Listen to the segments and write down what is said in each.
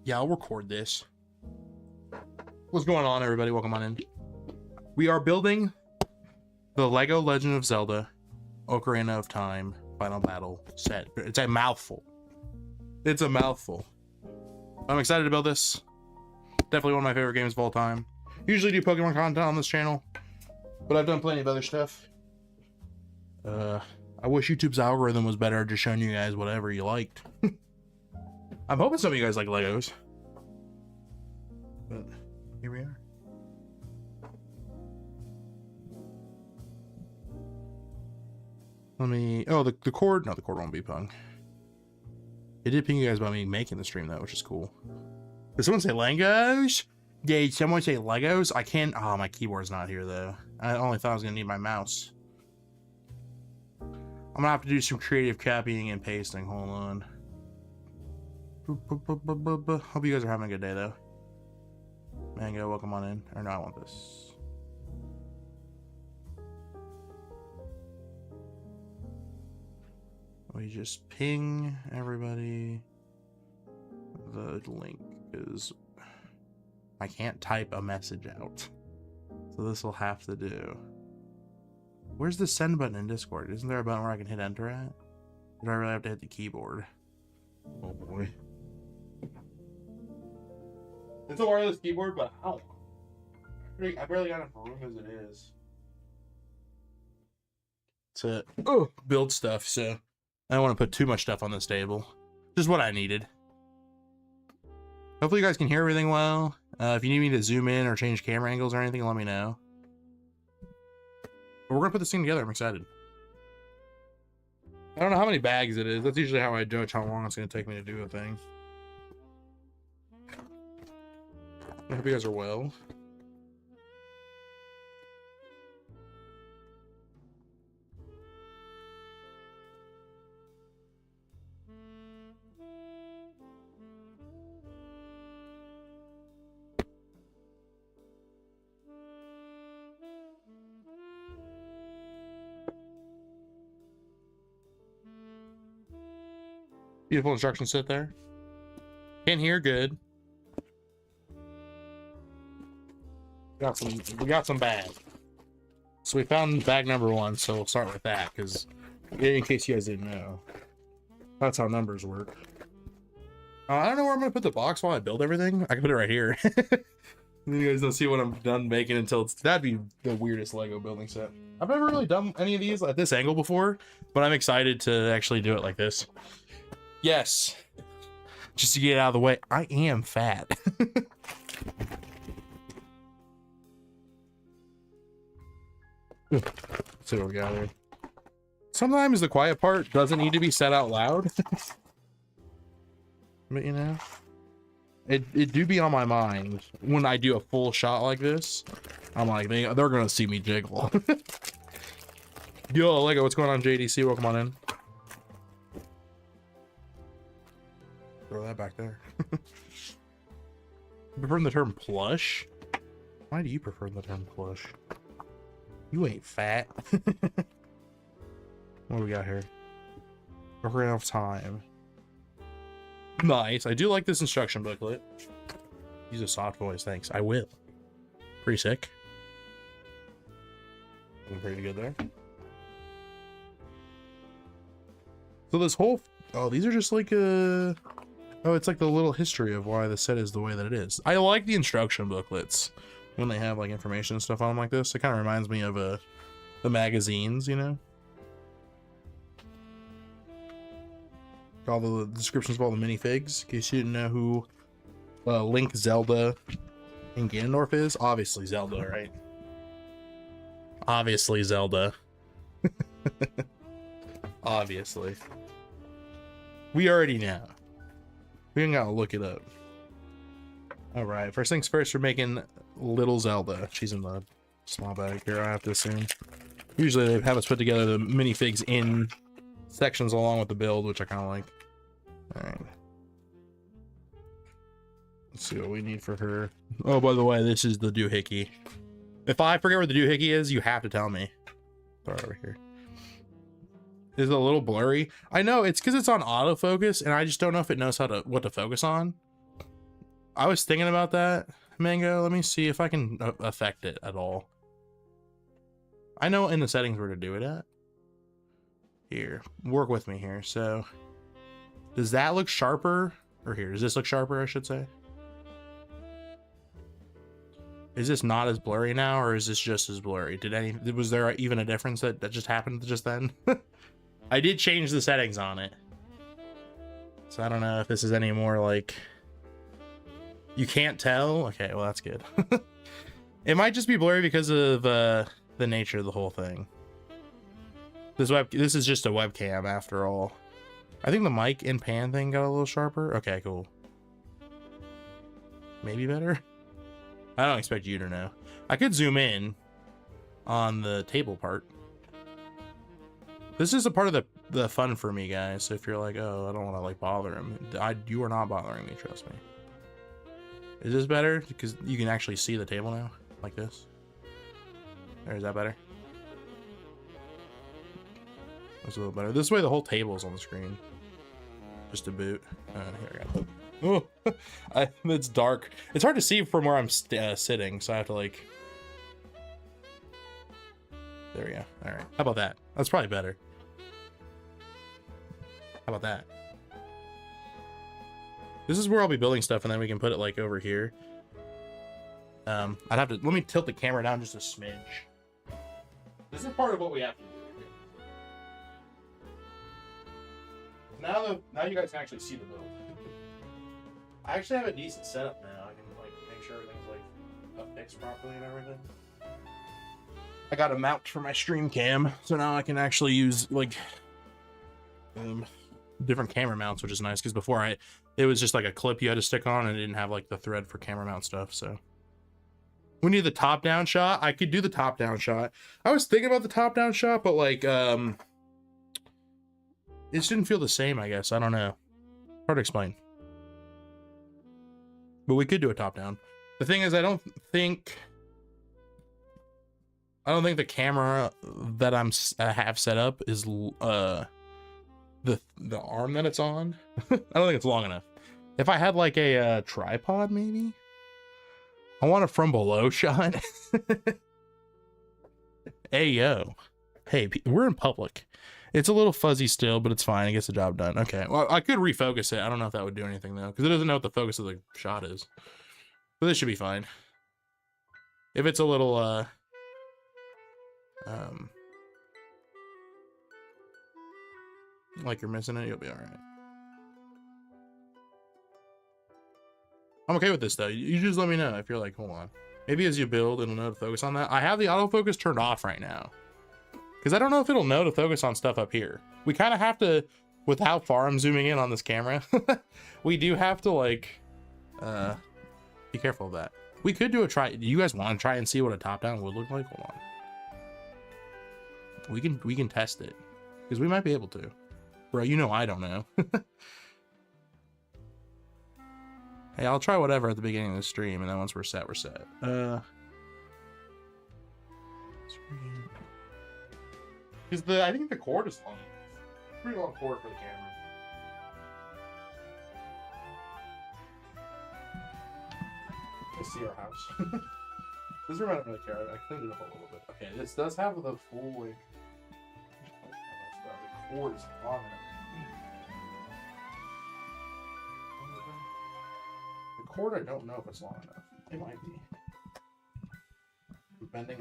Yeah, I'll record this. What's going on, everybody? Welcome on in. We are building the Lego Legend of Zelda Ocarina of Time Final Battle set. It's a mouthful. It's a mouthful. I'm excited to build this. Definitely one of my favorite games of all time. Usually do Pokemon content on this channel, but I've done plenty of other stuff. I wish YouTube's algorithm was better, just showing you guys whatever you liked. I'm hoping some of you guys like Legos. But here we are. Let me... Oh, the cord... No, the cord won't be pung. It did ping you guys about me making the stream, though, which is cool. Did someone say Legos? Did someone say Legos? I can't... Oh, my keyboard's not here, though. I only thought I was going to need my mouse. I'm going to have to do some creative copying and pasting. Hold on. Hope you guys are having a good day, though. Mango, welcome on in. Or no, I want this. We just ping everybody the link, because I can't type a message out. So this will have to do. Where's the send button in Discord? Isn't there a button where I can hit enter at? Or do I really have to hit the keyboard? Oh boy. It's a wireless keyboard, but how? I barely got enough room as it is to build stuff, so I don't want to put too much stuff on this table. Just what I needed. Hopefully you guys can hear everything well. If you need me to zoom in or change camera angles or anything, let me know. But we're gonna put this thing together. I'm excited. I don't know how many bags it is. That's usually how I judge how long it's gonna take me to do a thing. I hope you guys are well. Beautiful instruction set there. Can't hear good. We got some bags. So we found bag number 1, so we'll start with that, because in case you guys didn't know, that's how numbers work. I don't know where I'm gonna put the box while I build everything. I can put it right here. You guys don't see what I'm done making until it's... That'd be the weirdest Lego building set. I've never really done any of these at this angle before, but I'm excited to actually do it like this. Yes. Just to get out of the way. I am fat. Let's see what we got here. Sometimes the quiet part doesn't need to be said out loud. But you know, it do be on my mind when I do a full shot like this. I'm like, they're gonna see me jiggle. Yo, Lego, what's going on, JDC? Welcome on in. Throw that back there. You prefer the term plush? Why do you prefer the term plush? You ain't fat. What do we got here? Ocarina of Time. Nice. I do like this instruction booklet. Use a soft voice. Thanks. I will. Pretty sick. Looking pretty good there. So this whole... Oh, these are just like a... Oh, it's like the little history of why the set is the way that it is. I like the instruction booklets when they have like information and stuff on them like this. It kind of reminds me of the magazines, you know? All the descriptions of all the minifigs, in case you didn't know who Link, Zelda, and Ganondorf is. Obviously Zelda, right? Obviously Zelda. Obviously. We already know. We ain't gotta look it up. Alright, first things first, we're making little Zelda. She's in the small bag here, I have to assume. Usually they have us put together the minifigs in sections along with the build, which I kind of like. Alright. Let's see what we need for her. Oh, by the way, this is the doohickey. If I forget where the doohickey is, you have to tell me. Throw it over here. Is it a little blurry? I know, it's because it's on autofocus, and I just don't know if it knows what to focus on. I was thinking about that, Mango. Let me see if I can affect it at all. I know in the settings where to do it at. Here, work with me here. So, does that look sharper? Or here, does this look sharper, I should say? Is this not as blurry now, or is this just as blurry? Was there even a difference that just happened just then? I did change the settings on it. So I don't know if this is any more like... You can't tell? Okay, well that's good. It might just be blurry because of the nature of the whole thing. This is just a webcam after all. I think the mic and pan thing got a little sharper. Okay, cool. Maybe better? I don't expect you to know. I could zoom in on the table part. This is a part of the fun for me, guys. So if you're like, oh, I don't want to like bother him, you are not bothering me, trust me. Is this better? Because you can actually see the table now, like this. Or is that better? That's a little better. This way the whole table is on the screen. Just to boot. Here I go. Oh, it's dark. It's hard to see from where I'm sitting, so I have to like... There we go. All right. How about that? That's probably better. How about that? This is where I'll be building stuff, and then we can put it like over here. I'd have to... Let me tilt the camera down just a smidge. This is part of what we have to do. Now you guys can actually see the build. I actually have a decent setup now. I can like make sure everything's like affixed properly and everything. I got a mount for my stream cam, so now I can actually use like different camera mounts, which is nice because before it was just like a clip you had to stick on and it didn't have like the thread for camera mount stuff. So we need the top down shot. I could do the top down shot. I was thinking about the top down shot, but like it just didn't feel the same, I guess. I don't know. Hard to explain. But we could do a top-down. The thing is, I don't think the camera that I have set up is the arm that it's on. I don't think it's long enough. If I had like a tripod, maybe. I want a from below shot. Hey yo, hey, we're in public. It's a little fuzzy still, but it's fine. It gets the job done. Okay. Well, I could refocus it. I don't know if that would do anything, though, because it doesn't know what the focus of the shot is. But this should be fine. If it's a little, like you're missing it, you'll be all right. I'm okay with this, though. You just let me know if you're like, hold on. Maybe as you build, it'll know to focus on that. I have the autofocus turned off right now. Because I don't know if it'll know to focus on stuff up here. We kind of have to, with how far I'm zooming in on this camera, we do have to like, be careful of that. We could do a try. Do you guys want to try and see what a top down would look like? Hold on. We can test it. Because we might be able to. Bro, you know I don't know. Hey, I'll try whatever at the beginning of the stream, and then once we're set, we're set. Because I think the cord is long. Pretty long cord for the camera. Let's see our house. This room I don't really care. I cleaned it up a little bit. Okay, this does have the full like. The cord is long enough. The cord, I don't know if it's long enough. It might be. I'm bending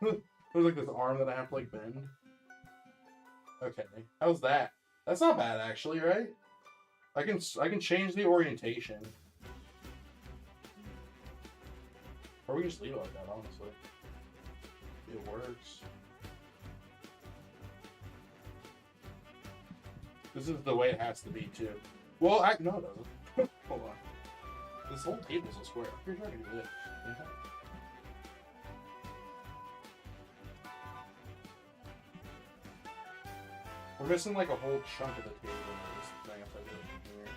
the there's like this arm that I have to like bend. Okay, how's that? That's not bad actually, right? I can change the orientation. Or we can just leave it like that, honestly. It works. This is the way it has to be too. Well, no it doesn't. Hold on. This whole table's a square. You're trying to do this. Yeah. We're missing like a whole chunk of the table in this thing if I do it from here.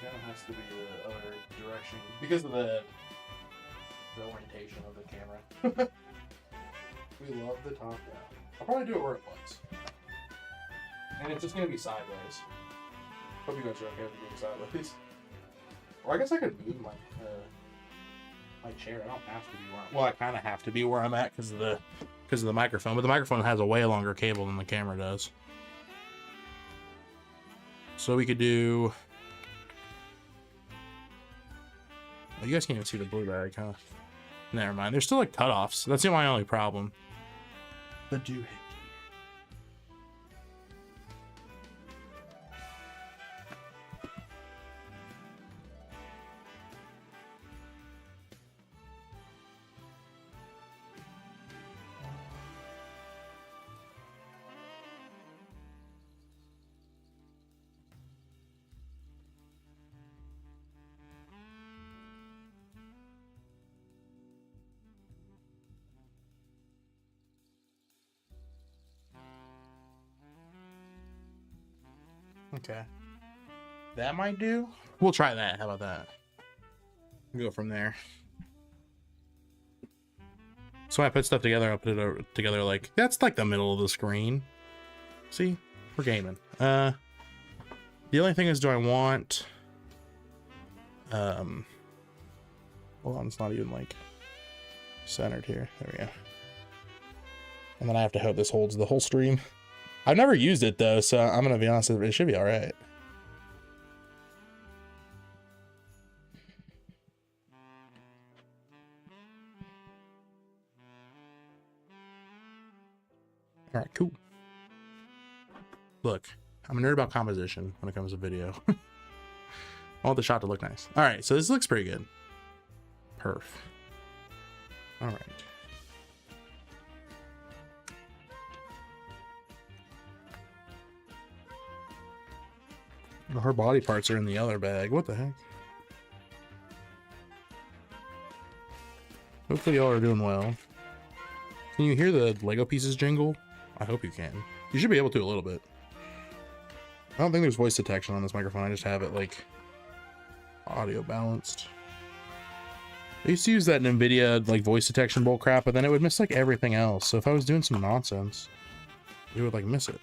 Kind of has to be the other direction because of the orientation of the camera. We love the top down. I'll probably do it where it was. And it's just gonna be sideways. Hope you guys are okay with it being sideways. Or I guess I could move my my chair. I don't have to be where I'm, well, I kind of have to be where I'm at because of the microphone, but the microphone has a way longer cable than the camera does. So we could do. Oh, you guys can't even see the blue bag, huh? Never mind. There's still like cutoffs. That's my only problem. The doohickey. Okay. That might do. We'll try that. How about that? We'll go from there. So when I put stuff together, I'll put it together like that's like the middle of the screen. See? We're gaming. The only thing is, do I want hold on, it's not even like centered here. There we go. And then I have to hope this holds the whole stream. I've never used it though, so I'm gonna be honest, it should be all right. All right, cool. Look, I'm a nerd about composition when it comes to video. I want the shot to look nice. All right, so this looks pretty good. Perf. All right. Her body parts are in the other bag. What the heck? Hopefully y'all are doing well. Can you hear the Lego pieces jingle? I hope you can. You should be able to a little bit. I don't think there's voice detection on this microphone. I just have it like audio balanced. I used to use that NVIDIA like voice detection bull crap, but then it would miss like everything else. So if I was doing some nonsense, it would like miss it.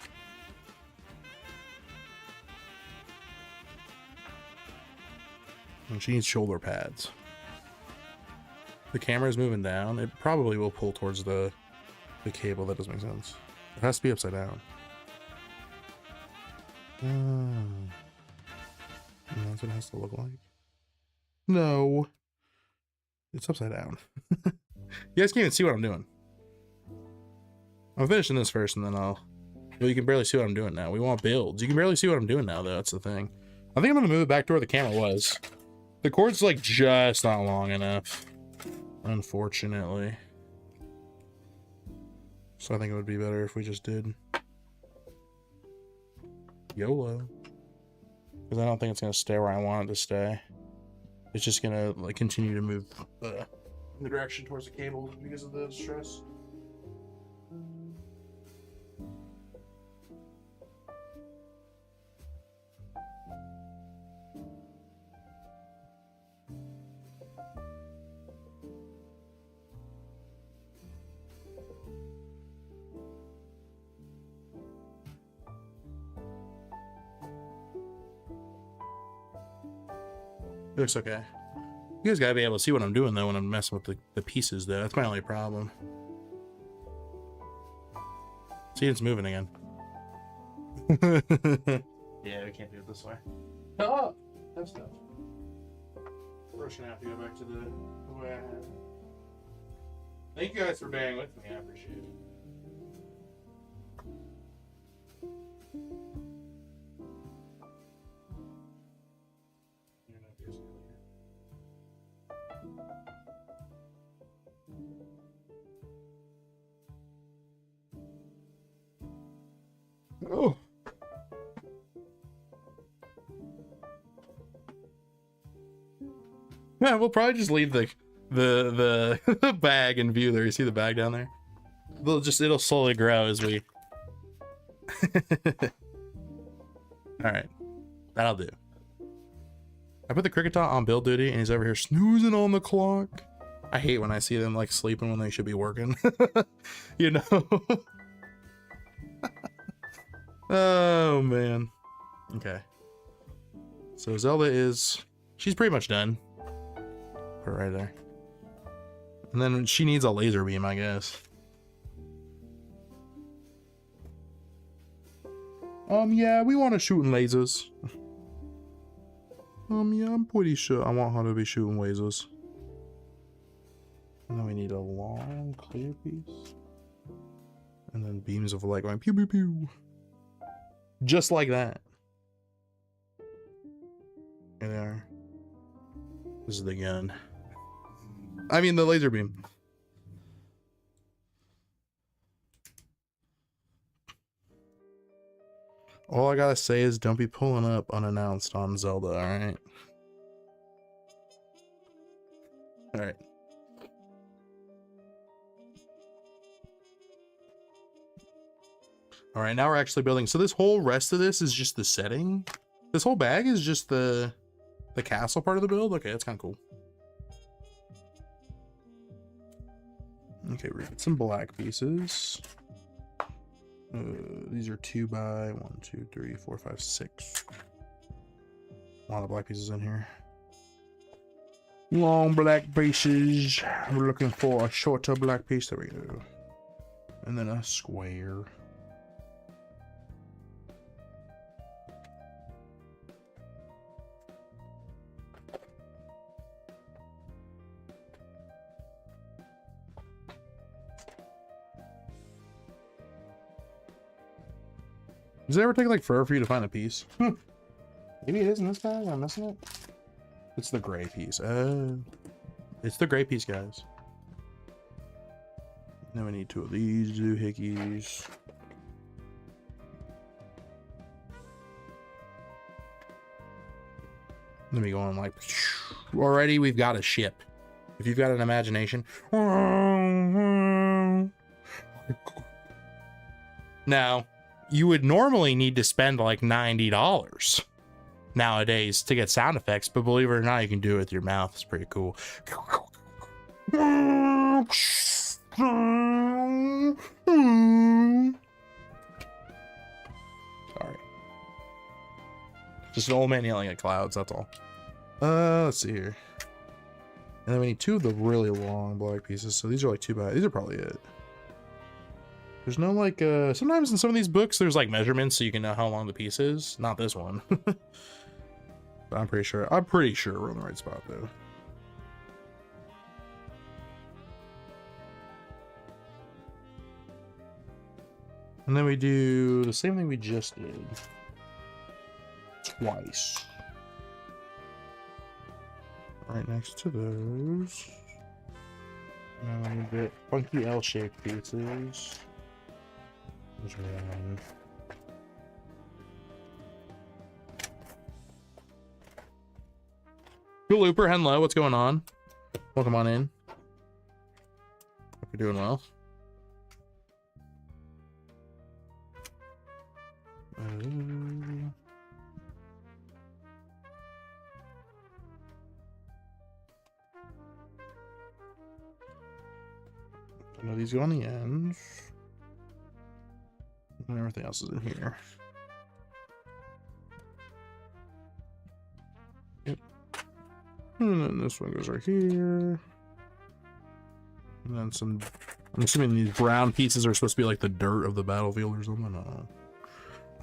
And she needs shoulder pads. The camera's moving down. It probably will pull towards the cable. That doesn't make sense. It has to be upside down. And that's what it has to look like. No. It's upside down. You guys can't even see what I'm doing. I'm finishing this first and then I'll... Well, you can barely see what I'm doing now. We want builds. You can barely see what I'm doing now though. That's the thing. I think I'm going to move it back to where the camera was. The cord's like just not long enough, unfortunately. So I think it would be better if we just did YOLO. Because I don't think it's going to stay where I want it to stay. It's just going to like continue to move in the direction towards the cable because of the stress. It looks okay. You guys gotta be able to see what I'm doing though when I'm messing with the pieces though. That's my only problem. See, it's moving again. Yeah, we can't do it this way. Oh, that's stuff. We're just gonna have to go back to the way I had it. Thank you guys for bearing with me. I appreciate it. Oh. Yeah, we'll probably just leave the bag in view there. You see the bag down there? It'll slowly grow as we Alright. That'll do. I put the cricket tot on build duty and he's over here snoozing on the clock. I hate when I see them like sleeping when they should be working. You know? Oh man. Okay. So Zelda is, she's pretty much done. Put it right there. And then she needs a laser beam, I guess. Yeah, we want to shooting lasers. Yeah, I'm pretty sure I want her to be shooting lasers. And then we need a long, clear piece. And then beams of light going pew pew pew. Just like that. Here they are. This is the gun. I mean, the laser beam. All I gotta say is don't be pulling up unannounced on Zelda, alright? Alright. Alright, now we're actually building. So this whole rest of this is just the setting? This whole bag is just the castle part of the build? Okay, that's kind of cool. Okay, we're gonna get some black pieces. These are 2 by 1, 2, 3, 4, 5, 6. A lot of black pieces in here. Long black pieces. We're looking for a shorter black piece. There we go. And then a square. Does it ever take like forever for you to find a piece? Maybe it isn't this guy. I'm missing it. It's the gray piece. It's the gray piece, guys. Now we need 2 of these doohickeys. Let me go on like already. We've got a ship. If you've got an imagination. Now, you would normally need to spend like $90 nowadays to get sound effects, but believe it or not, you can do it with your mouth. It's pretty cool. Sorry. Just an old man yelling at clouds, that's all. Let's see here. And then we need 2 of the really long black pieces. So these are like 2 by, these are probably it. There's no like, sometimes in some of these books, there's like measurements so you can know how long the piece is. Not this one. But I'm pretty sure we're in the right spot though. And then we do the same thing we just did. Twice. Right next to those. And a bit funky L-shaped pieces. There's one. Cool Looper, hello, what's going on? Welcome on in. Hope you're doing well. I know these go on the ends. And everything else is in here. Yep. And then this one goes right here. And then some, I'm assuming these brown pieces are supposed to be like the dirt of the battlefield or something.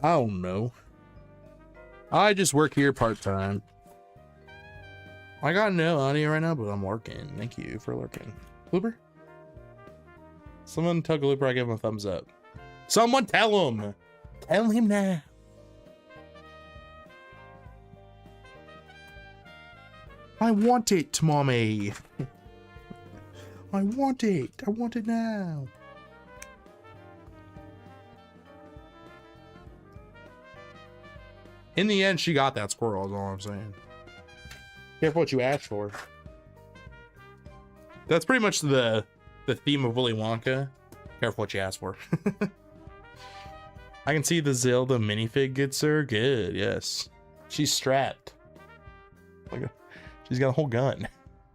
I don't know. I just work here part-time. I got no audio right now, but I'm working. Thank you for lurking. Looper? Someone tell Looper I give him a thumbs up. Someone tell him! Tell him now. I want it, mommy. I want it. I want it now. In the end, she got that squirrel, is all I'm saying. Careful what you ask for. That's pretty much the theme of Willy Wonka. Careful what you ask for. I can see the Zelda minifig, good sir. Good, yes. She's strapped. She's got a whole gun.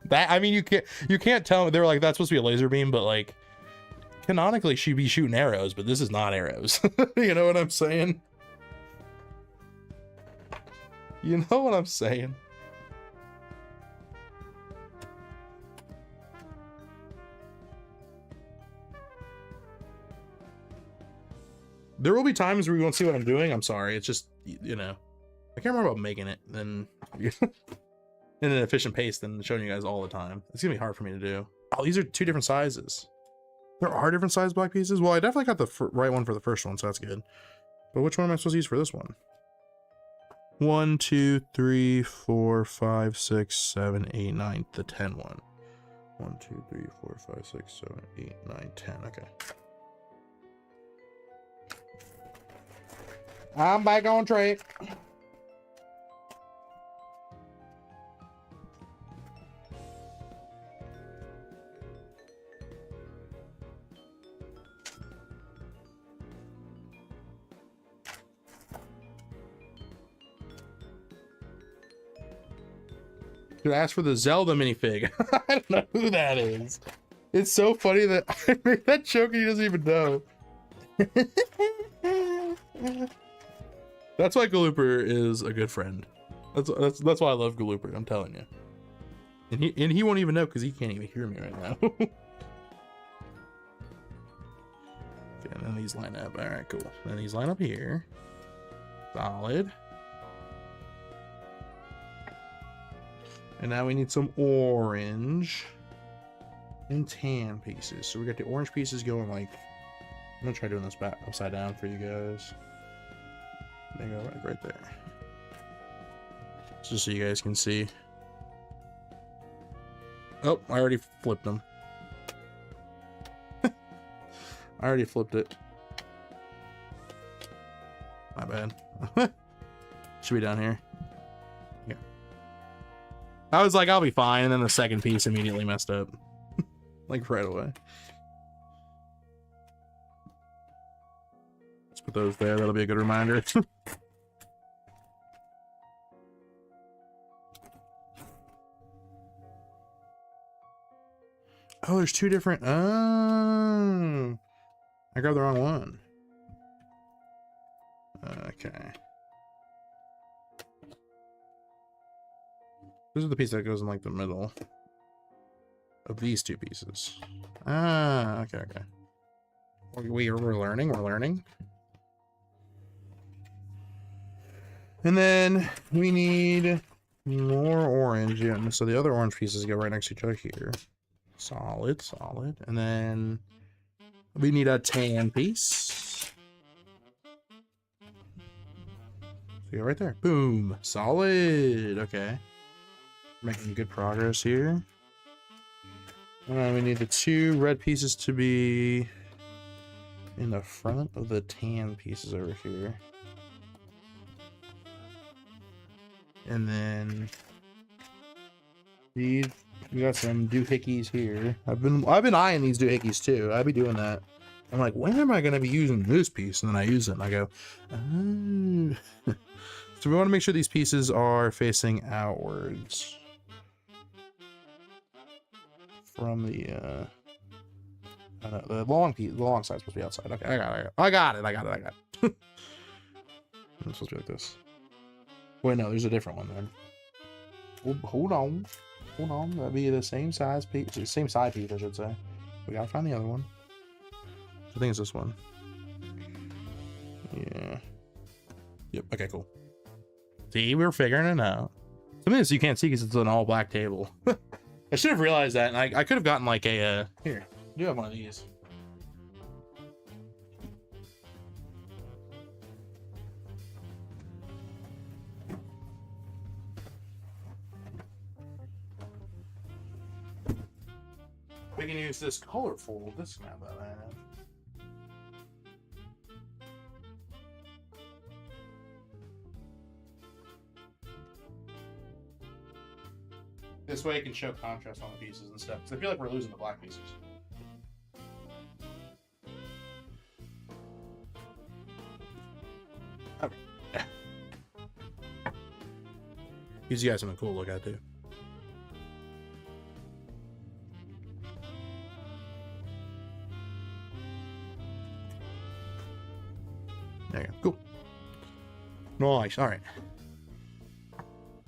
That, I mean, you can't tell. They were like, that's supposed to be a laser beam, but like, canonically she'd be shooting arrows, but this is not arrows. You know what I'm saying? You know what I'm saying? There will be times where you won't see what I'm doing. I'm sorry. It's just, you know, I can't remember about making it then in an efficient pace than showing you guys all the time. It's gonna be hard for me to do. Oh, these are 2 different sizes. There are different size block pieces. Well, I definitely got the right one for the first one, so that's good. But which one am I supposed to use for this one? 1, 2, 3, 4, 5, 6, 7, 8, 9. The 10 one. 1, 2, 3, 4, 5, 6, 7, 8, 9, 10. Okay. I'm back on track. Could ask for the Zelda minifig. I don't know who that is. It's so funny that I made that joke and he doesn't even know. That's why Galooper is a good friend. That's why I love Galooper. I'm telling you. And he won't even know because he can't even hear me right now. Okay, and then these line up. All right, cool. Then these line up here. Solid. And now we need some orange and tan pieces. So we got the orange pieces going like, I'm gonna try doing this back upside down for you guys. They go right there. Just so you guys can see. Oh, I already flipped them. I already flipped it. My bad. Should be down here. Yeah. I was like, I'll be fine, and then the second piece immediately messed up. Like right away. Let's put those there. That'll be a good reminder. Oh, there's 2 different. Oh, I grabbed the wrong one. Okay. This is the piece that goes in like the middle of these 2 pieces. Ah, okay, okay. We're learning. We're learning. And then we need more orange. Yeah, so the other orange pieces go right next to each other here. Solid, solid. And then we need a tan piece. So go right there. Boom. Solid. Okay. Making good progress here. We need the 2 red pieces to be in the front of the tan pieces over here. And then these, we got some doohickeys here. I've been eyeing these doohickeys too. I'd be doing that. I'm like, when am I going to be using this piece? And then I use it and I go, oh. So we want to make sure these pieces are facing outwards from the the long piece. The long side's supposed to be outside. Okay, I got it. It's supposed to be like this. Wait, no, there's a different one then. Hold on. That'd be the same size piece, same side piece, I should say. We gotta find the other one. I think it's this one. Yeah. Yep. Okay, cool. See, we're figuring it out. Some of this you can't see because it's an all black table. I should have realized that, and I could have gotten like a here. I do have one of these. We can use this colorful disc map that I have. This way it can show contrast on the pieces and stuff. Because I feel like we're losing the black pieces. Okay. Gives you guys something cool to look at too. There you go. Cool. Nice. All right.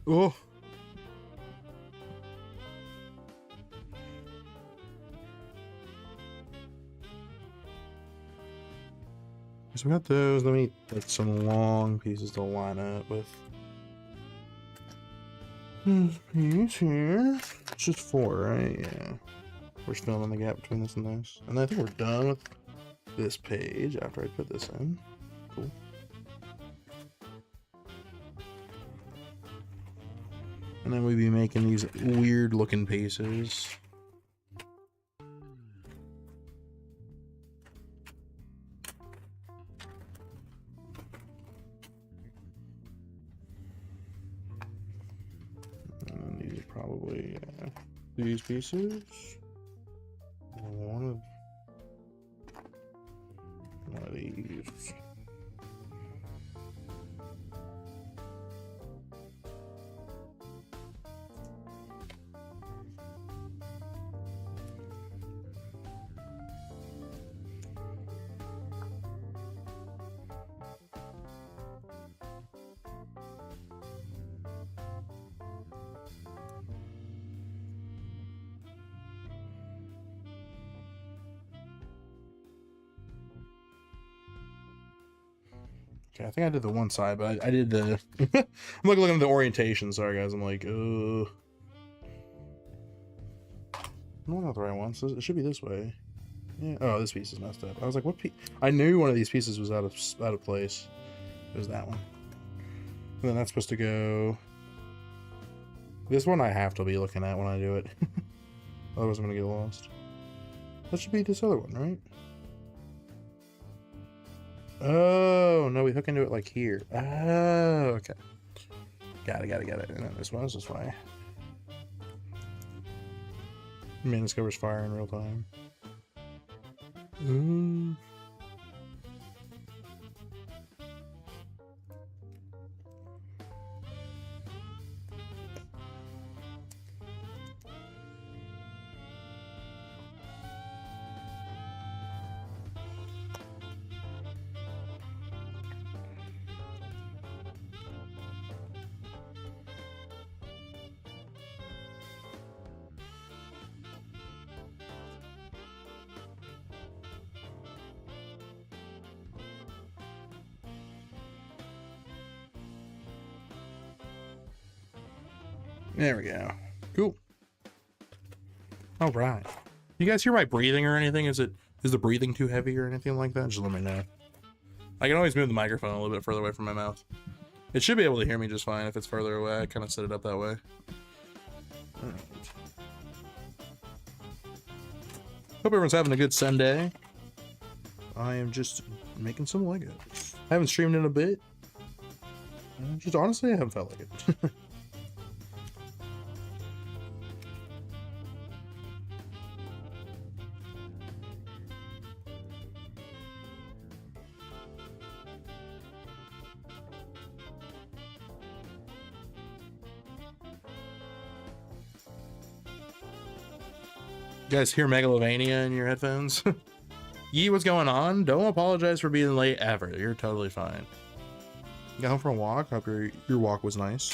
Oh. So we got those. Let me get some long pieces to line up with. This piece here. It's just 4, right? Yeah. We're filling in the gap between this and this. And I think we're done with this page after I put this in. Cool. And then we'd be making these weird looking pieces. And these are probably these pieces. One of these. Okay, I think I did the one side, but I did the... I'm looking at the orientation. Sorry, guys. I'm like, no, not the right one. So it should be this way. Yeah. Oh, this piece is messed up. I was like, what piece? I knew one of these pieces was out of place. It was that one. And then that's supposed to go... This one I have to be looking at when I do it. Otherwise I'm going to get lost. That should be this other one, right? Oh, no, we hook into it like here. Oh, okay. Got it. And then this one is this way. Man, this covers fire in real time. There we go. Cool. All right. You guys hear my breathing or anything? Is the breathing too heavy or anything like that? Just let me know. I can always move the microphone a little bit further away from my mouth. It should be able to hear me just fine if it's further away. I kind of set it up that way. All right. Hope everyone's having a good Sunday. I am just making some Legos. I haven't streamed in a bit. Just honestly, I haven't felt like it. You guys hear Megalovania in your headphones? Yee, what's going on? Don't apologize for being late ever. You're totally fine. You got home from a walk? Hope your walk was nice.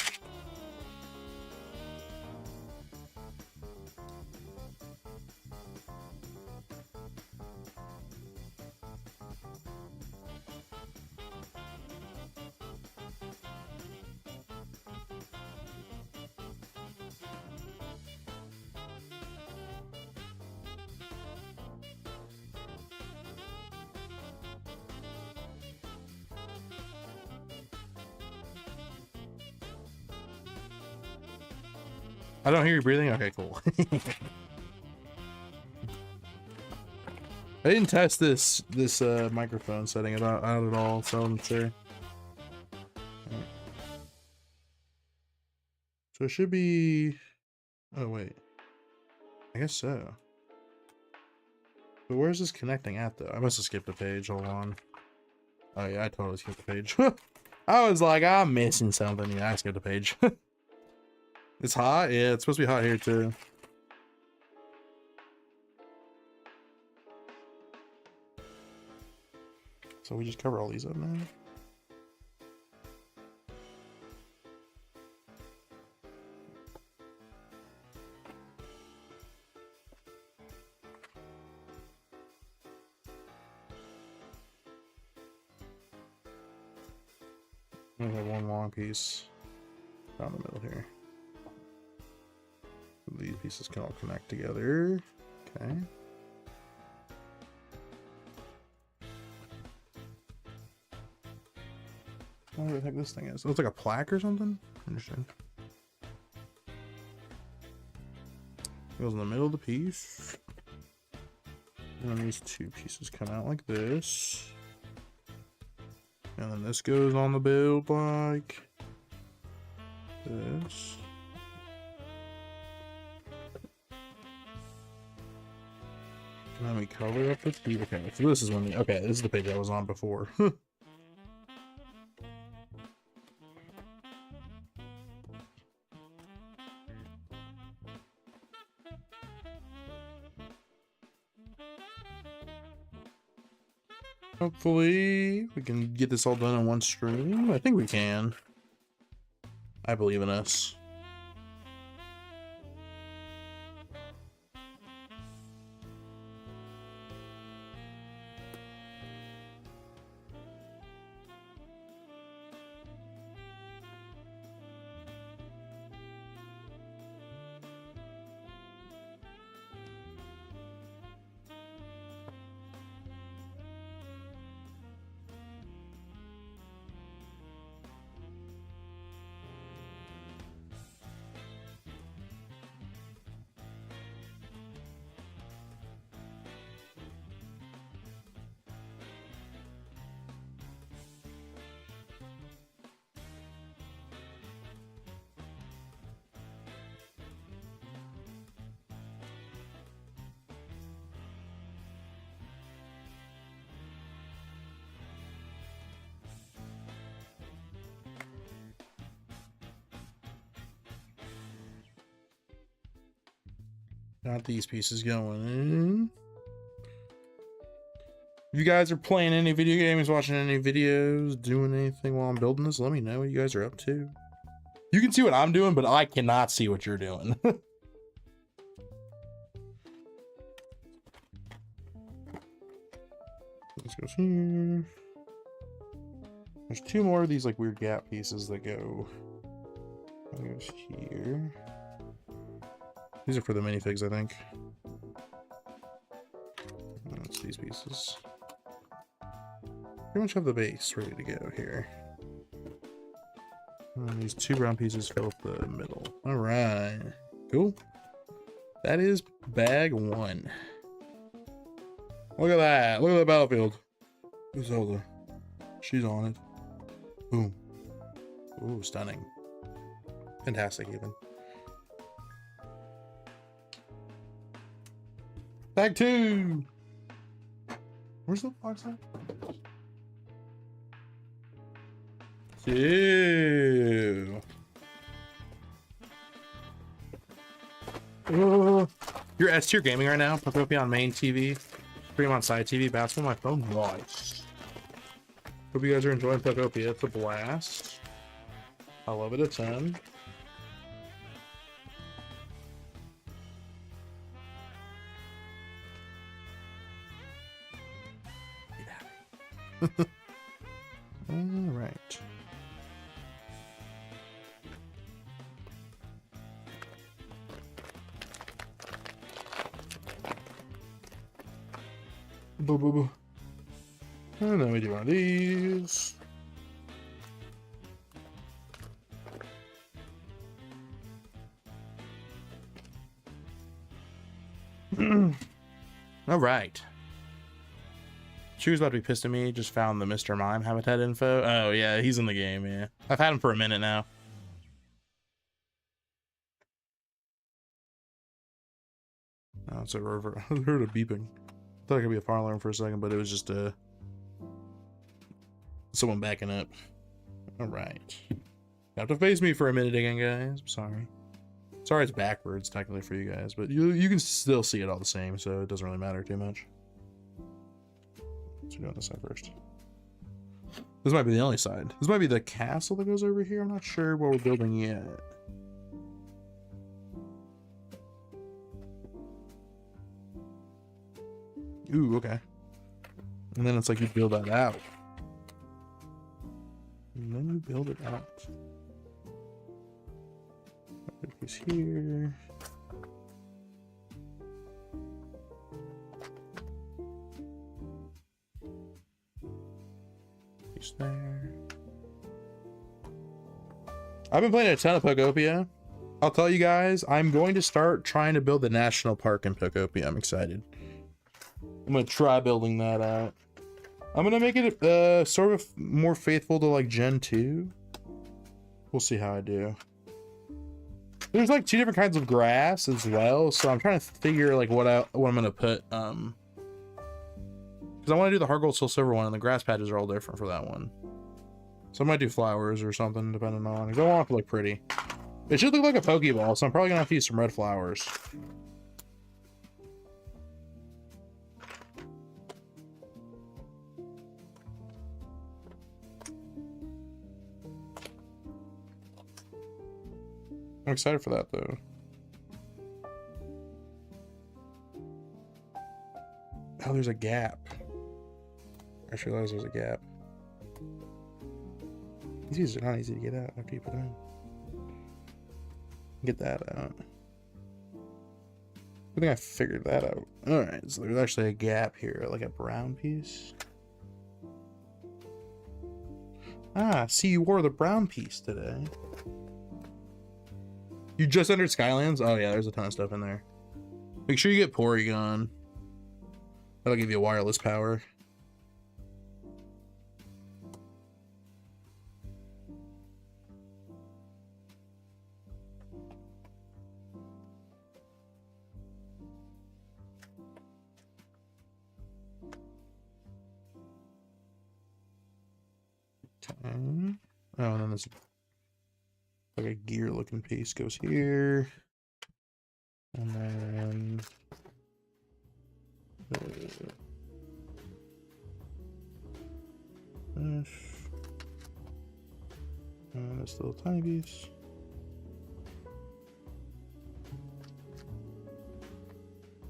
I don't hear you breathing? Okay, cool. I didn't test this microphone setting it out at all, so I'm sure. Right. So it should be... Oh, wait. I guess so. But where's this connecting at, though? I must have skipped a page. Hold on. Oh, yeah, I totally skipped a page. I was like, I'm missing something. Yeah, I skipped a page. It's hot? Yeah, it's supposed to be hot here, too. So we just cover all these up now? We have one long piece down the middle here. These pieces can all connect together. Okay. What the heck this thing is? It looks like a plaque or something? Interesting. Goes in the middle of the piece. And then these two pieces come out like this. And then this goes on the build like this. And then we cover up the piece. Okay, so this is when okay, this is the page I was on before. Hopefully we can get this all done in one stream. I think we can. I believe in us. Got these pieces going in. If you guys are playing any video games, watching any videos, doing anything while I'm building this, let me know what you guys are up to. You can see what I'm doing, but I cannot see what you're doing. This goes here. There's two more of these like weird gap pieces that go. That goes here. These are for the minifigs, I think. That's these pieces. Pretty much have the base ready to go here. And these two brown pieces fill up the middle. All right, cool. That is bag one. Look at that. Look at the battlefield. Zelda. She's on it. Boom. Ooh, stunning. Fantastic, even. Bag two. Where's the box at? Two. You're S tier gaming right now. Pokopia on main TV. Stream on side TV. Basketball on my phone. Nice. Hope you guys are enjoying Pokopia. It's a blast. I love it a ton. All right. Boo boo boo. And then we do one of these. All right. She was about to be pissed at me. Just found the Mr. Mime habitat info. Oh yeah, he's in the game. Yeah, I've had him for a minute now. Oh, it's a rover. I heard a beeping. Thought it could be a fire alarm for a second, but it was just someone backing up. All right, you have to face me for a minute again, guys. I'm sorry. Sorry, it's backwards technically for you guys, but you can still see it all the same, so it doesn't really matter too much. So we're doing this side first. This might be the only side. This might be the castle that goes over here. I'm not sure what we're building yet. Ooh, okay. And then it's like you build that out. And then you build it out? Piece here. Piece there. I've been playing a ton of Pokopia. I'll tell you guys, I'm going to start trying to build the national park in Pokopia. I'm excited. I'm gonna try building that out. I'm gonna make it sort of more faithful to like Gen 2. We'll see how I do. There's like 2 different kinds of grass as well, so I'm trying to figure like what I'm gonna put. Because I want to do the hard gold soul silver one, and the grass patches are all different for that one. So I might do flowers or something, depending on. Because I want it to look pretty. It should look like a Pokeball, so I'm probably gonna have to use some red flowers. I'm excited for that though. Oh, there's a gap. I just realized there's a gap. These are not easy to get out after you put them in. Get that out. I think I figured that out. Alright, so there's actually a gap here, like a brown piece. Ah, see, you wore the brown piece today. You just entered Skylands? Oh yeah, there's a ton of stuff in there. Make sure you get Porygon. That'll give you wireless power. Okay. Oh, and then this like a gear looking piece goes here. And then this. And this little tiny piece.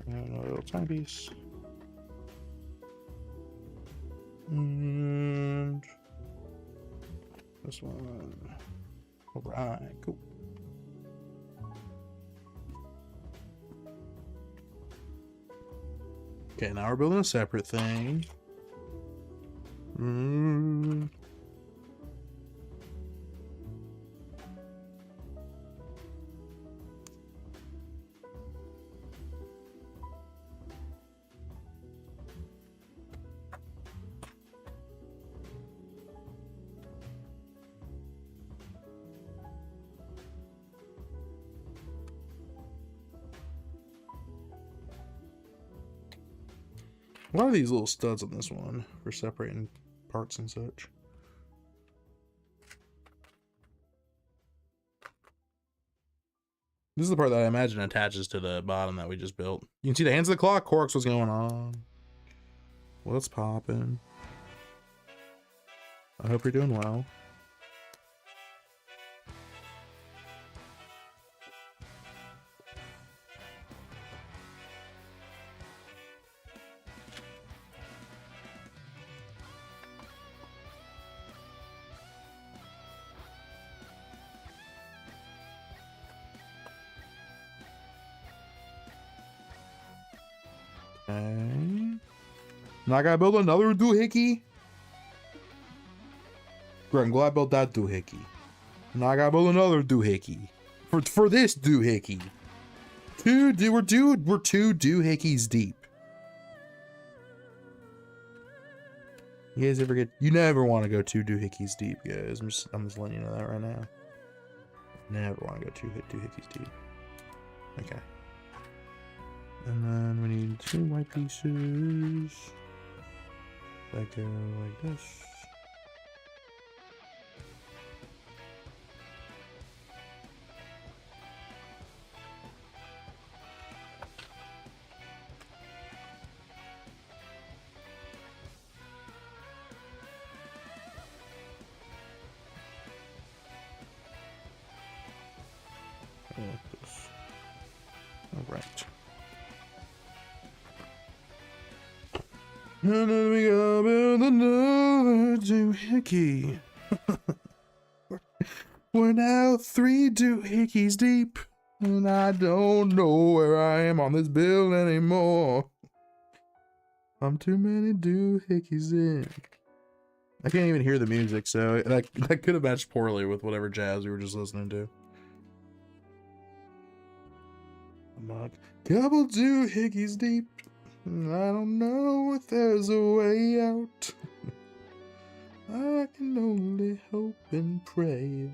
And another little tiny piece. And this one. All right, cool. Okay, now we're building a separate thing. What are these little studs on this one for separating parts and such? This is the part that I imagine attaches to the bottom that we just built. You can see the hands of the clock. Corks, what's going on? What's popping? I hope you're doing well. Okay. Now I gotta build another doohickey. Great, I'm glad I built that doohickey. Now I gotta build another doohickey. For this doohickey. We're two doohickeys deep. You guys ever get? You never want to go 2 doohickeys deep, guys. I'm just letting you know that right now. Never want to go 2 doohickeys deep. Okay. And then we need 2 white pieces that go like this. Like this. All right. And then we go build another doohickey. We're now 3 doohickeys deep, and I don't know where I am on this bill anymore. I'm too many doohickeys in. I can't even hear the music, so that could have matched poorly with whatever jazz we were just listening to. I'm a couple doohickeys deep, and I don't know if there's a way out. I can only hope and pray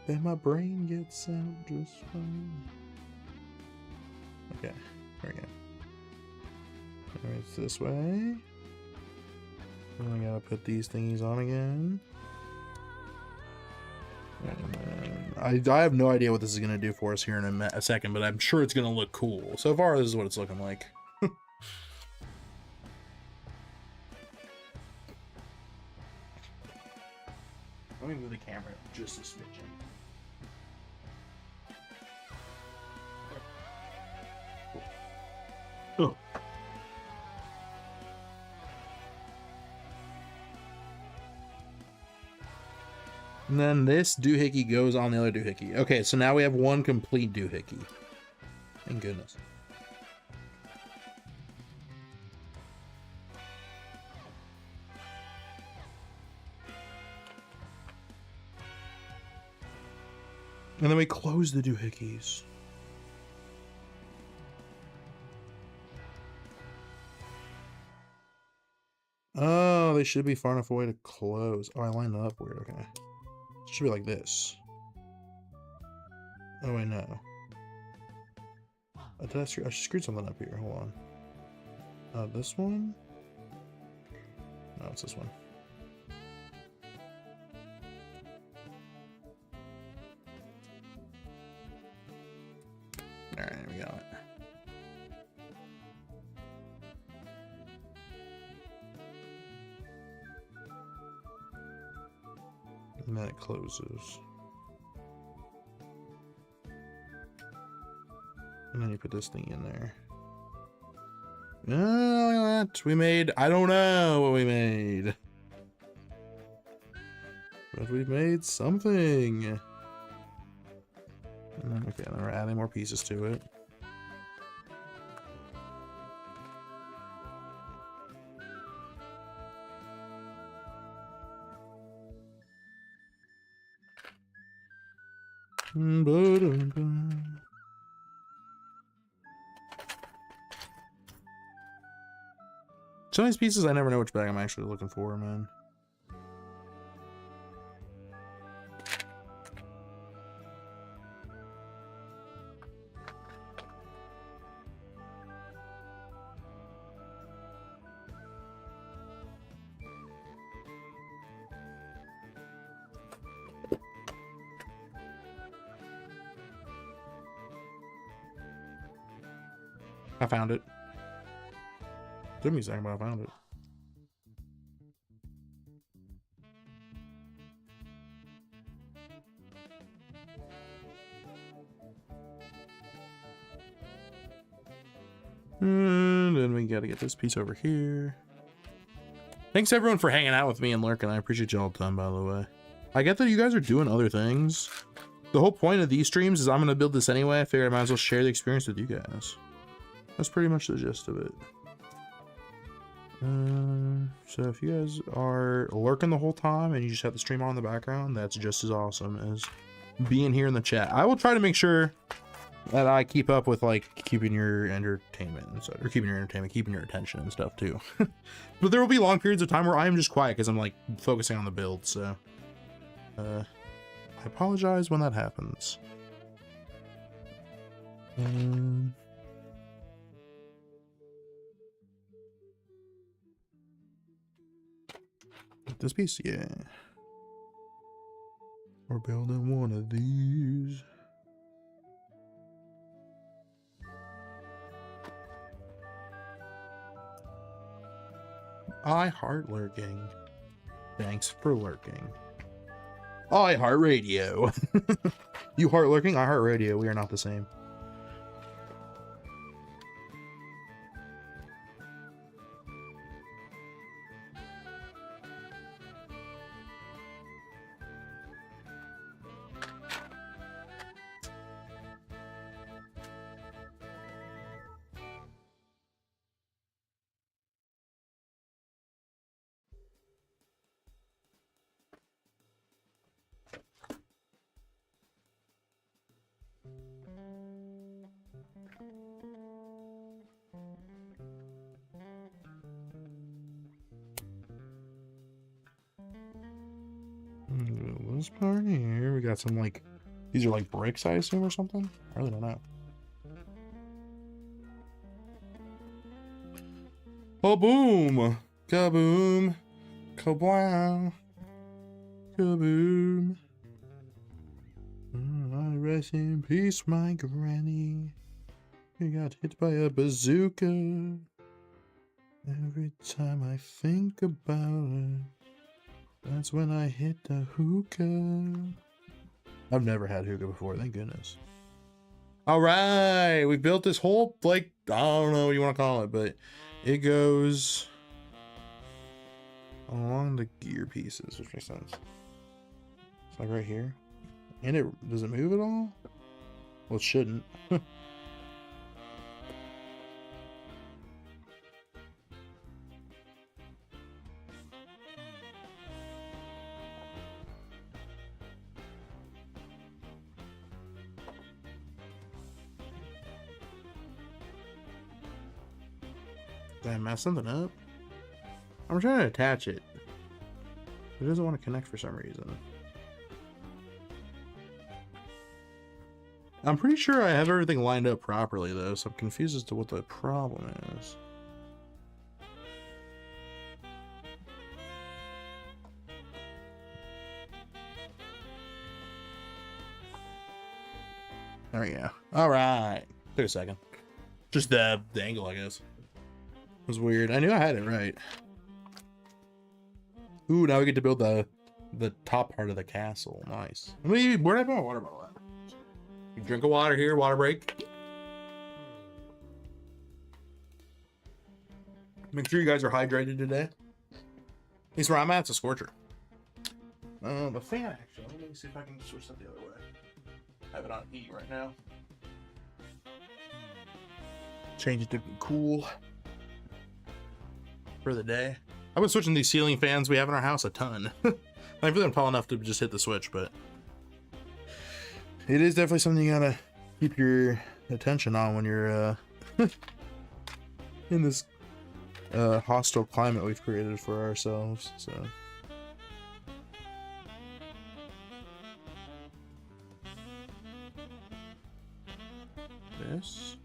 that my brain gets out just fine. Okay, there we go. Alright, it's this way. I gotta put these thingies on again. And I have no idea what this is gonna do for us here in a second, but I'm sure it's gonna look cool. So far, this is what it's looking like. Let me move the camera just a smidgen. Oh. And then this doohickey goes on the other doohickey. Okay, so now we have one complete doohickey. Thank goodness. And then we close the doohickeys. Oh, they should be far enough away to close. Oh, I lined it up weird. Okay. It should be like this. Oh, wait, no. I screwed something up here. Hold on. This one? No, it's this one. Alright, we got it. And then it closes. And then you put this thing in there. Oh, look at that. We made, I don't know what we made. But we made something. Okay, then we're adding more pieces to it. Some of these pieces, I never know which bag I'm actually looking for, man. I found it. Took me a second, but I found it. And then we gotta get this piece over here. Thanks everyone for hanging out with me and lurking. I appreciate y'all the time, by the way. I get that you guys are doing other things. The whole point of these streams is I'm gonna build this anyway. I figured I might as well share the experience with you guys. That's pretty much the gist of it. So if you guys are lurking the whole time and you just have the stream on in the background, that's just as awesome as being here in the chat. I will try to make sure that I keep up with like keeping your entertainment and stuff, or keeping your attention and stuff too. But there will be long periods of time where I am just quiet because I'm like focusing on the build. So I apologize when that happens. This piece, yeah. We're building one of these. I heart lurking. Thanks for lurking. I heart radio. You heart lurking, I heart radio. We are not the same. this part here. We got some like, these are like bricks, I assume, or something. I really don't know. Oh, boom! Kaboom! Kabwow! Kaboom! I rest in peace, my granny. You got hit by a bazooka. Every time I think about it, that's when I hit the hookah. I've never had hookah before, thank goodness. All right, we built this whole, like, I don't know what you want to call it, but it goes along the gear pieces, which makes sense. It's like right here. And it, does it move at all? Well, it shouldn't. Did I mess something up? I'm trying to attach it. It doesn't want to connect for some reason. I'm pretty sure I have everything lined up properly though, so I'm confused as to what the problem is. There we go. All right. Took a second. Just the angle, I guess. It was weird. I knew I had it right. Ooh, now we get to build the top part of the castle. Nice. I mean, where did I put my water bottle at? You drink of water here, water break. Make sure you guys are hydrated today. At least where I'm at, it's a scorcher. The fan, actually. Let me see if I can switch that the other way. I have it on E right now. Change it to cool for the day. I've been switching these ceiling fans we have in our house a ton. I feel them tall enough to just hit the switch, but it is definitely something you gotta keep your attention on when you're in this hostile climate we've created for ourselves. So this.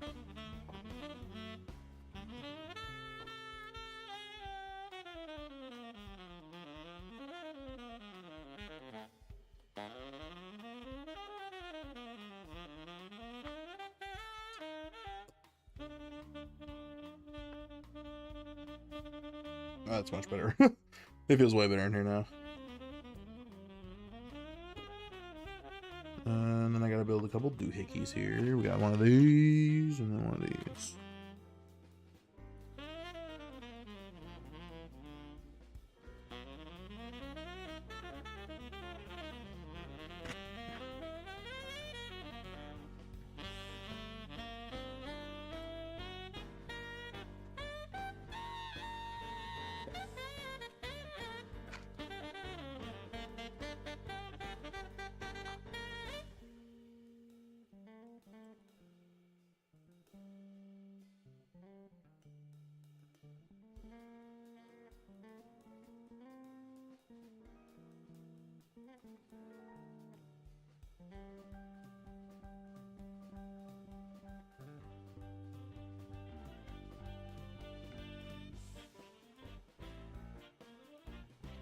That's much better. It feels way better in here now. And then I gotta build a couple doohickeys here. We got one of these and then one of these.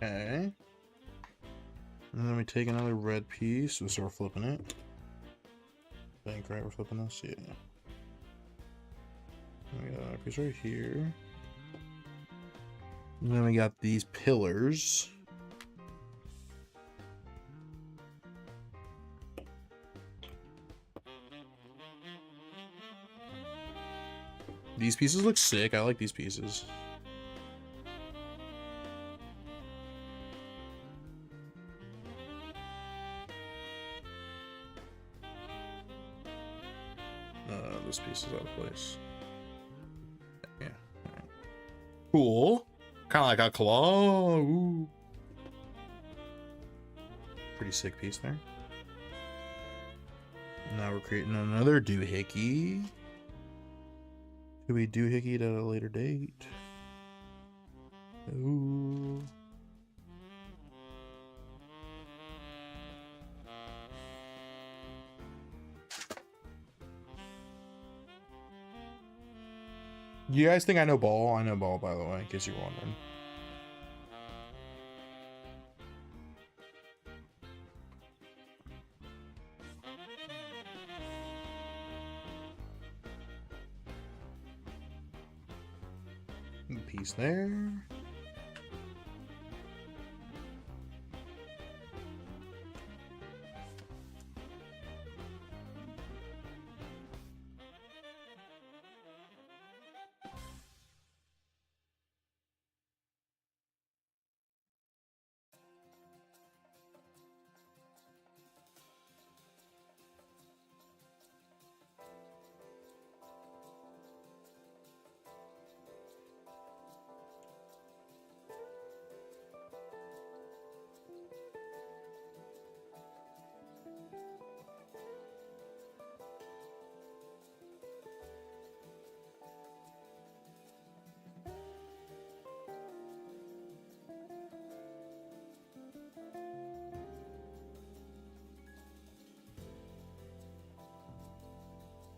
Okay. And then we take another red piece. So we're flipping it. I think, right? We're flipping this? Yeah. We got a piece right here. And then we got these pillars. These pieces look sick. I like these pieces. This piece is out of place. Yeah. Right. Cool. Kind of like a claw. Ooh. Pretty sick piece there. Now we're creating another doohickey. Could we doohickey it at a later date? Ooh. You guys think I know ball? I know ball, by the way, in case you're wondering. Piece there.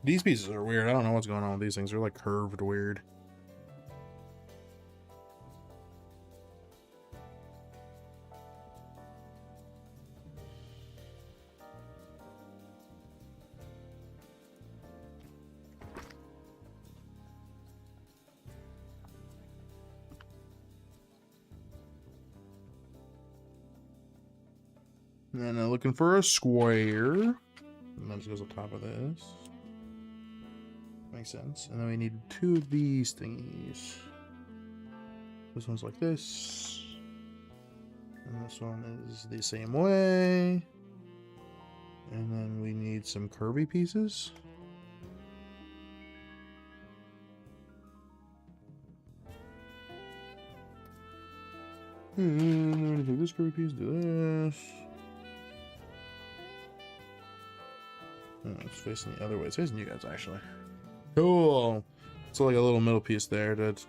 These pieces are weird. I don't know what's going on with these things. They're like curved weird. And then looking for a square. And that just goes on top of this. Makes sense. And then we need 2 of these thingies. This one's like this. And this one is the same way. And then we need some curvy pieces. And then we're gonna take this curvy piece, do this. Oh, it's facing the other way. It's facing you guys, actually. Cool. So like a little middle piece there that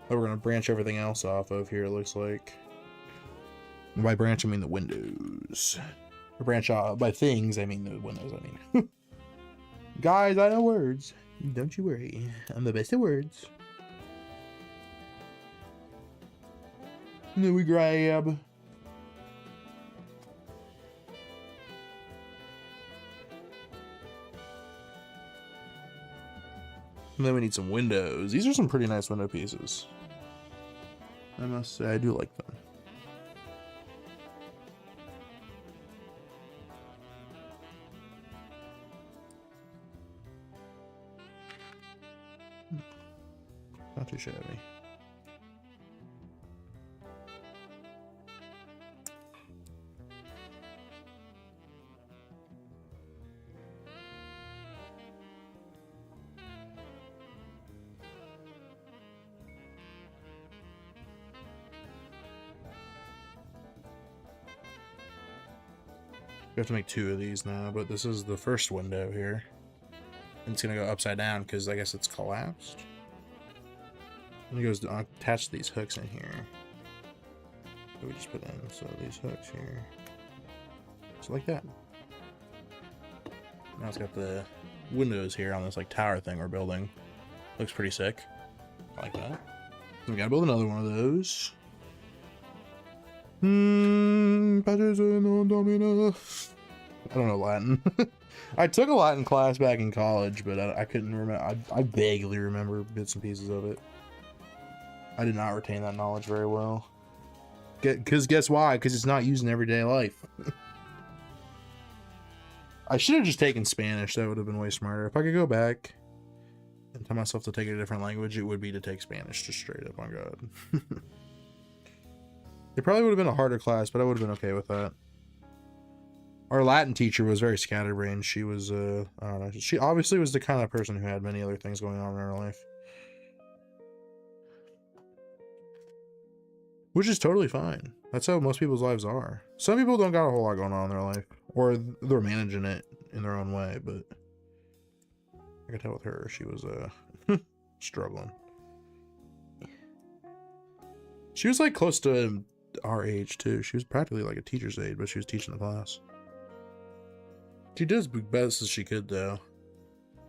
we're gonna branch everything else off of here, it looks like. And by branch I mean the windows. Or branch off by things I mean the windows, I mean. Guys, I know words. Don't you worry. I'm the best at words. And then we grab and then we need some windows. These are some pretty nice window pieces. I must say, I do like them. Not too shabby. We have to make 2 of these now, but this is the first window here. And it's gonna go upside down because I guess it's collapsed. And it goes to attach these hooks in here. That we just put in. So these hooks here. Just like that. Now it's got the windows here on this like tower thing we're building. Looks pretty sick. I like that. We gotta build another one of those. I don't know Latin. I took a Latin class back in college, but I couldn't remember. I vaguely remember bits and pieces of it. I did not retain that knowledge very well. Because guess why? Because it's not used in everyday life. I should have just taken Spanish. That would have been way smarter. If I could go back and tell myself to take a different language, it would be to take Spanish, just straight up. On God. It probably would have been a harder class, but I would have been okay with that. Our Latin teacher was very scatterbrained. She was, I don't know. She obviously was the kind of person who had many other things going on in her life. Which is totally fine. That's how most people's lives are. Some people don't got a whole lot going on in their life. Or they're managing it in their own way, but I could tell with her, she was, struggling. She was, like, close to our age, too. She was practically like a teacher's aide, but she was teaching the class. She did as best as she could, though.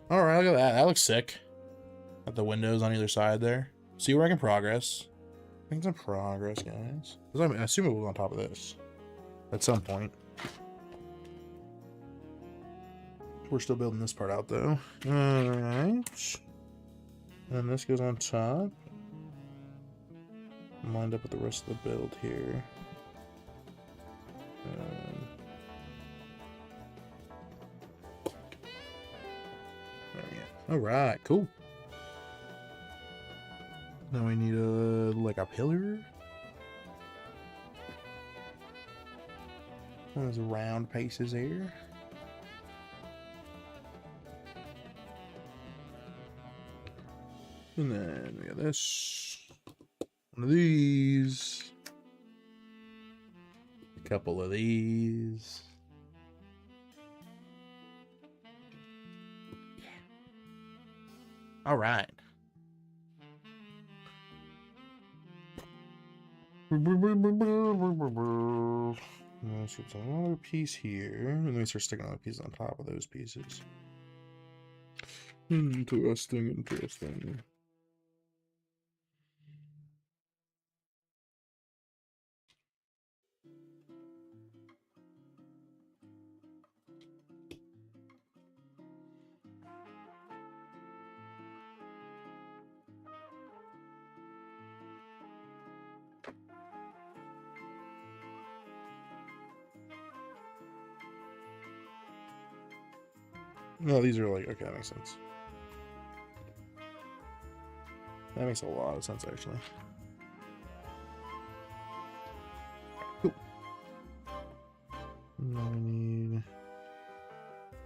Alright, look at that. That looks sick. Got the windows on either side there. See where I can progress. Making some progress, guys. I assume it was on top of this at some point. We're still building this part out though. Alright. And this goes on top. I'm lined up with the rest of the build here. There we go. Alright, cool. Now we need like a pillar. One of those round pieces here. And then we got this. One of these. A couple of these. All right. Let's get another piece here. And then we start sticking another piece on top of those pieces. Interesting. No, these are like, okay, that makes sense. That makes a lot of sense, actually. Cool. Now we need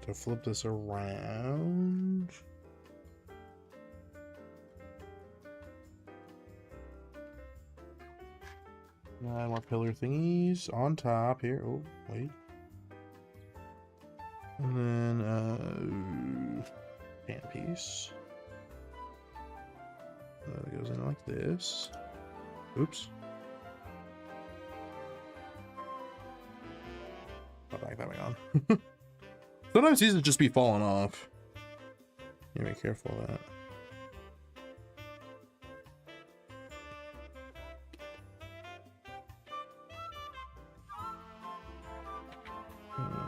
to flip this around. Add more pillar thingies on top here. Oh, wait. And then, pan piece. That goes in like this. Oops. I'll back that way on. Sometimes these would just be falling off. You gotta be careful of that.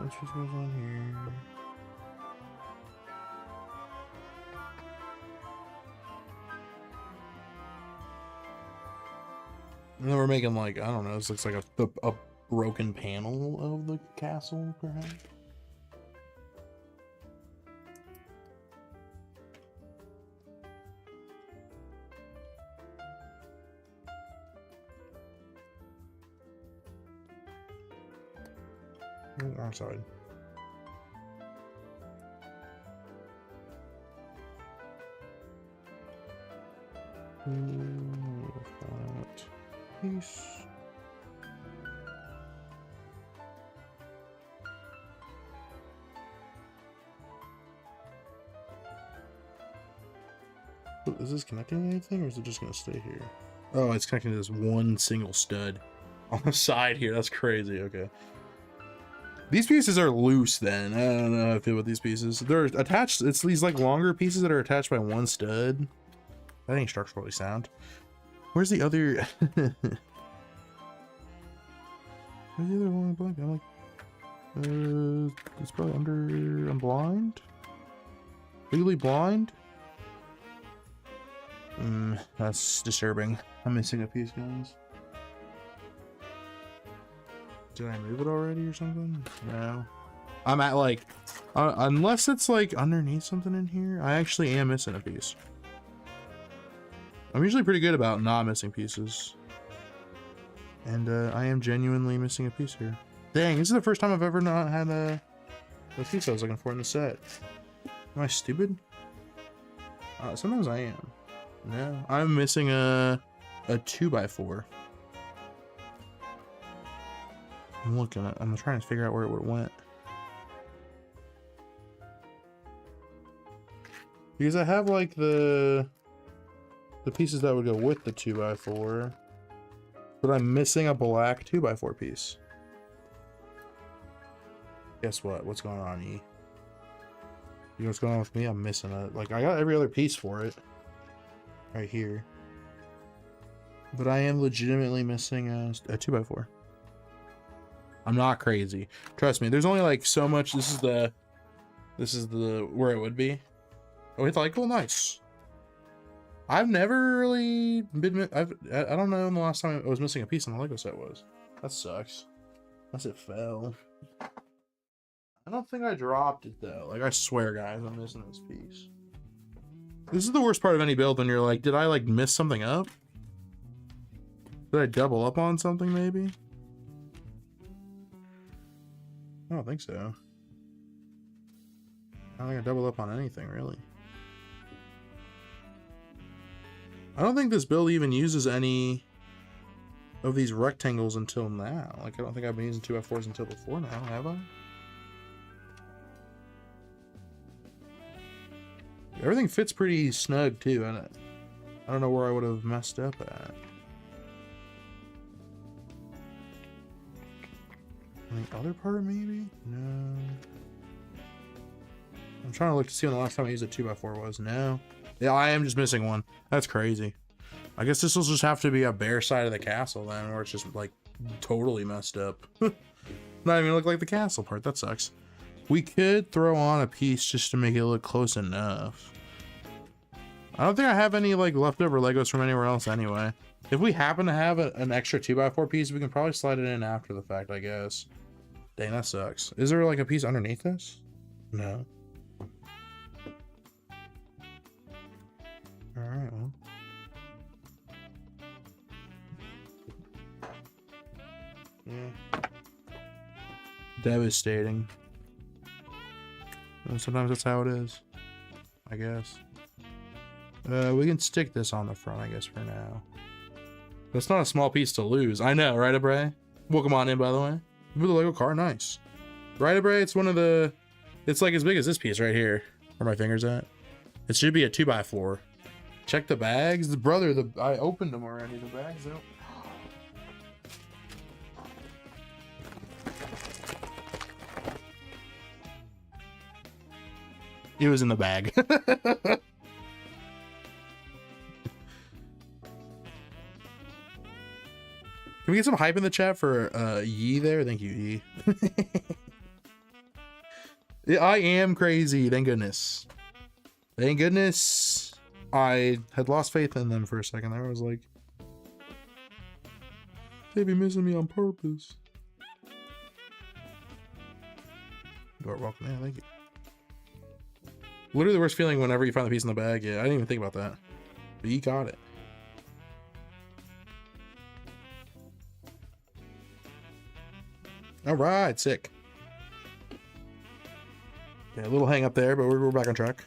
This just goes on here. And then we're making like, I don't know, this looks like a broken panel of the castle, perhaps. Oh, wrong side. Flat piece. Is this connecting to anything, or is it just gonna stay here? Oh, it's connecting to this one single stud on the side here. That's crazy. Okay. These pieces are loose then. I don't know how I feel with these pieces. They're attached. It's these like longer pieces that are attached by one stud. That ain't structurally sound. Where's the other? Where's the other one? Blank. I'm like, it's probably under. I'm blind. Legally blind. That's disturbing. I'm missing a piece, guys. Did I move it already or something? No. I'm at like, unless it's like underneath something in here, I actually am missing a piece. I'm usually pretty good about not missing pieces. And I am genuinely missing a piece here. Dang, this is the first time I've ever not had the piece I was looking for in the set. Am I stupid? Sometimes I am. No, I'm missing a 2x4. I'm looking at, I'm trying to figure out where it went. Because I have like the pieces that would go with the 2x4, but I'm missing a black 2x4 piece. Guess what? What's going on, E? You know what's going on with me? I'm missing it. Like, I got every other piece for it. right here. But I am legitimately missing a 2x4. I'm not crazy. Trust me, there's only like so much. This is the where it would be. Oh, it's like, oh, nice. I've never really been, I don't know when the last time I was missing a piece on the Lego set was. That sucks. Unless it fell. I don't think I dropped it though. Like, I swear, guys, I'm missing this piece. This is the worst part of any build when you're like, did I like miss something up? Did I double up on something maybe? I don't think so. I don't think I doubled up on anything really. I don't think this build even uses any of these rectangles until now. Like, I don't think I've been using 2x4s until before now, have I? Everything fits pretty snug too, and I don't know where I would have messed up at. The other part maybe? No. I'm trying to look to see when the last time I used a 2x4 was. No. Yeah, I am just missing one. That's crazy. I guess this will just have to be a bare side of the castle then, where it's just like totally messed up. Not even look like the castle part. That sucks. We could throw on a piece just to make it look close enough. I don't think I have any like leftover Legos from anywhere else anyway. If we happen to have an extra 2x4 piece, we can probably slide it in after the fact, I guess. Dang, that sucks. Is there like a piece underneath this? No. Alright, well. Yeah. Devastating. And sometimes that's how it is. I guess. We can stick this on the front, I guess, for now. That's not a small piece to lose. I know, right, Abray? Welcome on in, by the way. With the Lego car, nice. Right, Abray? It's one of the... It's like as big as this piece right here. Where my finger's at. It should be a 2x4. Check the bags. The brother, I opened them already. The bags out. It was in the bag. Can we get some hype in the chat for Yee there? Thank you, Yee. Yeah, I am crazy. Thank goodness. Thank goodness. I had lost faith in them for a second there. I was like, they be missing me on purpose. You are welcome. Yeah, thank you. Literally the worst feeling whenever you find the piece in the bag. Yeah, I didn't even think about that. But you got it. All right, sick. Yeah, a little hang up there, but we're back on track.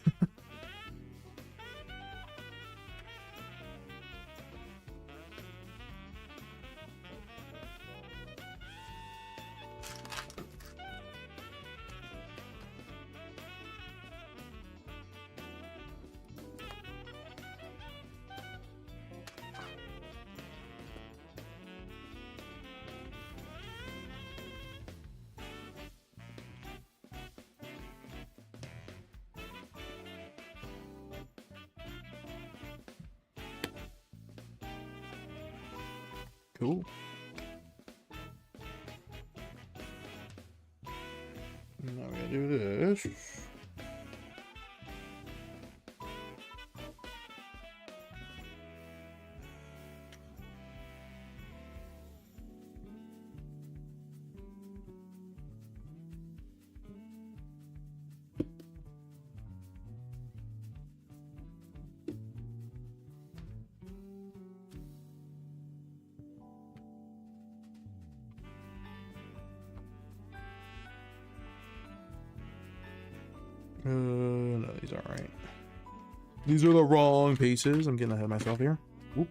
Cool. Now we gotta do this. No, these aren't right. These are the wrong pieces. I'm getting ahead of myself here. Oop.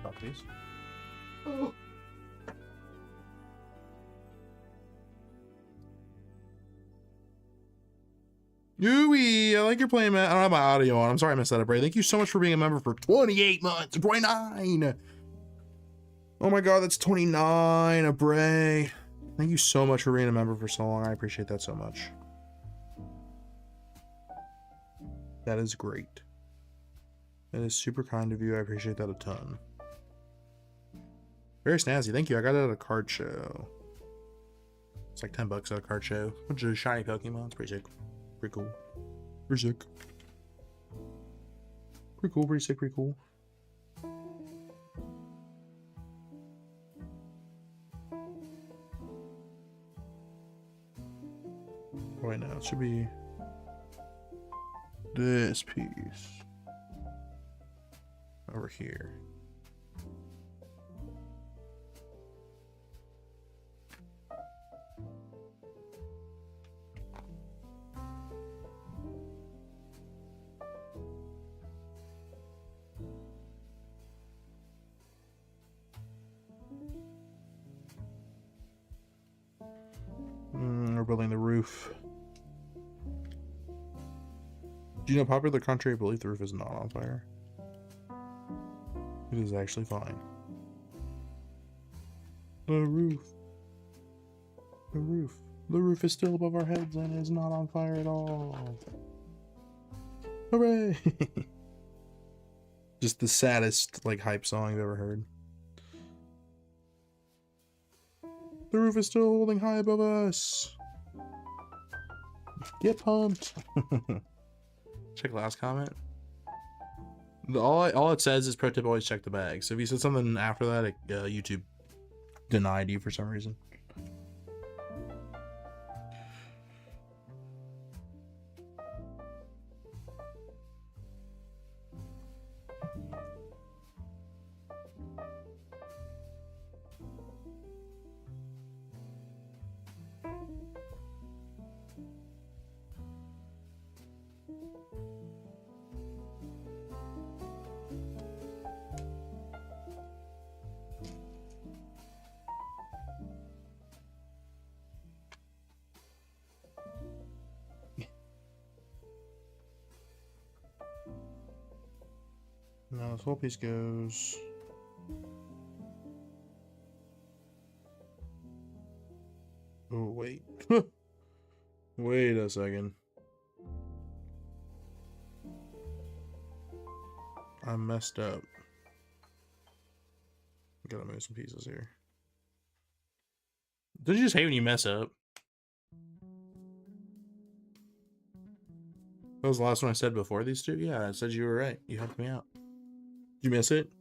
Drop these. Oh. Ooh-wee, I like your playing, man. I don't have my audio on. I'm sorry I missed that, Bray. Thank you so much for being a member for 28 months. 29. Oh my god, that's 29, Bray. Thank you so much for being a member for so long. I appreciate that so much. That is great. That is super kind of you. I appreciate that a ton. Very snazzy. Thank you. I got it at a card show. It's like $10 at a card show. Which is a shiny Pokemon. It's pretty sick. Pretty cool. Pretty sick. Pretty cool. Pretty sick. Pretty cool. Right now, it should be this piece over here. We're building the roof. Do you know, popular contrary belief, the roof is not on fire? It is actually fine. The roof. The roof. The roof is still above our heads and is not on fire at all. Hooray! Just the saddest, like, hype song I've ever heard. The roof is still holding high above us. Get pumped. Check last comment. All it says is pro tip, always check the bag. So if you said something after that, YouTube denied you for some reason. Now this whole piece goes. Oh, wait. Wait a second. I messed up. Gotta move some pieces here. Don't you just hate when you mess up? That was the last one I said before these two? Yeah, I said you were right. You helped me out. Did you miss it?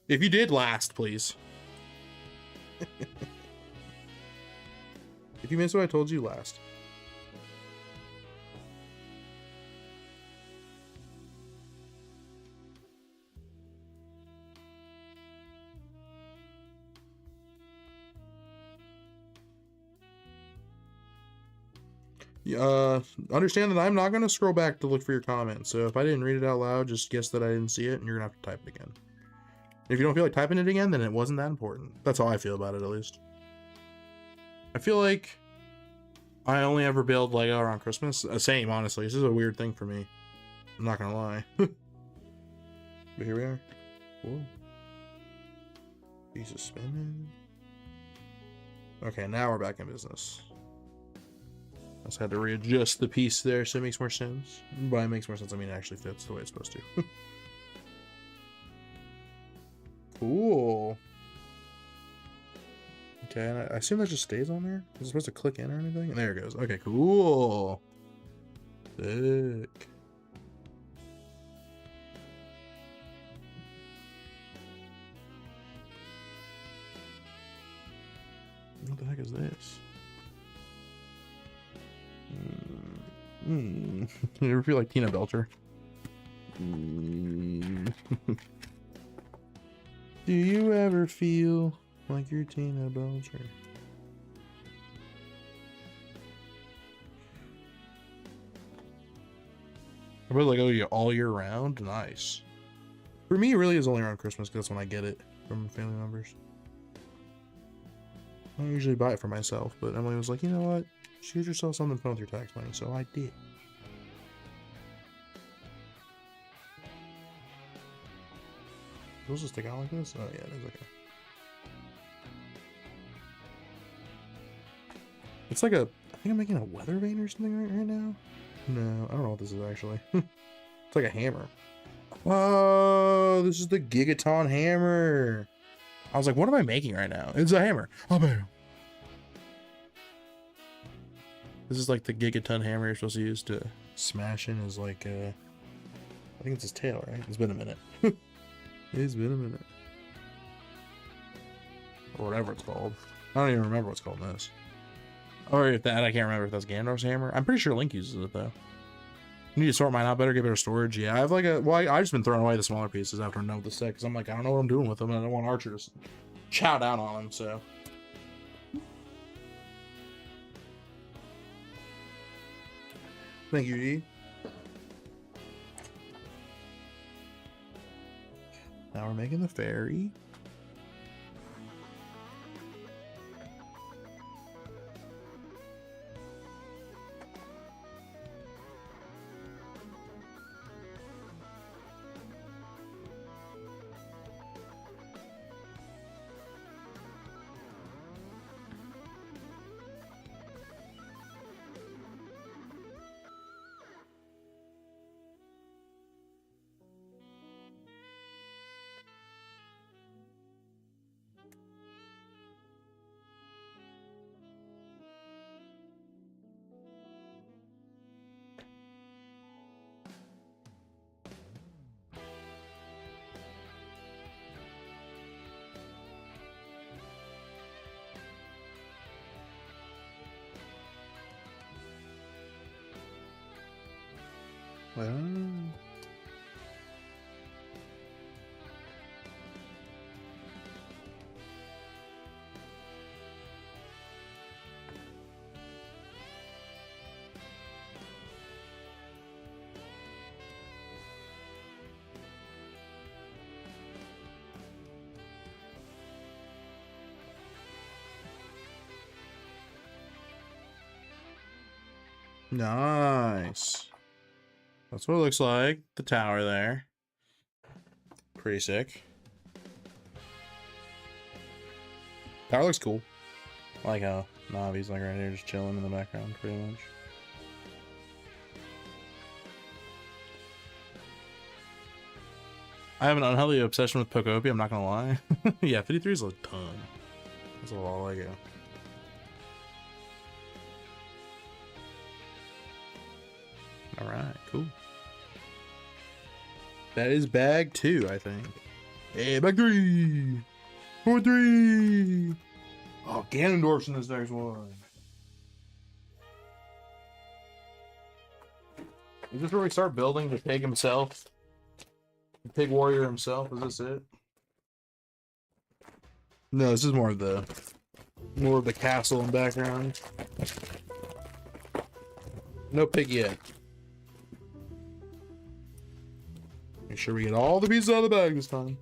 If you did, last, please. If you missed what I told you, last. Understand that I'm not going to scroll back to look for your comments. So if I didn't read it out loud, just guess that I didn't see it, and you're going to have to type it again. If you don't feel like typing it again, then it wasn't that important. That's how I feel about it, at least. I feel like I only ever build Lego around Christmas. Same, honestly. This is a weird thing for me. I'm not going to lie. But here we are. Whoa. Piece of spinning. Okay, now we're back in business. I just had to readjust the piece there so it makes more sense. By it makes more sense, I mean it actually fits the way it's supposed to. Cool. Okay, and I assume that just stays on there? Is it supposed to click in or anything? There it goes. Okay, cool. Sick. What the heck is this? You ever feel like Tina Belcher? Do you ever feel like you're Tina Belcher? I bet like, oh, all year round? Nice. For me, it really is only around Christmas because that's when I get it from family members. I don't usually buy it for myself, but Emily was like, you know what? Shoot yourself something fun with your tax money, so I did. Those just stick out like this? Oh yeah, it is okay. It's like a, I think I'm making a weather vane or something right now. No, I don't know what this is actually. It's like a hammer. Oh, this is the Gigaton hammer. I was like, what am I making right now? It's a hammer. Oh, bam. This is like the Gigaton hammer you're supposed to use to smash in his like, I think it's his tail, right? It's been a minute. It's been a minute. Or whatever it's called. I don't even remember what's called in this. Or if that, I can't remember if that's Gandalf's hammer. I'm pretty sure Link uses it though. I need to sort mine out better, get better storage. Yeah, I have like a, well, I just been throwing away the smaller pieces after I'm done with the set because I'm like, I don't know what I'm doing with them and I don't want Archer to chow down on them, so. Thank you, E. Now we're making the fairy. Well, nice. That's what it looks like. The tower there. Pretty sick. Tower looks cool. I like how Navi's like right here just chilling in the background pretty much. I have an unhealthy obsession with Pokopia, I'm not gonna lie. Yeah, 53 is a ton. That's a lot like it. Alright, cool. That is bag 2, I think. Hey, bag 3! 4-3! Oh, Ganondorf's in this next one. Is this where we start building the pig himself? The pig warrior himself? Is this it? No, this is more of the castle in background. No pig yet. Make sure we get all the pieces out of the bag this time.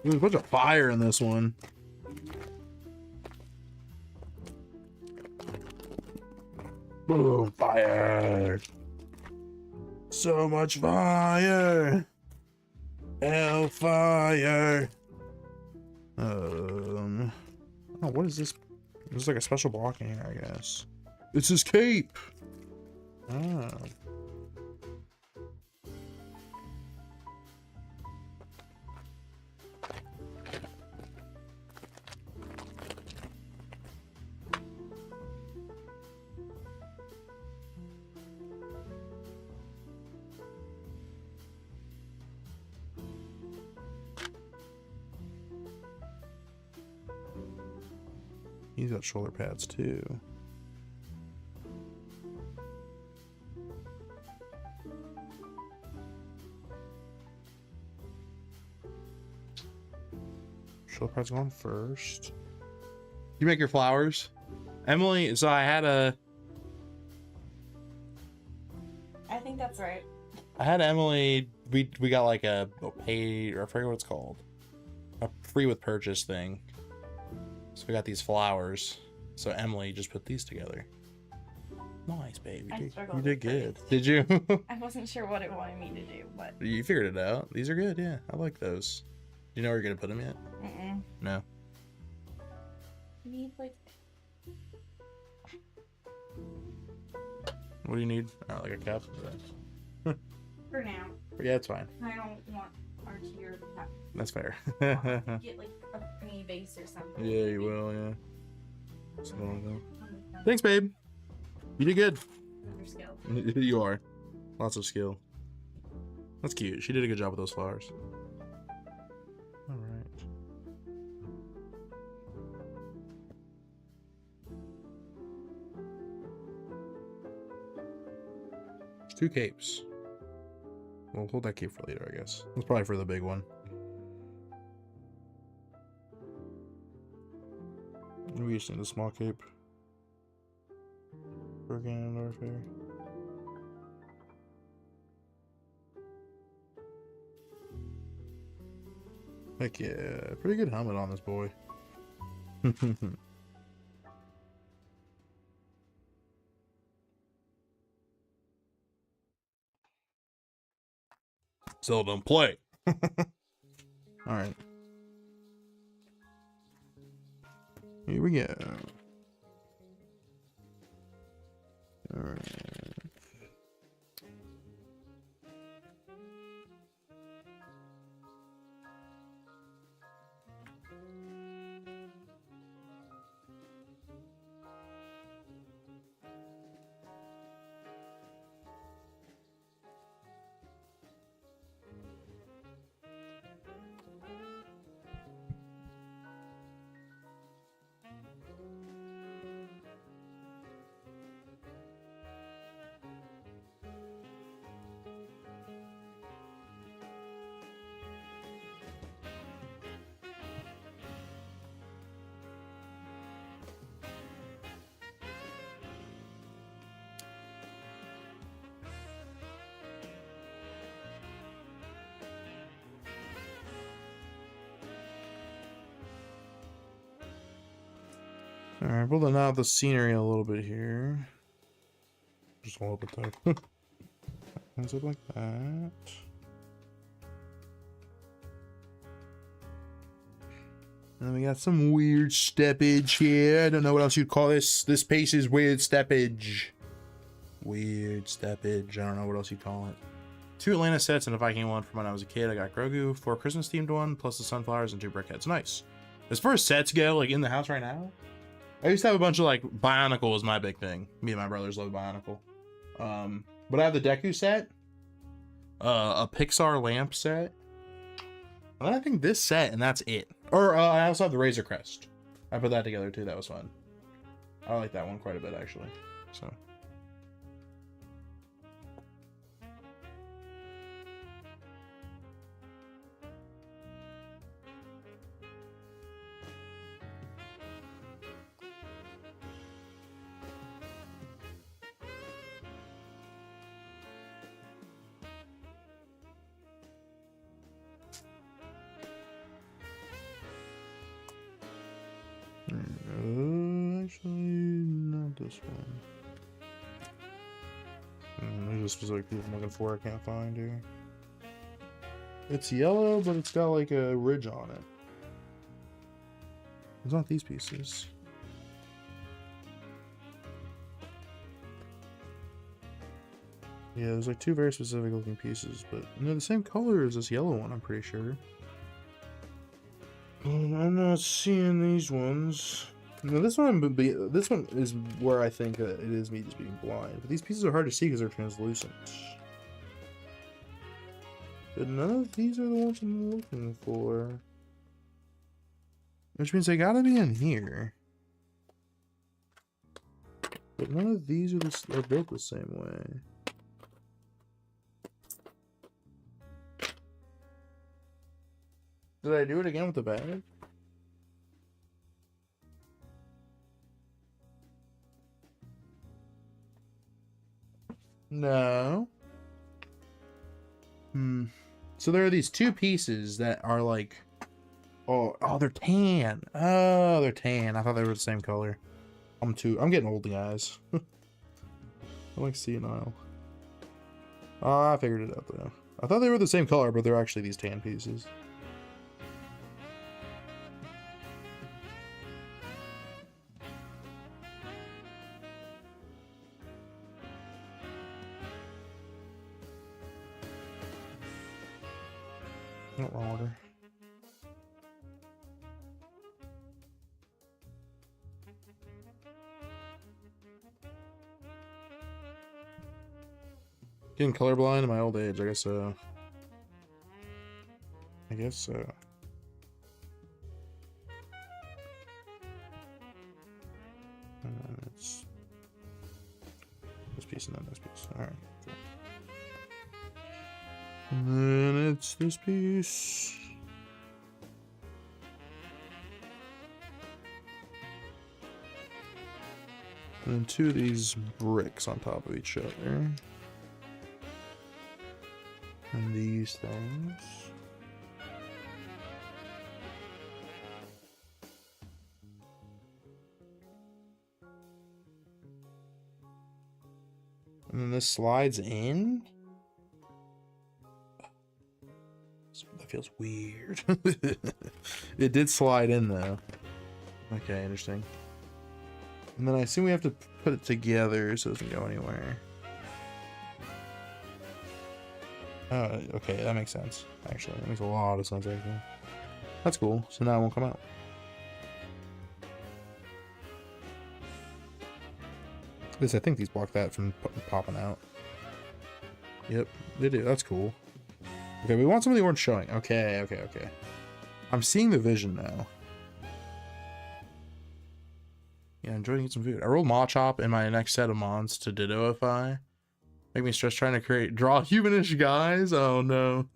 There's a bunch of fire in this one. Boom, fire. So much fire. Hellfire. Oh, what is this? There's like a special block in here, I guess. It's his cape. Oh. He's got shoulder pads too. Shoulder pads going first. You make your flowers, Emily. So I think that's right. I had Emily. We got like a paid, or I forget what it's called, a free with purchase thing. So we got these flowers. So Emily just put these together. Nice, baby. You did good. Did you? I wasn't sure what it wanted me to do, but you figured it out. These are good. Yeah, I like those. Do you know where you're gonna put them yet? No. You need like. What do you need? Oh, like a cap. For now. Yeah, it's fine. I don't want Archie or Pat. That's fair. Get like a mini base or something. Yeah, you will, yeah. So, Thanks. thanks, babe. You did good. Your skill. You are. Lots of skill. That's cute. She did a good job with those flowers. Alright. There's 2 capes. We'll hold that cape for later, I guess. That's probably for the big one. We just need a small cape. For Ganondorf here. Heck yeah, pretty good helmet on this boy. Still don't play. Alright. Here we go. Alright. Alright, building out the scenery a little bit here. Just a little bit there. Ends up like that. And then we got some weird steppage here. I don't know what else you'd call this. This piece is weird steppage. Weird steppage. I don't know what else you'd call it. 2 Atlanta sets and a Viking one from when I was a kid. I got Grogu, 4 Christmas themed one, plus the sunflowers and 2 briquettes. Nice. As far as sets go, like in the house right now, I used to have a bunch of like Bionicle was my big thing. Me and my brothers love Bionicle. But I have the Deku set, a Pixar lamp set, and I think this set, and that's it. Or I also have the Razor Crest. I put that together too. That was fun. I like that one quite a bit actually. So. Actually, not this one. There's a specific piece I'm looking for I can't find here. It's yellow, but it's got like a ridge on it. It's not these pieces. Yeah, there's like 2 very specific looking pieces, but they're the same color as this yellow one, I'm pretty sure. I'm not seeing these ones. No, this one is where I think it is me just being blind. But these pieces are hard to see because they're translucent. But none of these are the ones I'm looking for. Which means they gotta be in here. But none of these are built the same way. Did I do it again with the bag? No. So there are these 2 pieces that are like, oh, they're tan. Oh, they're tan. I thought they were the same color. I'm getting old, guys. I'm like senile. I figured it out though. I thought they were the same color, but they're actually these tan pieces. Not wrong order. Getting colorblind in my old age, I guess so. I guess so. And then it's this piece and then this piece. Alright, cool. And then it's this piece. And then two of these bricks on top of each other. And these things. And then this slides in. That feels weird. It did slide in though. Okay, interesting. And then I assume we have to put it together so it doesn't go anywhere. Oh, okay, that makes sense. Actually, that makes a lot of sense, actually. That's cool. So now it won't come out. At least I think these block that from popping out. Yep, they do. That's cool. Okay, we want some of the orange showing. Okay, okay, okay. I'm seeing the vision now. Yeah, enjoying eating some food. I rolled Machop in my next set of mons to Dittoify. Make me stress trying to draw humanish guys. Oh no.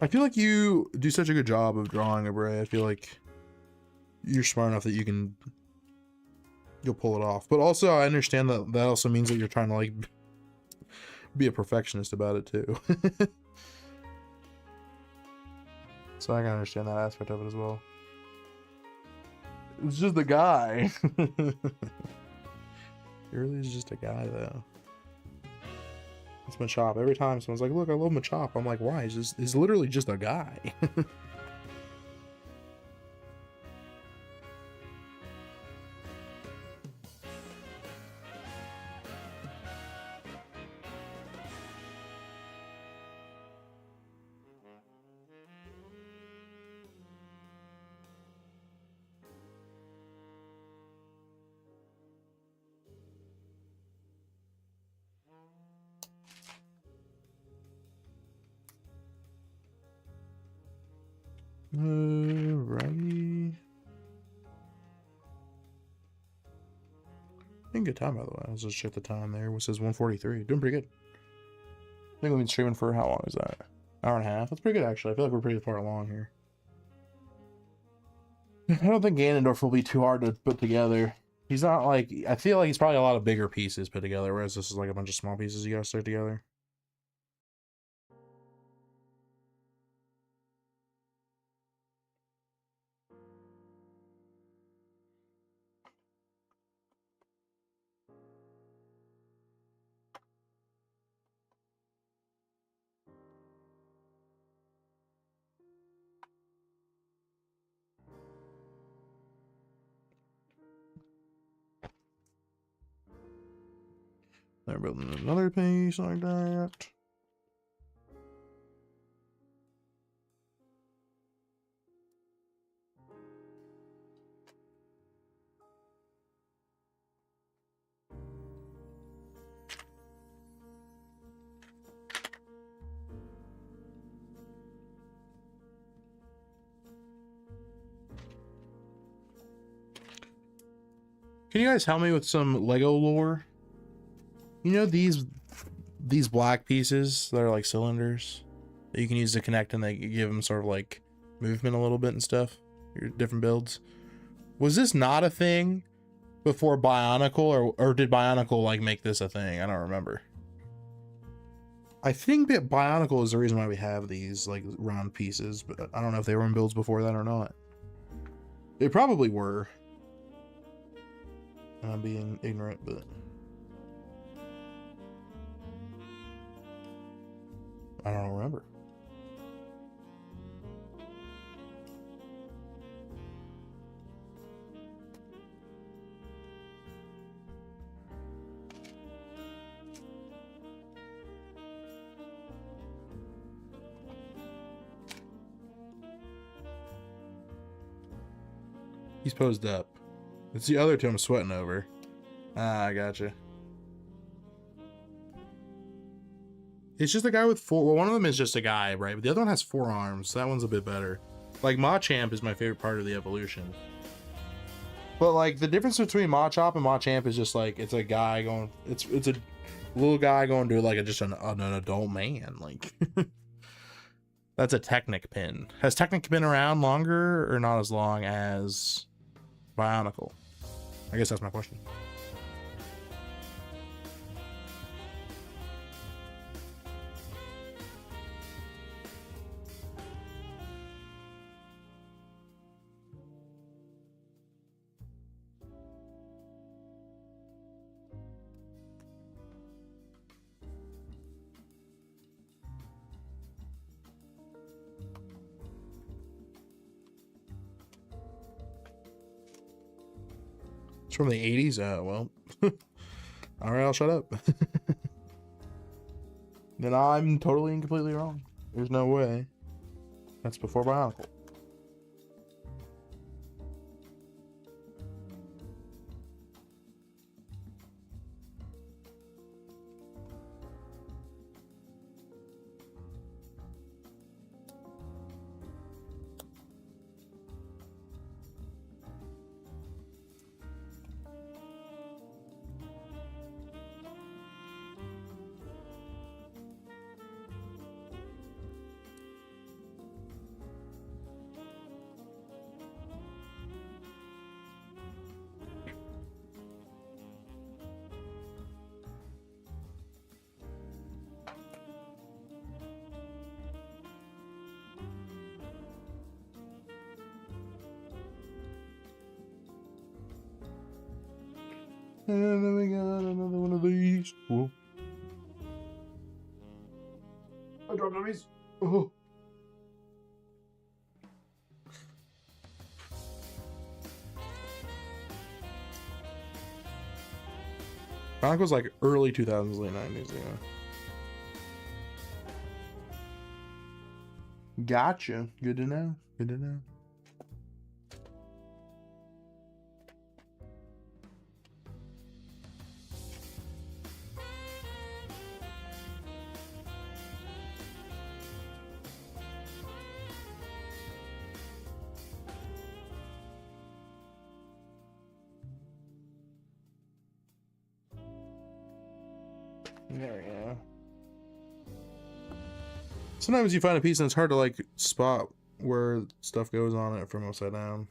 I feel like you do such a good job of drawing a Bray. I feel like you're smart enough that you'll pull it off. But also I understand that that also means that you're trying to like be a perfectionist about it too. So I can understand that aspect of it as well. It's just a guy. He really is just a guy, though. It's Machop. Every time someone's like, look, I love Machop. I'm like, why? He's literally just a guy. Alrighty. Good time, by the way. Let's just check the time there. It says 1:43. Doing pretty good. I think we've been streaming for how long is that? Hour and a half? That's pretty good, actually. I feel like we're pretty far along here. I don't think Ganondorf will be too hard to put together. He's not like... I feel like he's probably a lot of bigger pieces put together, whereas this is like a bunch of small pieces you gotta stick together. They're building another piece like that. Can you guys help me with some Lego lore? You know these black pieces that are like cylinders that you can use to connect, and they give them sort of like movement a little bit and stuff, your different builds. Was this not a thing before Bionicle, or did Bionicle like make this a thing? I don't remember. I think that Bionicle is the reason why we have these like round pieces, but I don't know if they were in builds before that or not. They probably were. And I'm being ignorant, but I don't remember. He's posed up. It's the other two I'm sweating over. Ah, I gotcha. It's just a guy with four. Well, one of them is just a guy, right? But the other one has 4 arms. So that one's a bit better. Like, Machamp is my favorite part of the evolution. But, like, the difference between Machop and Machamp is just, like, it's a guy going... It's a little guy going to, like, just an adult man. Like, that's a Technic pin. Has Technic been around longer or not as long as Bionicle? I guess that's my question. It's from the 80s? Well. All right, I'll shut up. Then I'm totally and completely wrong. There's no way. That's before Bionicle. And then we got another one of these. Whoa. I dropped on these. Oh. Bionicle was like early 2000s, late 90s, yeah. Gotcha. Good to know. Good to know. There we go. Sometimes you find a piece and it's hard to like spot where stuff goes on it from upside down.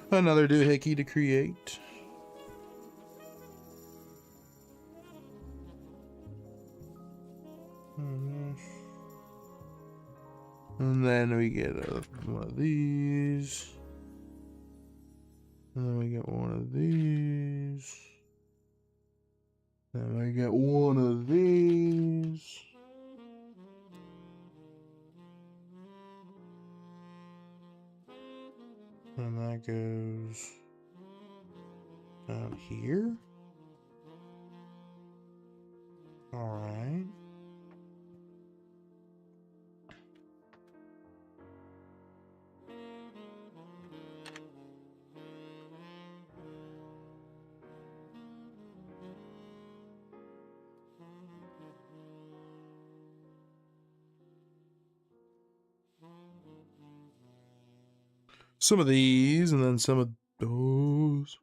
Another doohickey to create. And then we get one of these. And then we get one of these. Then we get one of these. And that goes down here. All right. Some of these, and then some of those.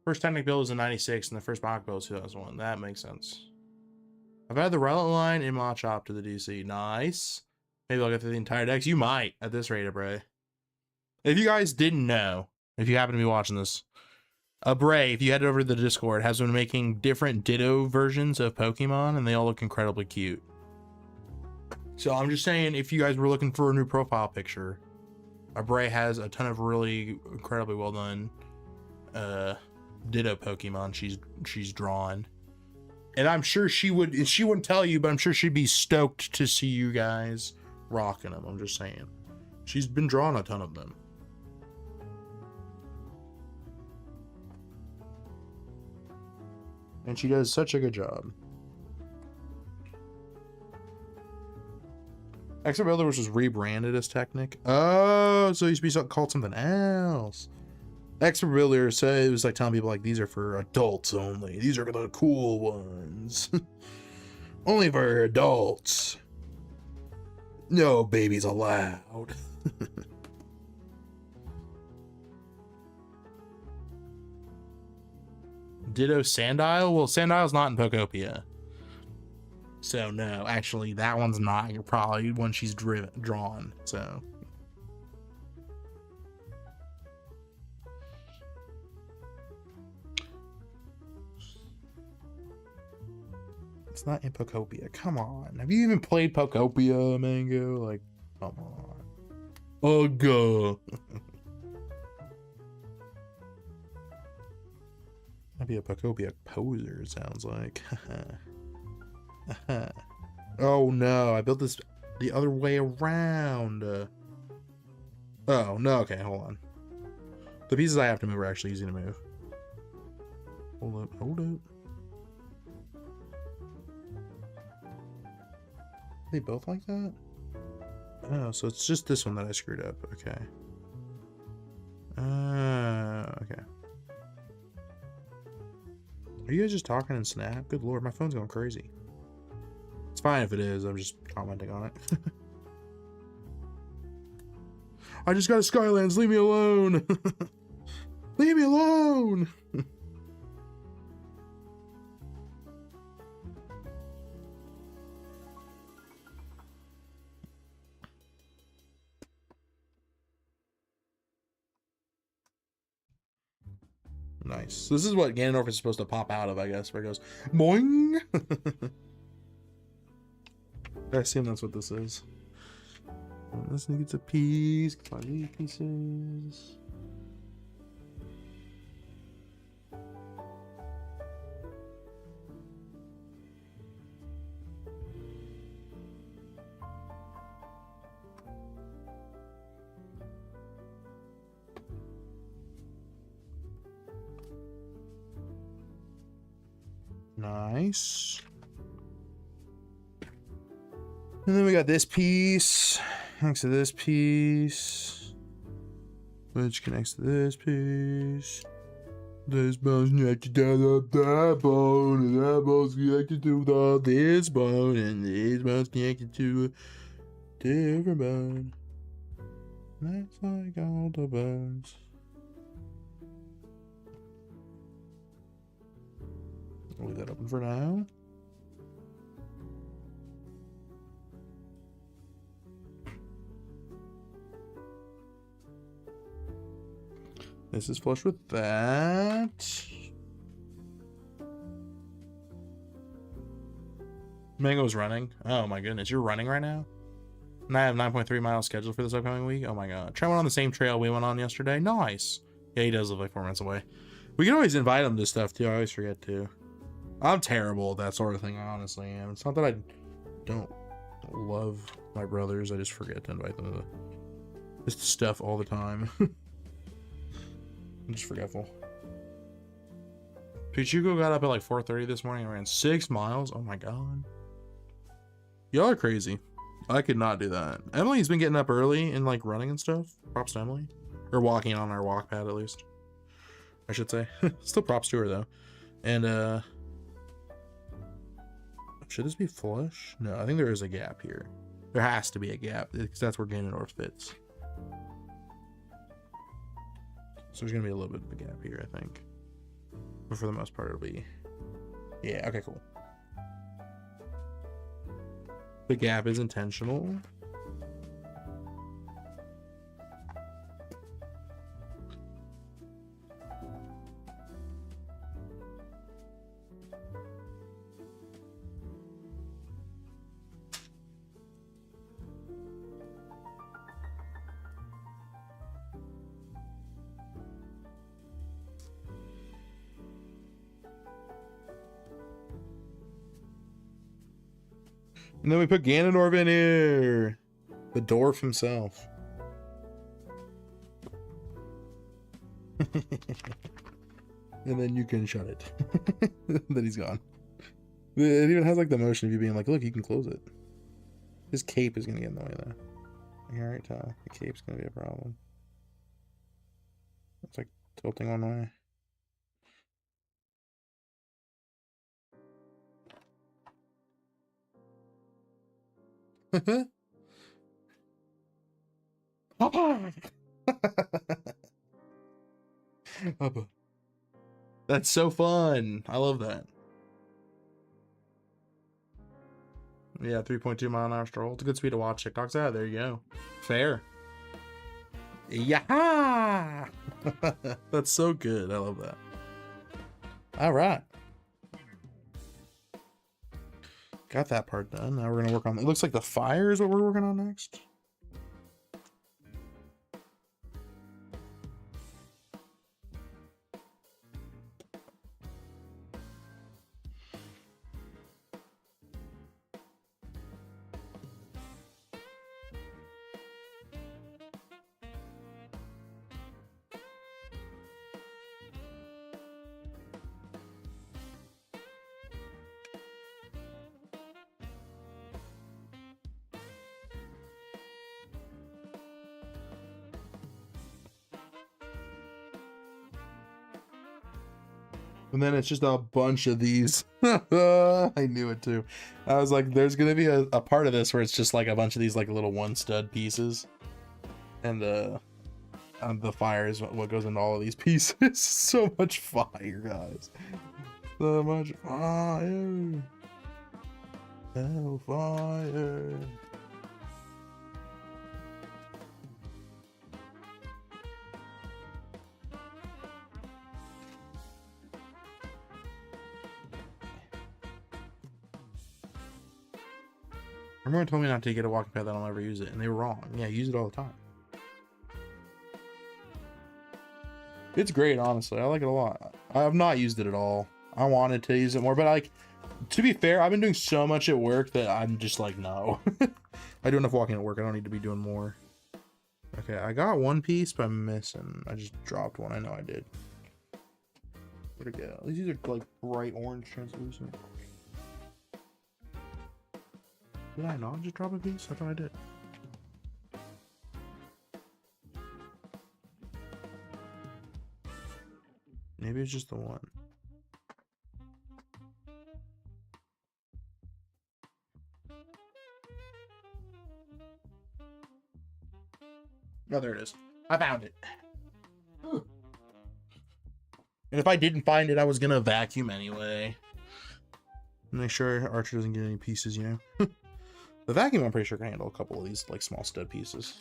First Technic build was in 96, and the first Bionicle build was 2001. That makes sense. I've added the Relic line in Machop to the DC. Nice. Maybe I'll get through the entire decks. You might, at this rate, Abray. If you guys didn't know, if you happen to be watching this, Abray, if you head over to the Discord, has been making different Ditto versions of Pokemon, and they all look incredibly cute. So I'm just saying, if you guys were looking for a new profile picture, Bray has a ton of really incredibly well done Ditto Pokemon she's drawn. And I'm sure she wouldn't tell you, but I'm sure she'd be stoked to see you guys rocking them. I'm just saying. She's been drawing a ton of them. And she does such a good job. Expert Builder was rebranded as Technic. Oh, so it used to be called something else. Expert Builder said it was like telling people like these are for adults only. These are the cool ones. Only for adults. No babies allowed. Ditto Sandile? Well, Sandile's not in Pokopia. So no, actually that one's not probably one she's drawn, so. It's not in Pokopia. Come on. Have you even played Pokopia, Mango? Like, come on. Oh, go. That'd be a Pokopia poser, it sounds like. Oh, no. I built this the other way around. Oh, no. Okay, hold on. The pieces I have to move are actually easy to move. Hold up. Hold up. Are they both like that? Oh, so it's just this one that I screwed up. Okay. Okay. Are you guys just talking in Snap? Good lord, my phone's going crazy. It's fine if it is. I'm just commenting on it. I just got a Skylands. Leave me alone. Leave me alone. Nice. This is what Ganondorf is supposed to pop out of, I guess, where it goes boing. I assume that's what this is. This one gets a piece. Get these pieces. Nice. And then we got this piece next to this piece, which connects to this piece. This bone's connected to that bone, and that bone's connected to this bone, and this bone's connected to a different bone. That's like all the bones. I'll leave that open for now. This is flush with that. Mango's running. Oh my goodness, you're running right now? And I have 9.3 miles scheduled for this upcoming week. Oh my god. Trey went on the same trail we went on yesterday. Nice. Yeah, he does live like 4 minutes away. We can always invite him to stuff too. I always forget to. I'm terrible at that sort of thing, I honestly am. It's not that I don't love my brothers. I just forget to invite them to this stuff all the time. I'm just forgetful. Pichugo got up at like 4:30 this morning and ran 6 miles. Oh my god. Y'all are crazy. I could not do that. Emily's been getting up early and like running and stuff. Props to Emily. Or walking on our walk pad at least, I should say. Still props to her though. And should this be flush? No, I think there is a gap here. There has to be a gap because that's where Ganondorf fits. So there's gonna be a little bit of a gap here, I think. But for the most part, it'll be... Yeah, okay, cool. The gap is intentional. And then we put Ganondorf in here. The dwarf himself. And then you can shut it. Then he's gone. It even has like the motion of you being like, look, you can close it. His cape is gonna get in the way though. I can already tell. The cape's gonna be a problem. It's like tilting one way. That's so fun. I love that. Yeah, 3.2 mile an hour stroll. It's a good speed to watch. TikTok's out. There you go. Fair. Yeah. That's so good. I love that. All right. Got that part done. Now we're gonna work on. It looks like the fire is what we're working on next. And then it's just a bunch of these. I knew it too. I was like, there's gonna be a part of this where it's just like a bunch of these like little one stud pieces. And the fire is what goes into all of these pieces. So much fire, guys. So much fire. Hellfire. Everyone told me not to get a walking path that I'll never use it, and they were wrong. Yeah, use it all the time. It's great, honestly. I like it a lot. I have not used it at all. I wanted to use it more, but like, to be fair, I've been doing so much at work that I'm just like, no. I do enough walking at work. I don't need to be doing more. Okay, I got one piece, but I'm missing. I just dropped one. I know I did. Where'd it go? These are like bright orange translucent. Did I not just drop a piece? I thought I did. Maybe it's just the one. Oh, there it is. I found it. And if I didn't find it, I was gonna vacuum anyway. Make sure Archer doesn't get any pieces, you know? The vacuum, I'm pretty sure, can handle a couple of these like small stud pieces.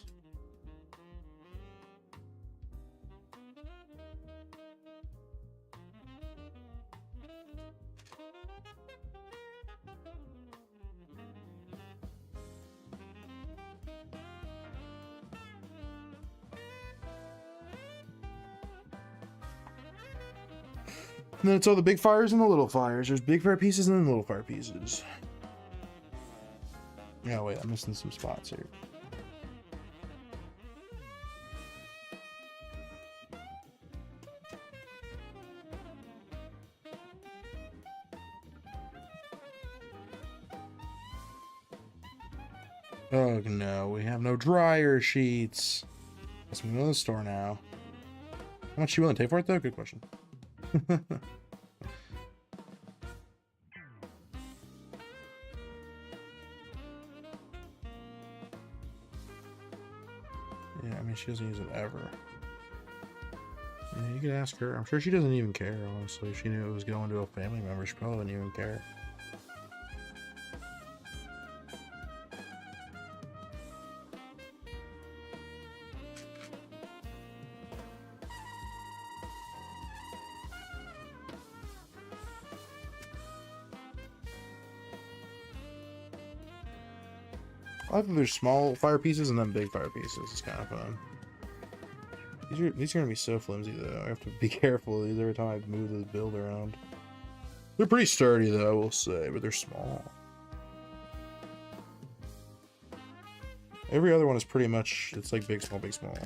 And then it's all the big fires and the little fires. There's big fire pieces and then little fire pieces. Yeah, wait, I'm missing some spots here. Oh no, we have no dryer sheets. Guess we can go to the store now. How much you willing to pay for it though? Good question. Yeah, I mean, she doesn't use it ever. Yeah, you could ask her. I'm sure she doesn't even care, honestly. If she knew it was going to a family member, she probably wouldn't even care. I think there's small fire pieces and then big fire pieces. It's kind of fun. These are gonna be so flimsy though. I have to be careful of these every time I move this build around. They're pretty sturdy though, I will say, but they're small. Every other one is pretty much, it's like big, small, big, small.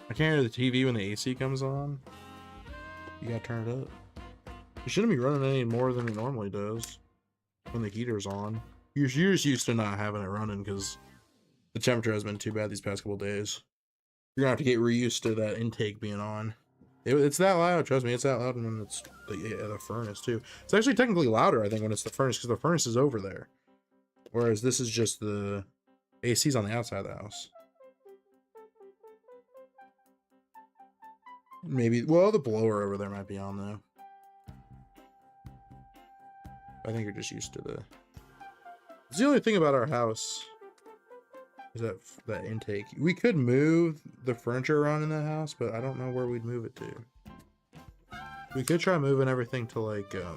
I can't hear the TV when the AC comes on. You gotta turn it up. It shouldn't be running any more than it normally does when the heater's on. You're just used to not having it running because the temperature has been too bad these past couple days. You're gonna have to get reused to that intake being on. It's that loud, trust me. It's that loud when it's the furnace too. It's actually technically louder, I think, when it's the furnace because the furnace is over there. Whereas this is just the AC's on the outside of the house. Maybe, well, the blower over there might be on though. I think you're just used to the... It's the only thing about our house is that intake. We could move the furniture around in that house, but I don't know where we'd move it to. We could try moving everything to like a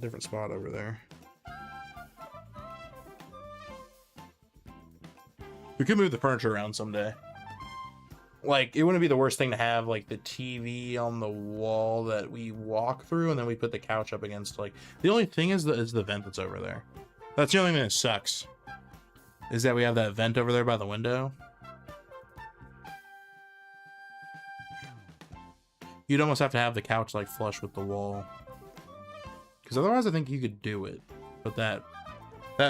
different spot over there. We could move the furniture around someday. Like, it wouldn't be the worst thing to have, like, the TV on the wall that we walk through, and then we put the couch up against, like... The only thing is the vent that's over there. That's the only thing that sucks. Is that we have that vent over there by the window. You'd almost have to have the couch, like, flush with the wall. Because otherwise, I think you could do it. But that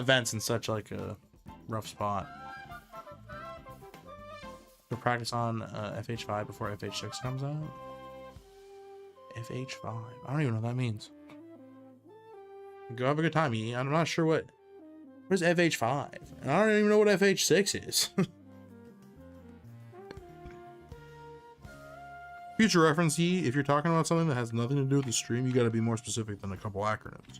vent's in such, like, a rough spot. To practice on FH5 before FH6 comes out. FH5. I don't even know what that means. Go have a good time, E. I'm not sure what is FH5. And I don't even know what FH6 is. Future reference, E. If you're talking about something that has nothing to do with the stream, you got to be more specific than a couple acronyms.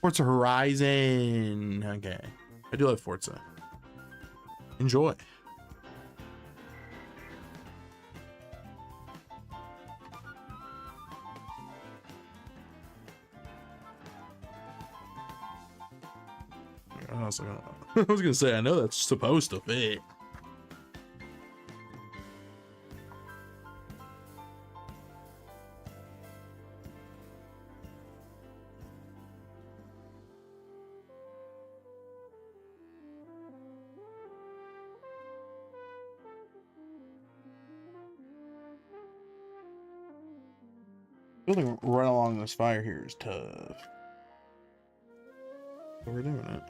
Forza Horizon. Okay. I do like Forza. Enjoy. I was gonna say, I know that's supposed to fit. Building right along this fire here is tough. But we're doing it.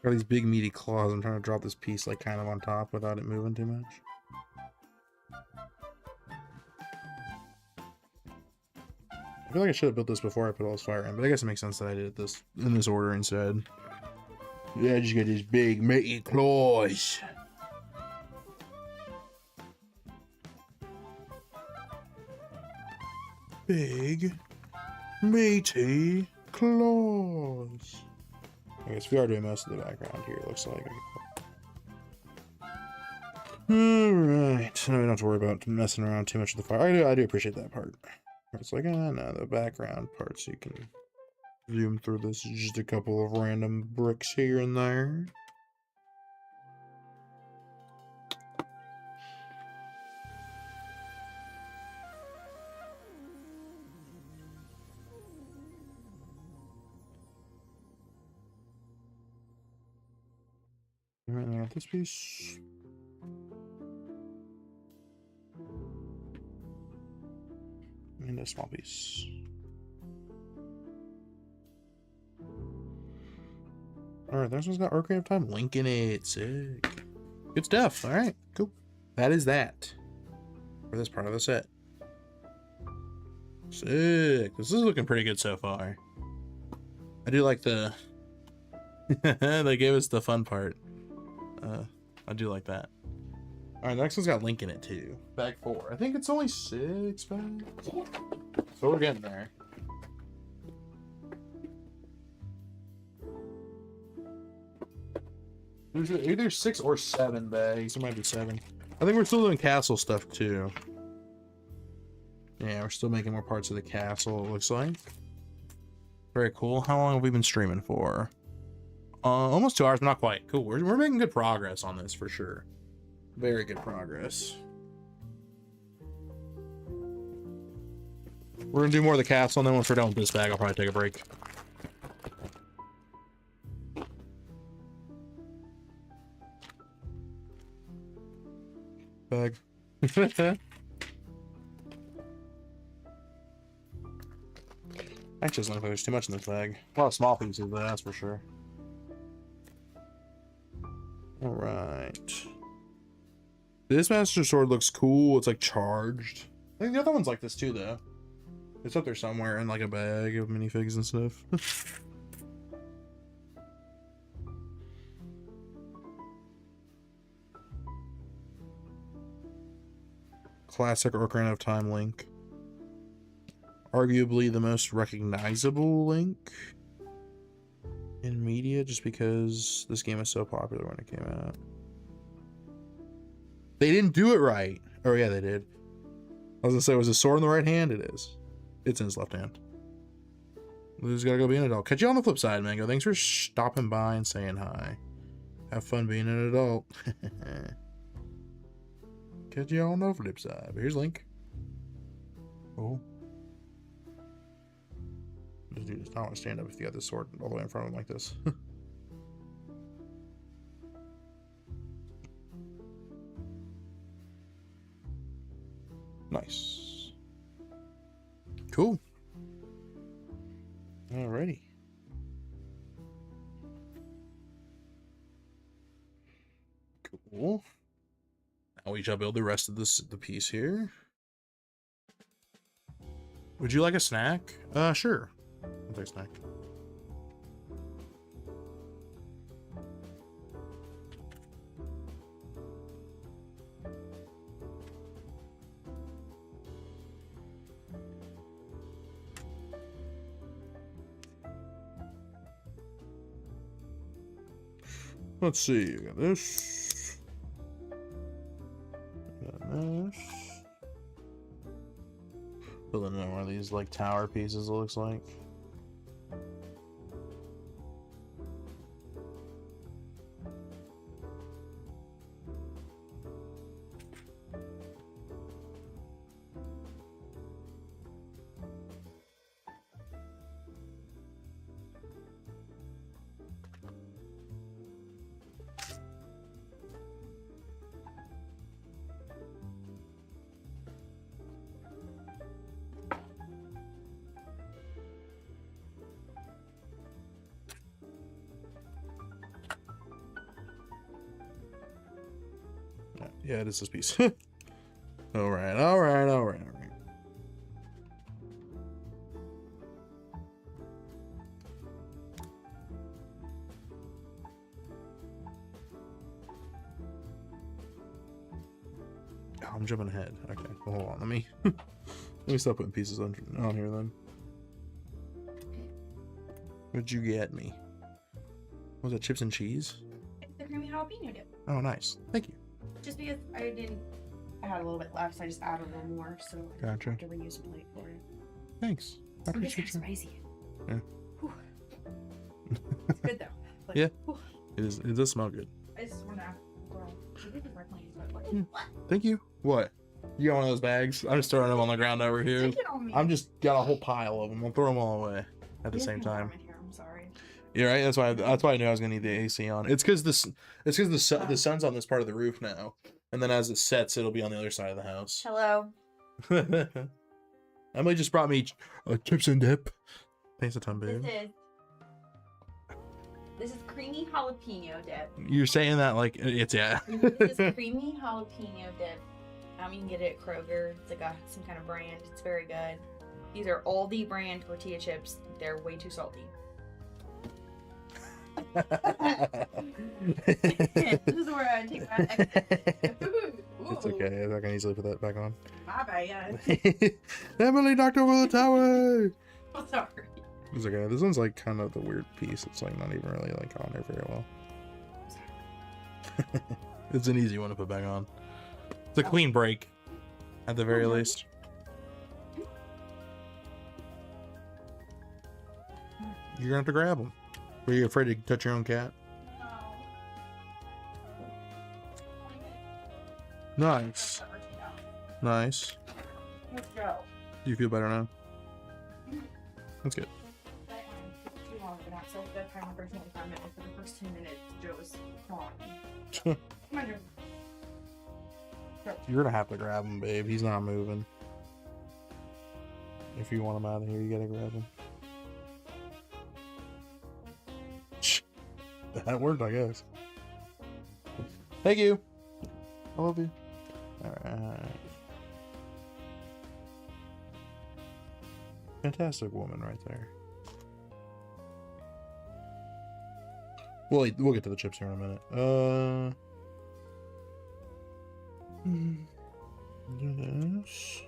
Got these big meaty claws. I'm trying to drop this piece like kind of on top without it moving too much. I feel like I should have built this before I put all this fire in, but I guess it makes sense that I did this in this order instead. Yeah, I just got these big meaty claws. Big meaty claws. I guess we are doing most of the background here, it looks like. Alright, so we don't have to worry about messing around too much with the fire. I do appreciate that part. It's like, no, the background parts you can zoom through this. Just a couple of random bricks here and there. Alright, I got this piece. And a small piece. Alright, this one's got Ocarina of Time Link in it. Sick. Good stuff. Alright, cool. That is that for this part of the set. Sick. This is looking pretty good so far. I do like the... they gave us the fun part. I do like that. Alright, the next one's got Link in it too. Bag 4. I think it's only 6 bags. So we're getting there. There's either 6 or 7 bags. There might be 7. I think we're still doing castle stuff too. Yeah, we're still making more parts of the castle, it looks like. Very cool. How long have we been streaming for? Almost 2 hours, but not quite. Cool. We're making good progress on this for sure. Very good progress. We're gonna do more of the castle, and then once we're done with this bag, I'll probably take a break. Bag. Actually, doesn't look like there's too much in this bag. A lot of small pieces, that's for sure. Alright. This Master Sword looks cool. It's like charged. I think the other one's like this too, though. It's up there somewhere in like a bag of minifigs and stuff. Classic Ocarina of Time Link. Arguably the most recognizable Link in media, just because this game was so popular when it came out. They didn't do it right. Oh yeah, they did. I was gonna say, was his sword in the right hand? It is. It's in his left hand. We just gotta go be an adult. Catch you on the flip side, Mango. Thanks for stopping by and saying hi. Have fun being an adult. Catch you on the flip side. But here's Link. Oh. This dude does not want to stand up if you got this sword all the way in front of him like this. Nice. Cool. Alrighty. Cool. Now we shall build the rest of the piece here. Would you like a snack? Sure. I'll take a snack. Let's see, you got this. Got this. Building another one of these like tower pieces, it looks like. Yeah, it is this piece. Alright. Oh, I'm jumping ahead. Okay, well, hold on. Let me stop putting pieces on here then. What'd you get me? Was it chips and cheese? It's the creamy jalapeno dip. Oh, nice. Thank you. Just because I had a little bit left, so I just added a little more, so I Gotcha. have to reuse a plate for it. Thanks. I I'm just appreciate kind you. of spicy. Yeah. Whew. It's good though. Like, Yeah. whew. It does smell good. I just want to well, this is my plane, but what? Yeah. What? Thank you. What? You got one of those bags? I'm just throwing them on the ground over here. Take it on me. I'm just got a whole pile of them. I'll throw them all away at the It's same kinda warm time. in here, I'm sorry. You're right. That's why I knew I was gonna need the AC on. It's because the sun's on this part of the roof now, and then as it sets, it'll be on the other side of the house. Hello. Emily just brought me chips and dip. Thanks a ton, babe. This is creamy jalapeno dip. You're saying that like it's yeah. This is creamy jalapeno dip. You can get it at Kroger. It's like some kind of brand. It's very good. These are Aldi brand tortilla chips. They're way too salty. This is where I take my It's okay. I can easily put that back on. My bad. Emily knocked over the tower. I'm sorry. It's okay. This one's like kind of the weird piece. It's like not even really like on there very well. It's an easy one to put back on. It's a clean break, at the very least. You're gonna have to grab them. Are you afraid to touch your own cat? No. Nice. Nice. Let's go. Do you feel better now? That's good. Too long for that. So that time for 25 minutes. For the first 2 minutes, Joe was gone. Come on, Joe. You're gonna have to grab him, babe. He's not moving. If you want him out of here, you gotta grab him. That worked, I guess. Thank you. I love you. Alright. Fantastic woman right there. We'll get to the chips here in a minute. Do this.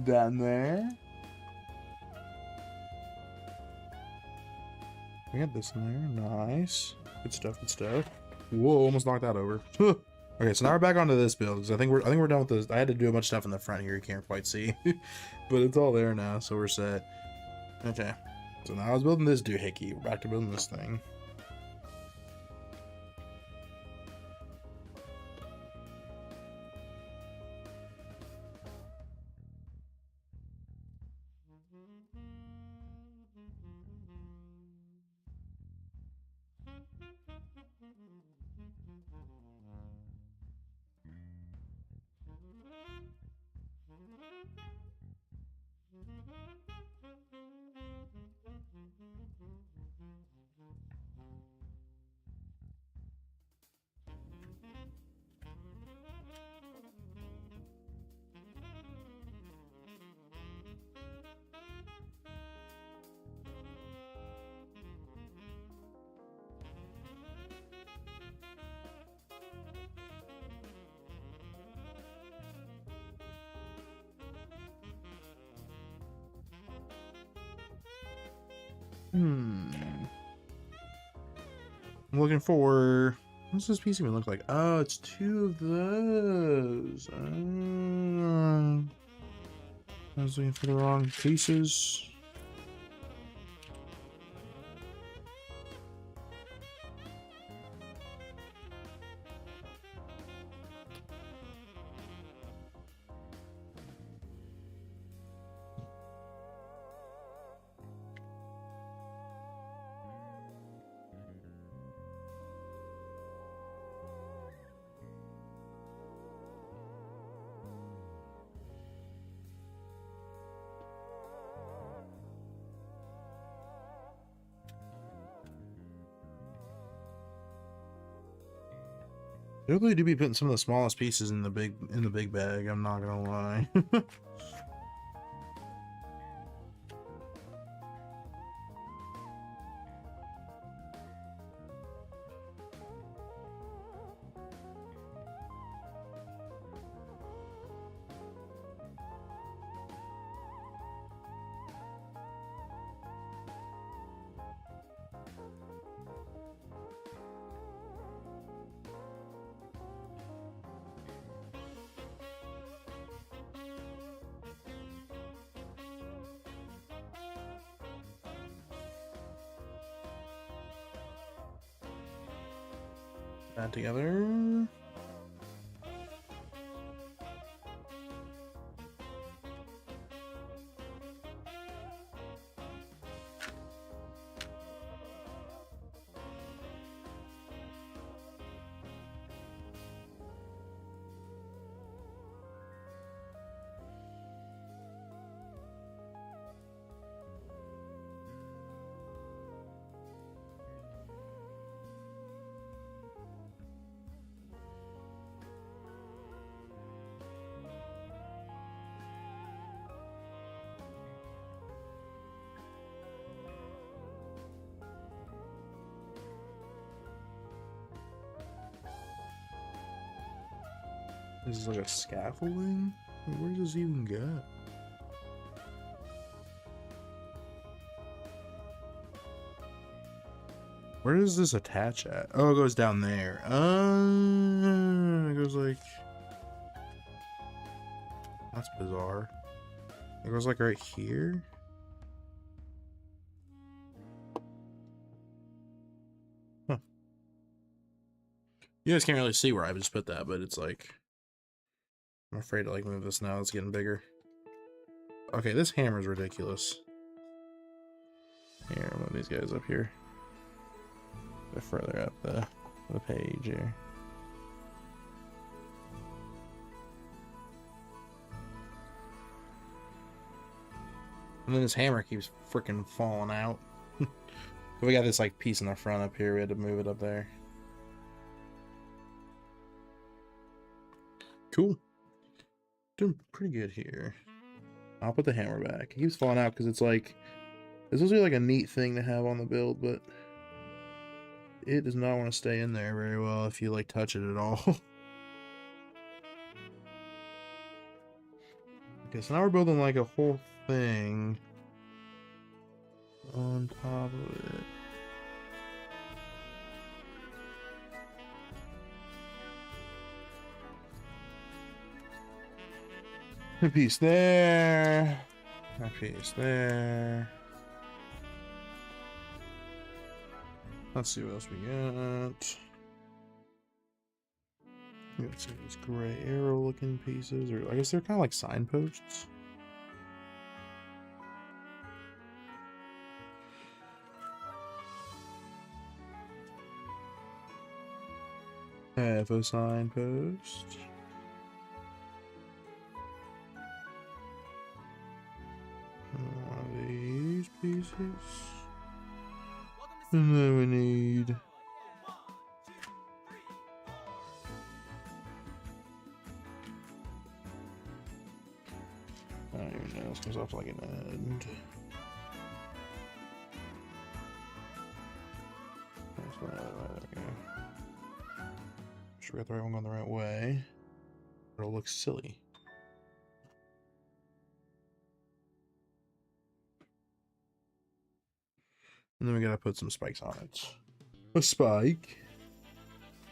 Down there. We got this in there. Nice. Good stuff. Good stuff. Whoa! Almost knocked that over. Okay, so now we're back onto this build because I think we're done with this. I had to do a bunch of stuff in the front here. You can't quite see, but it's all there now, so we're set. Okay. So now I was building this doohickey. We're back to building this thing. I'm looking for... What's this piece even look like? Oh, it's two of those. I was looking for the wrong pieces. They really do be putting some of the smallest pieces in the big bag, I'm not gonna lie. That together. This is like a scaffolding? Where does this even go? Where does this attach at? Oh, it goes down there. It goes like... That's bizarre. It goes like right here? Huh. You guys can't really see where I just put that, but it's like... I'm afraid to like move this now. It's getting bigger. Okay, this hammer's ridiculous. Here, move these guys up here. A bit further up the page here. And then this hammer keeps freaking falling out. We got this like piece in the front up here. We had to move it up there. Cool. Doing pretty good here. I'll put the hammer back. It keeps falling out because it's like... It's supposed to be like a neat thing to have on the build, but... It does not want to stay in there very well if you like touch it at all. Okay, so now we're building like a whole thing on top of it. A piece there. A piece there. Let's see what else we got. We got some of these gray arrow looking pieces, or I guess they're kind of like signposts. Have a signpost. One of these pieces. And then we need... I don't even know, this comes off like an end. That's not right, okay. Sure we got the right one going the right way. It'll look silly. And then we gotta put some spikes on it. A spike.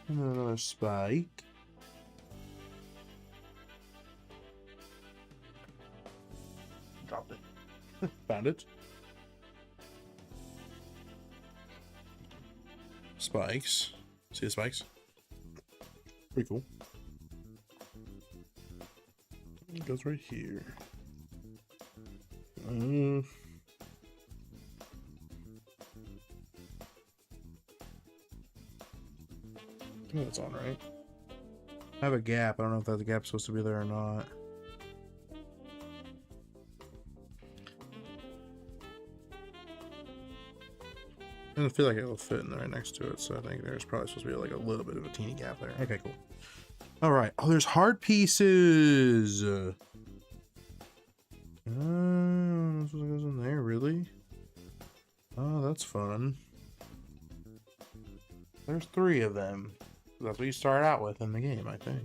And then another spike. Dropped it. Found it. Spikes. See the spikes? Pretty cool. It goes right here. I think that's on right. I have a gap. I don't know if that gap's supposed to be there or not. I don't feel like it will fit in there right next to it, so I think there's probably supposed to be like a little bit of a teeny gap there. Okay, cool. All right. Oh, there's hard pieces. This goes in there, really? Oh, that's fun. There's 3 of them. That's what you start out with in the game, I think.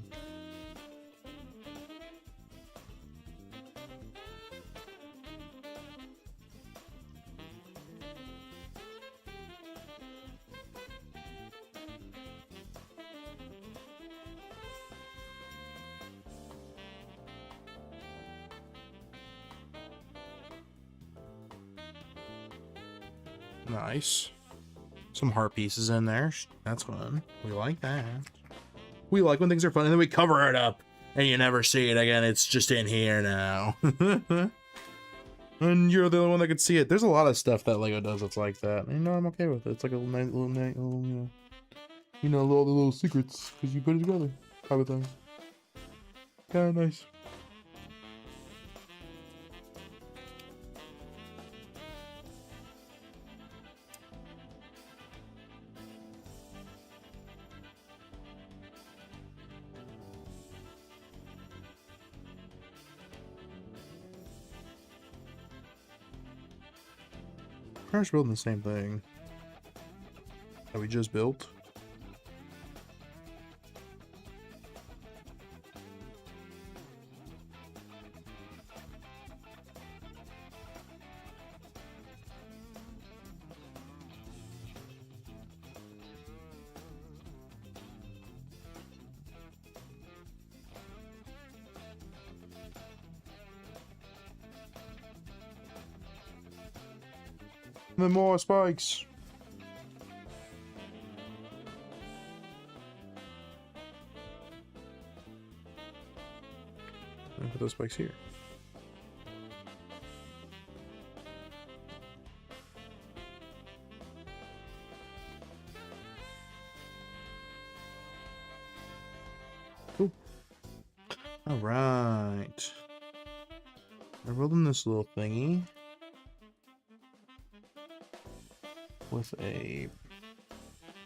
Nice. Some heart pieces in there. That's fun. We like that. We like when things are fun and then we cover it up and you never see it again. It's just in here now. And you're the only one that could see it. There's a lot of stuff that Lego does that's like that. And, I'm okay with it. It's like a nice little, all the little secrets because you put it together. Type of thing. Kind of nice. We're building the same thing that we just built. And then more spikes. And put those spikes here. Cool. All right. We're building this little thingy with a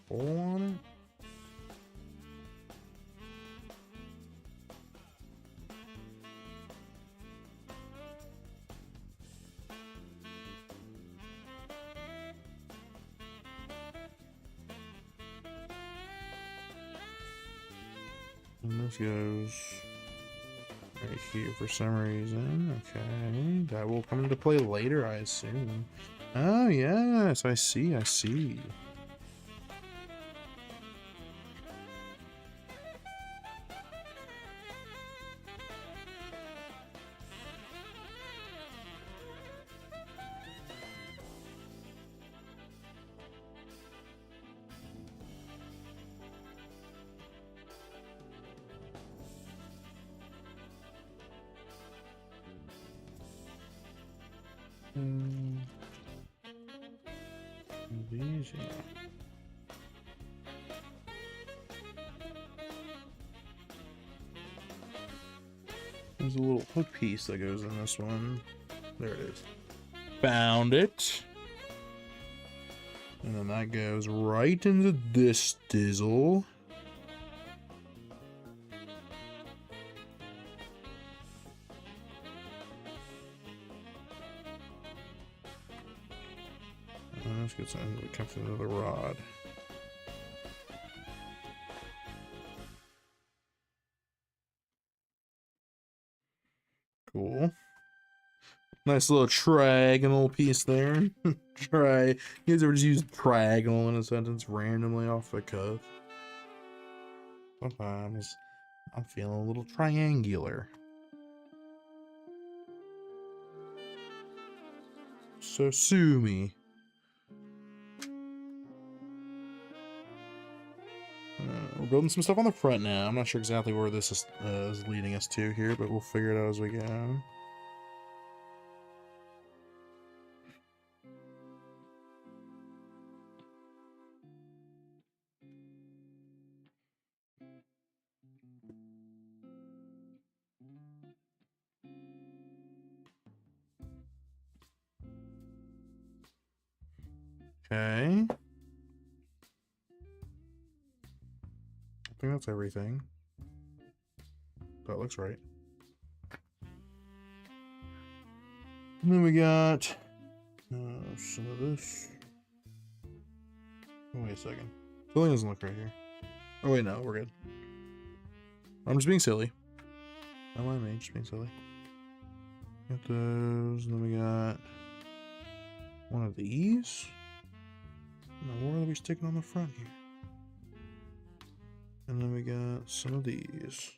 hole on it. And this goes right here for some reason. Okay, that will come into play later, I assume. Oh, yes, I see, I see. These, yeah. There's a little hook piece that goes in this one. There it is. Found it. And then that goes right into this dizzle. Let's get some. It comes to another rod. Cool. Nice little trigonal piece there. You guys ever just use trigonal in a sentence randomly off the cuff? Sometimes I'm feeling a little triangular. So sue me. We're building some stuff on the front now. I'm not sure exactly where this is leading us to here, but we'll figure it out as we go. Okay. I think that's everything. That looks right. And then we got some of this. Oh, wait a second. Filling doesn't look right here. Oh wait, no, we're good. I'm just being silly. Don't mind me, just being silly. Got those, and then we got one of these. Now, what are we sticking on the front here? And then we got some of these.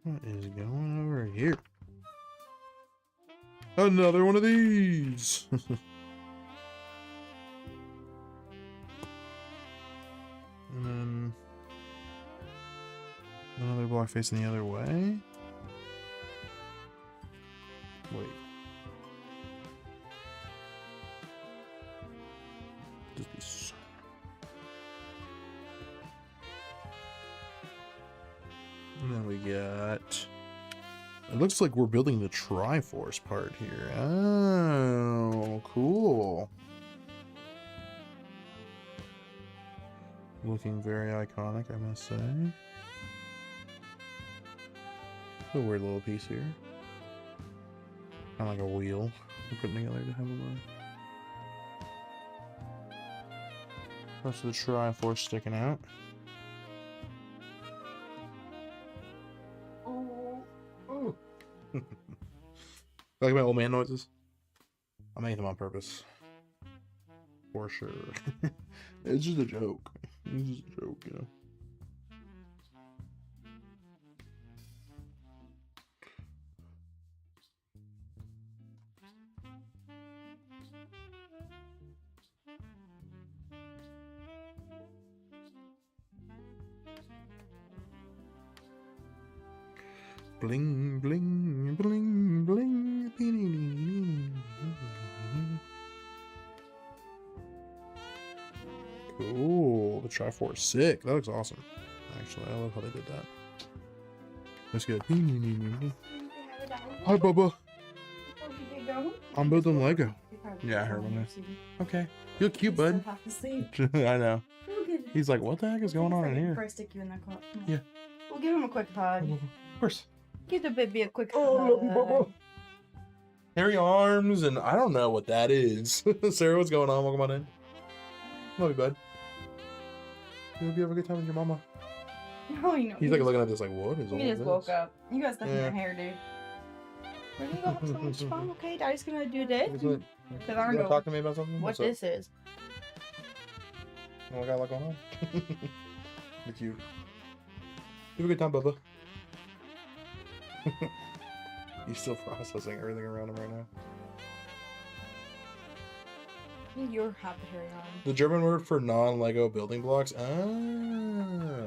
What is going over here? Another one of these. And then another block facing the other way. Wait. This piece. And then we got. It looks like we're building the Triforce part here. Oh, cool. Looking very iconic, I must say. A weird little piece here. Kind of like a wheel we're putting together to have a look. Rest of the Triforce sticking out. Oh. Like my old man noises? I made them on purpose. For sure. It's just a joke. It's just a joke, you know. Bling, bling, bling, bling. Cool. The Triforce sick. That looks awesome. Actually, I love how they did that. That's good. Hi, Bubba. I'm building Lego. Yeah, I heard one there. Okay. You look cute, bud. I know. He's like, what the heck is going on in here? Stick you in that clock. Yeah. We'll give him a quick hug. Of course. Give the baby a quick hug. Oh, love you, Bubba. Hairy arms, and I don't know what that is. Sarah, what's going on? Welcome on in. Love you, bud. You hope you have a good time with your mama. Oh, you know. He's like looking at this like, what is all He just this? woke up. You got stuff in Yeah. your hair, dude. We're gonna go have so much fun, okay? Daddy's gonna do this. What's it? Because You I don't wanna know talk to me about something? what What's up? this is. Oh, I got a lot going on. You're cute. Have a good time, Bubba. He's still processing everything around him right now. You're happy hairy arm. The German word for non-Lego building blocks. Ah.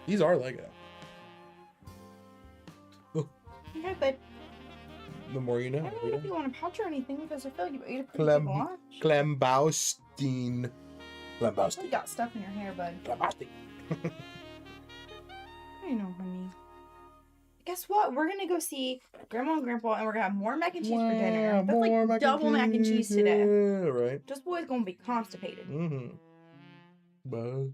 These are Lego. Okay, but The more you know. I don't know if you want a pouch or anything because I feel like you ate a pretty Clem- big lunch. Klembaustein. You got stuff in your hair, bud. Klembaustein. I know, honey. Guess what? We're gonna go see Grandma and Grandpa, and we're gonna have more mac and cheese for dinner. That's like double mac and cheese today. Yeah, right. This boy's gonna be constipated. Mm-hmm. Bye.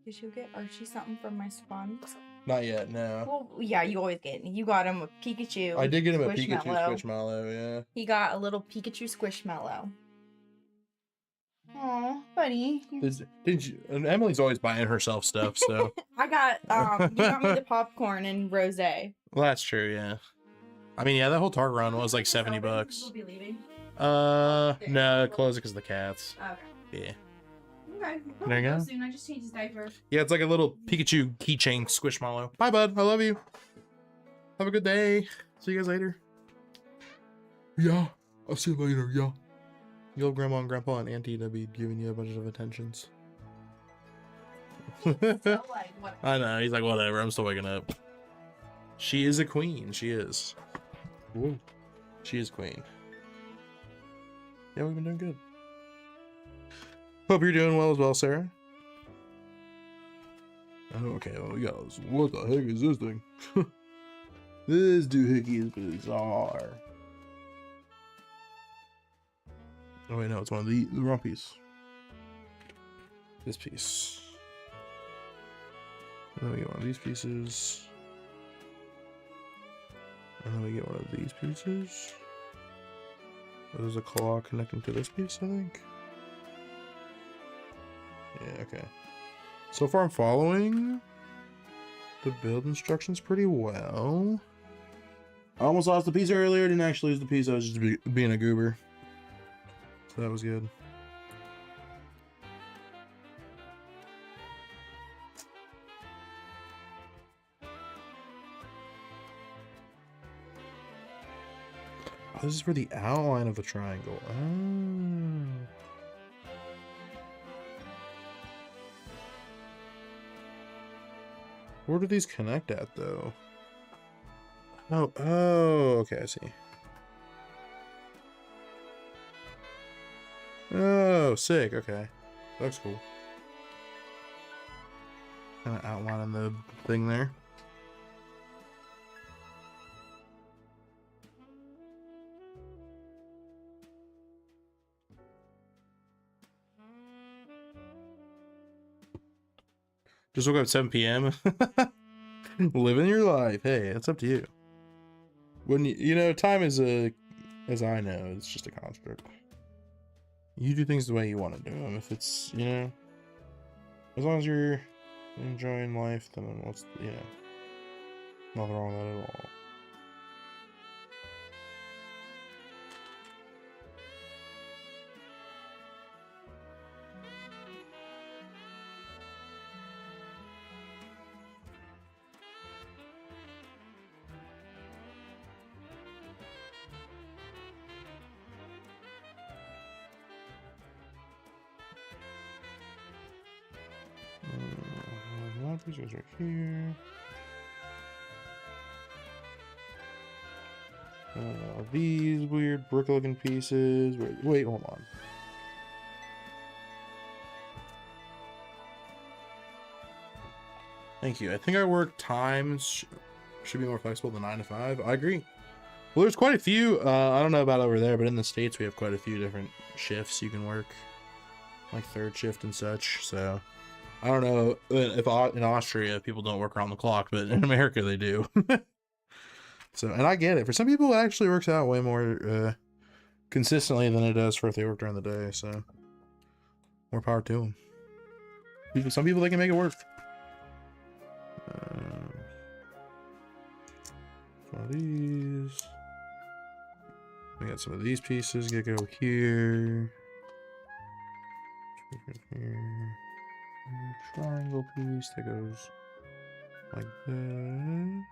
Did you get Archie something from my sponge? Not yet, no. Well, yeah, you always get. You got him a Pikachu. I did get him a Pikachu Squishmallow. Squishmallow, yeah. He got a little Pikachu Squishmallow. Aw, buddy. Did you? And Emily's always buying herself stuff, so. I got you got me the popcorn and rosé. Well, that's true, yeah. I mean, yeah, that whole Target run was like $70. We'll be leaving. No, close it because of the cats. Okay. Yeah. Okay. There you go. Soon. I just changed his diaper. Yeah, it's like a little Pikachu keychain Squishmallow. Bye, bud. I love you. Have a good day. See you guys later. Yeah. I'll see you later. Yeah. You love Grandma and Grandpa and Auntie to be giving you a bunch of attentions. So, like, what? I know. He's like, whatever. I'm still waking up. She is a queen. She is. Woo. She is queen. Yeah, we've been doing good. Hope you're doing well as well, Sarah. Oh, okay, well, we got this. What the heck is this thing? This doohickey is bizarre. Oh wait, no, it's one of the wrong piece. This piece. And then we get one of these pieces. And then we get one of these pieces. There's a claw connecting to this piece, I think. Yeah, okay. So far I'm following the build instructions pretty well. I almost lost the piece earlier, didn't actually lose the piece, I was just being a goober. So that was good. This is for the outline of the triangle. Oh. Where do these connect at, though? Oh, okay, I see. Oh, sick, okay. Looks cool. Kind of outlining the thing there. Just woke up at 7 p.m. Living your life. Hey, it's up to you. When you know, time is as I know, it's just a construct. You do things the way you want to do them. If it's, you know, as long as you're enjoying life, then what's, you know, nothing wrong with that at all. This goes right here. These weird brick-looking pieces. Wait, hold on. Thank you. I think our work times should be more flexible than 9 to 5. I agree. Well, there's quite a few. I don't know about over there, but in the States we have quite a few different shifts you can work, like third shift and such. So I don't know if in Austria people don't work around the clock, but in America they do. So, and I get it. For some people, it actually works out way more consistently than it does for if they work during the day. So, more power to them. Some people, they can make it work. One of these. We got some of these pieces. Get go here. Here. Triangle piece that goes like this.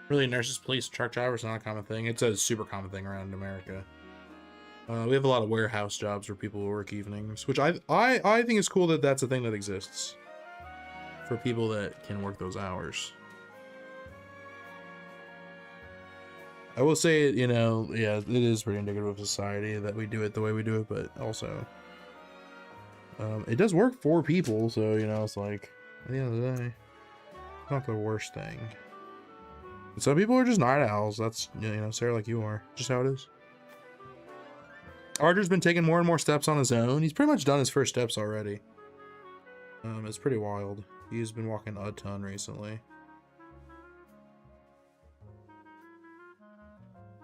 Really, nurses, police, truck drivers, not a common thing. It's a super common thing around America. We have a lot of warehouse jobs where people work evenings, which I think is cool that that's a thing that exists for people that can work those hours. I will say, you know, yeah, it is pretty indicative of society that we do it the way we do it, but also it does work for people, so, you know, it's like, at the end of the day, it's not the worst thing. But some people are just night owls. That's, you know, Sarah, like you are. Just how it is. Archer's been taking more and more steps on his own. He's pretty much done his first steps already. It's pretty wild. He's been walking a ton recently.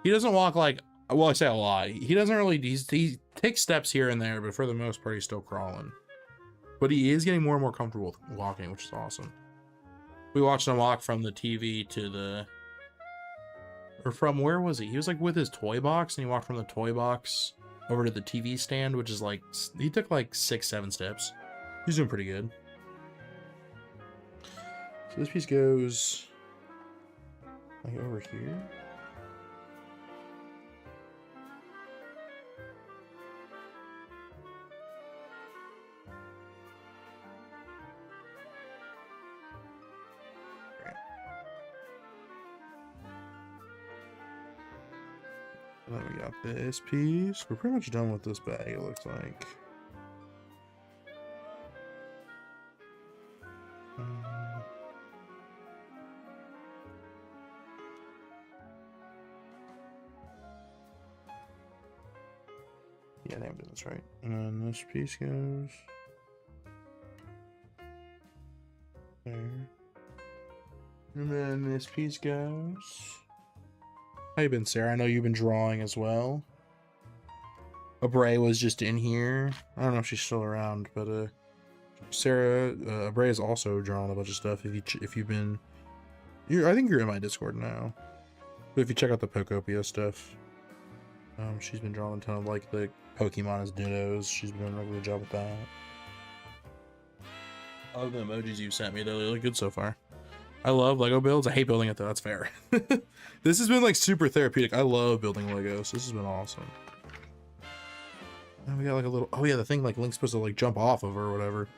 He doesn't walk like, well, I say a lot. He doesn't really, he takes steps here and there, but for the most part, he's still crawling. But he is getting more and more comfortable with walking, which is awesome. We watched him walk from the TV to the, or from, where was he? He was like with his toy box, and he walked from the toy box over to the TV stand, which is like, he took like 6-7 steps. He's doing pretty good. So this piece goes like over here. And then we got this piece. We're pretty much done with this bag, it looks like. Yeah, I think I'm doing this right. And then this piece goes there. And then this piece goes How you been, Sarah? I know you've been drawing as well. Abray was just in here. I don't know if she's still around, but Sarah, Abray is also drawing a bunch of stuff. If you've been, I think you're in my Discord now. But if you check out the Pokopia stuff, she's been drawing a ton of like the Pokemon as dittos. She's been doing a really good job with that. I love the emojis you sent me. They look good so far. I love Lego builds. I hate building it though. That's fair. This has been like super therapeutic. I love building Legos. This has been awesome. And we got like a little, oh yeah, the thing like Link's supposed to like jump off of or whatever.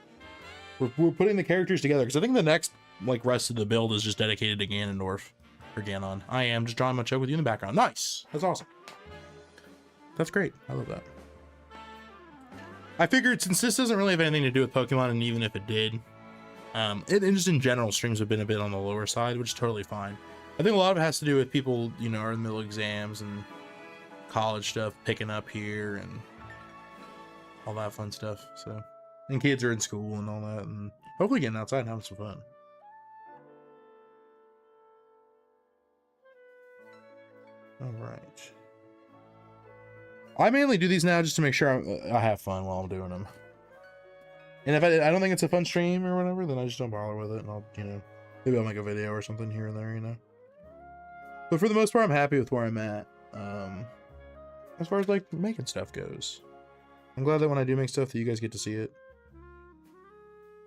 We're putting the characters together because I think the next like rest of the build is just dedicated to Ganondorf or Ganon. I am just drawing my choke with you in the background. Nice. That's awesome. That's great. I love that. I figured since this doesn't really have anything to do with Pokemon, and even if it did, it just in general, streams have been a bit on the lower side, which is totally fine. I think a lot of it has to do with people, you know, are in the middle of exams and college stuff picking up here and all that fun stuff. So, and kids are in school and all that, and hopefully getting outside and having some fun. All right. I mainly do these now just to make sure I have fun while I'm doing them. And if I don't think it's a fun stream or whatever, then I just don't bother with it, and I'll, you know, maybe I'll make a video or something here and there, you know. But for the most part, I'm happy with where I'm at. As far as like making stuff goes, I'm glad that when I do make stuff that you guys get to see it.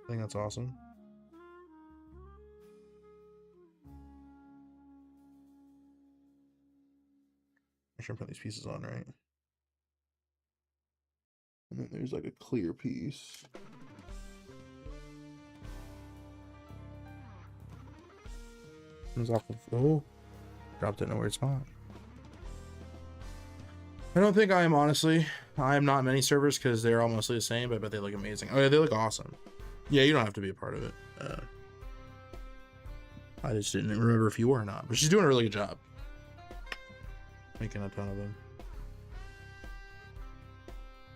I think that's awesome. I'm sure I'm putting these pieces on right. And then there's like a clear piece. Comes off of, oh, dropped it in a weird spot. I don't think I am, honestly. I am not many servers because they're all mostly the same, but I bet they look amazing. Oh yeah, they look awesome. Yeah, you don't have to be a part of it. I just didn't remember if you were or not, but she's doing a really good job. Making a ton of them.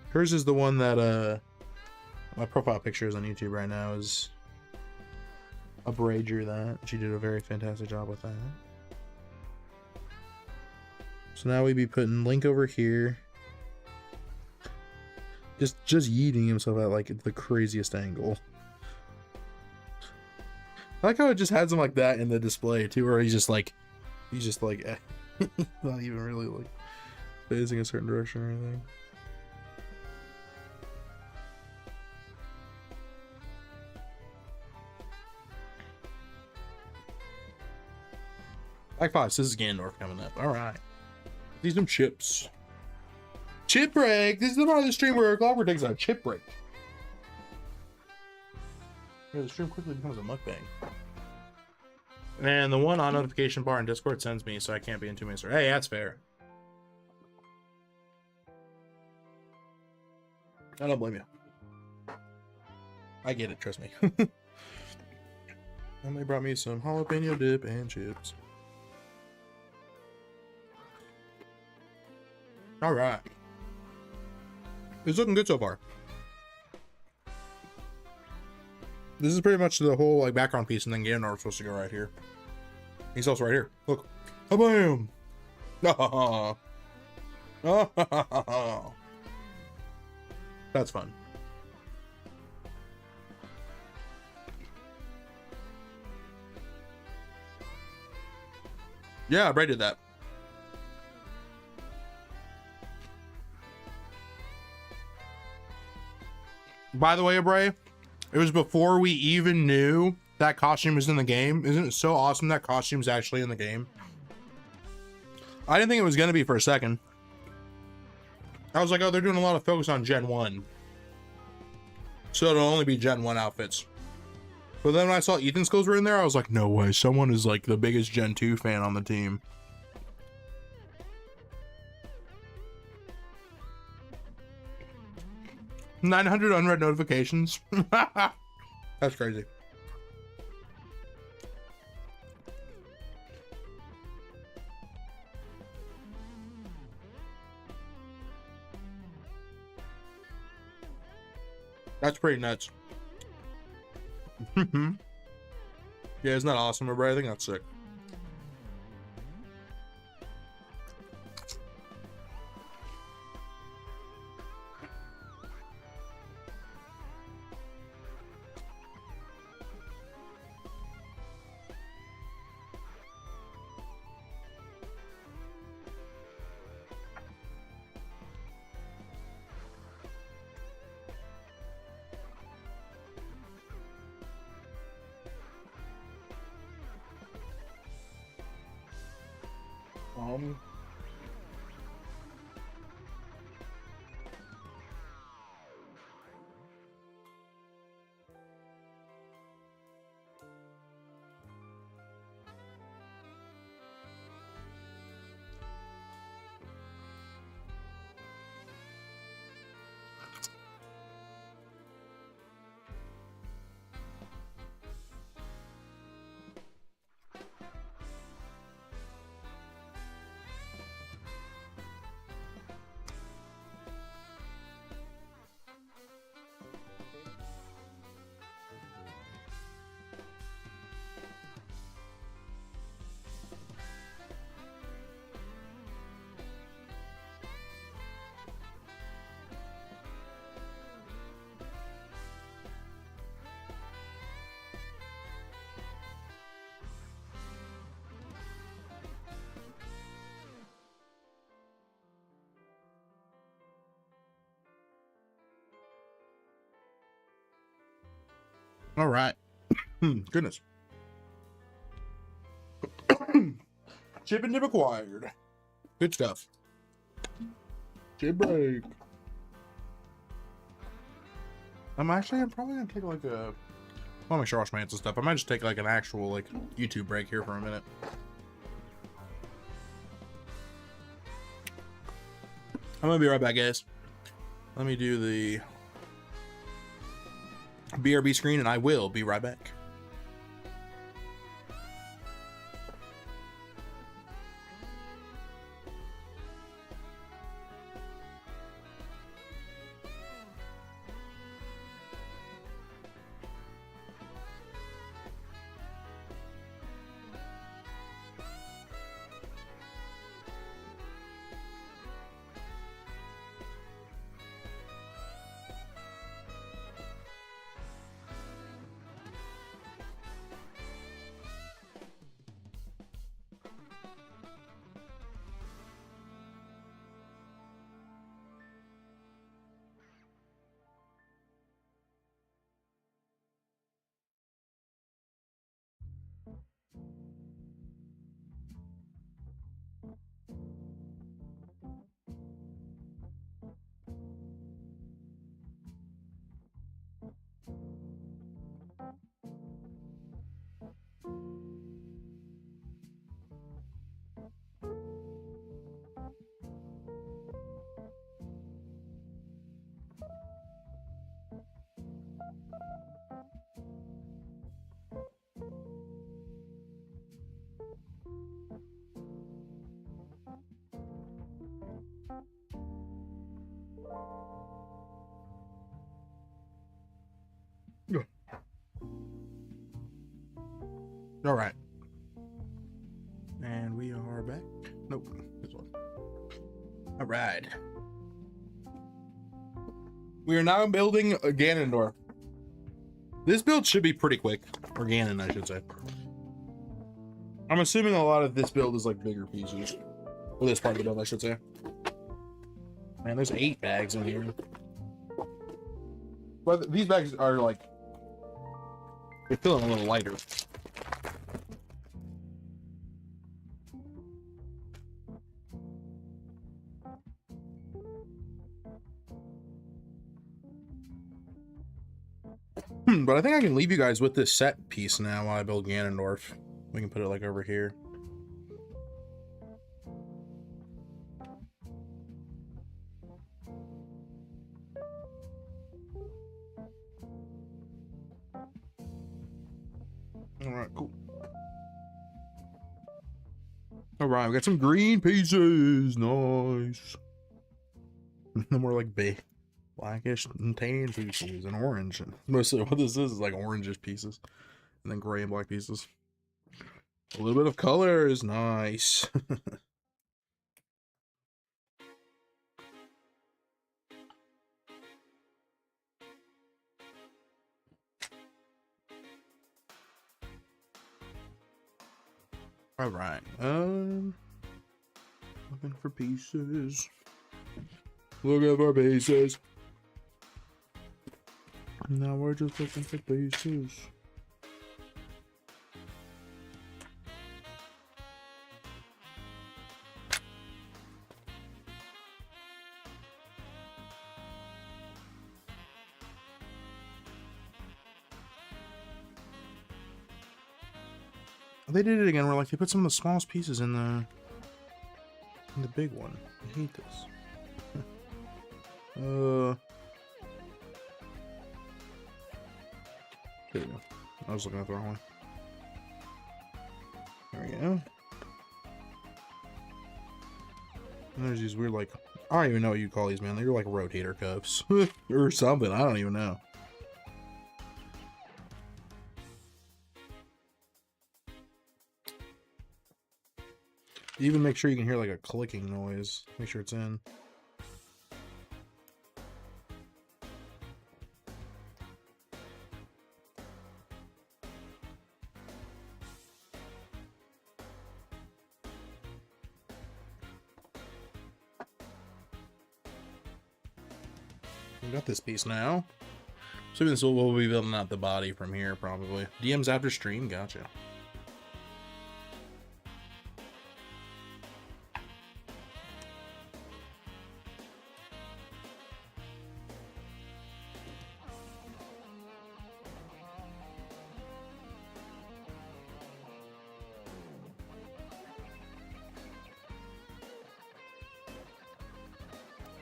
Hers is the one that my profile picture is on YouTube right now. Is a Bray drew that. She did a very fantastic job with that. So now we be putting Link over here. Just yeeting himself at like the craziest angle. I like how it just has him like that in the display too, where he's just like not even really like facing a certain direction or anything. Like 5, this is Ganondorf coming up. All right. These some chips. Chip break. This is the part of the stream where Clockwork takes a chip break. Yeah, the stream quickly becomes a mukbang. And the one on notification bar in Discord sends me, so I can't be in too many. Hey, that's fair. I don't blame you. I get it, trust me. And they brought me some jalapeno dip and chips. All right. It's looking good so far. This is pretty much the whole like background piece, and then Ganondorf's supposed to go right here. He's also right here. Look. Bam! That's fun. Yeah, Bray did that. By the way, Bray, it was before we even knew that costume was in the game. Isn't it so awesome that costume's actually in the game? I didn't think it was going to be for a second. I was like, oh, they're doing a lot of focus on Gen 1. So it'll only be Gen 1 outfits. But then when I saw Ethan's clothes were in there, I was like, no way. Someone is like the biggest Gen 2 fan on the team. $900 unread notifications. That's crazy. That's pretty nuts. Yeah, isn't that awesome, bro? I think that's sick. Um. All right. Goodness. Chip and dip acquired. Good stuff. Chip break. I'm probably gonna take like a. I'll make sure I wash my hands and stuff. I might just take like an actual like YouTube break here for a minute. I'm gonna be right back, guys. Let me do the BRB screen, and I will be right back. All right. And we are back. Nope. This one. All right. We are now building a Ganondorf. This build should be pretty quick. Or Ganon, I should say. I'm assuming a lot of this build is like bigger pieces. Well, this part of the build, I should say. Man, there's 8 bags in here. But these bags are like... They're feeling a little lighter. But I think I can leave you guys with this set piece now while I build Ganondorf. We can put it like over here. Alright, cool. Alright, we got some green pieces. Nice. No more like blackish and tan pieces and orange. Mostly what this is like orangish pieces. And then gray and black pieces. A little bit of color is nice. All right. Looking for pieces. Looking for pieces. Now we're just looking for pieces. They did it again. Where like they put some of the smallest pieces in the big one. I hate this. There we go. I was looking at the wrong one. There we go. And there's these weird, like, I don't even know what you call these, man. They're like rotator cuffs or something. I don't even know. Even make sure you can hear like a clicking noise. Make sure it's in. We got this piece now. So this will be building out the body from here, probably. DMs after stream, gotcha.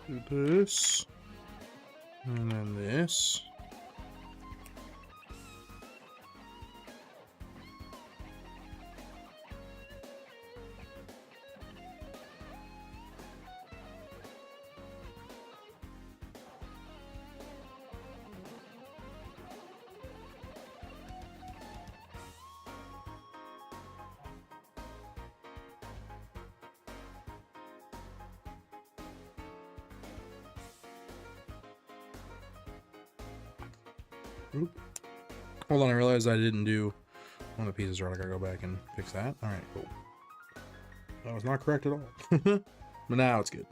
Do this. And then this. Oop. Hold on, I realized I didn't do one of the pieces right. I gotta go back and fix that. Alright, cool. That was not correct at all. But now it's good.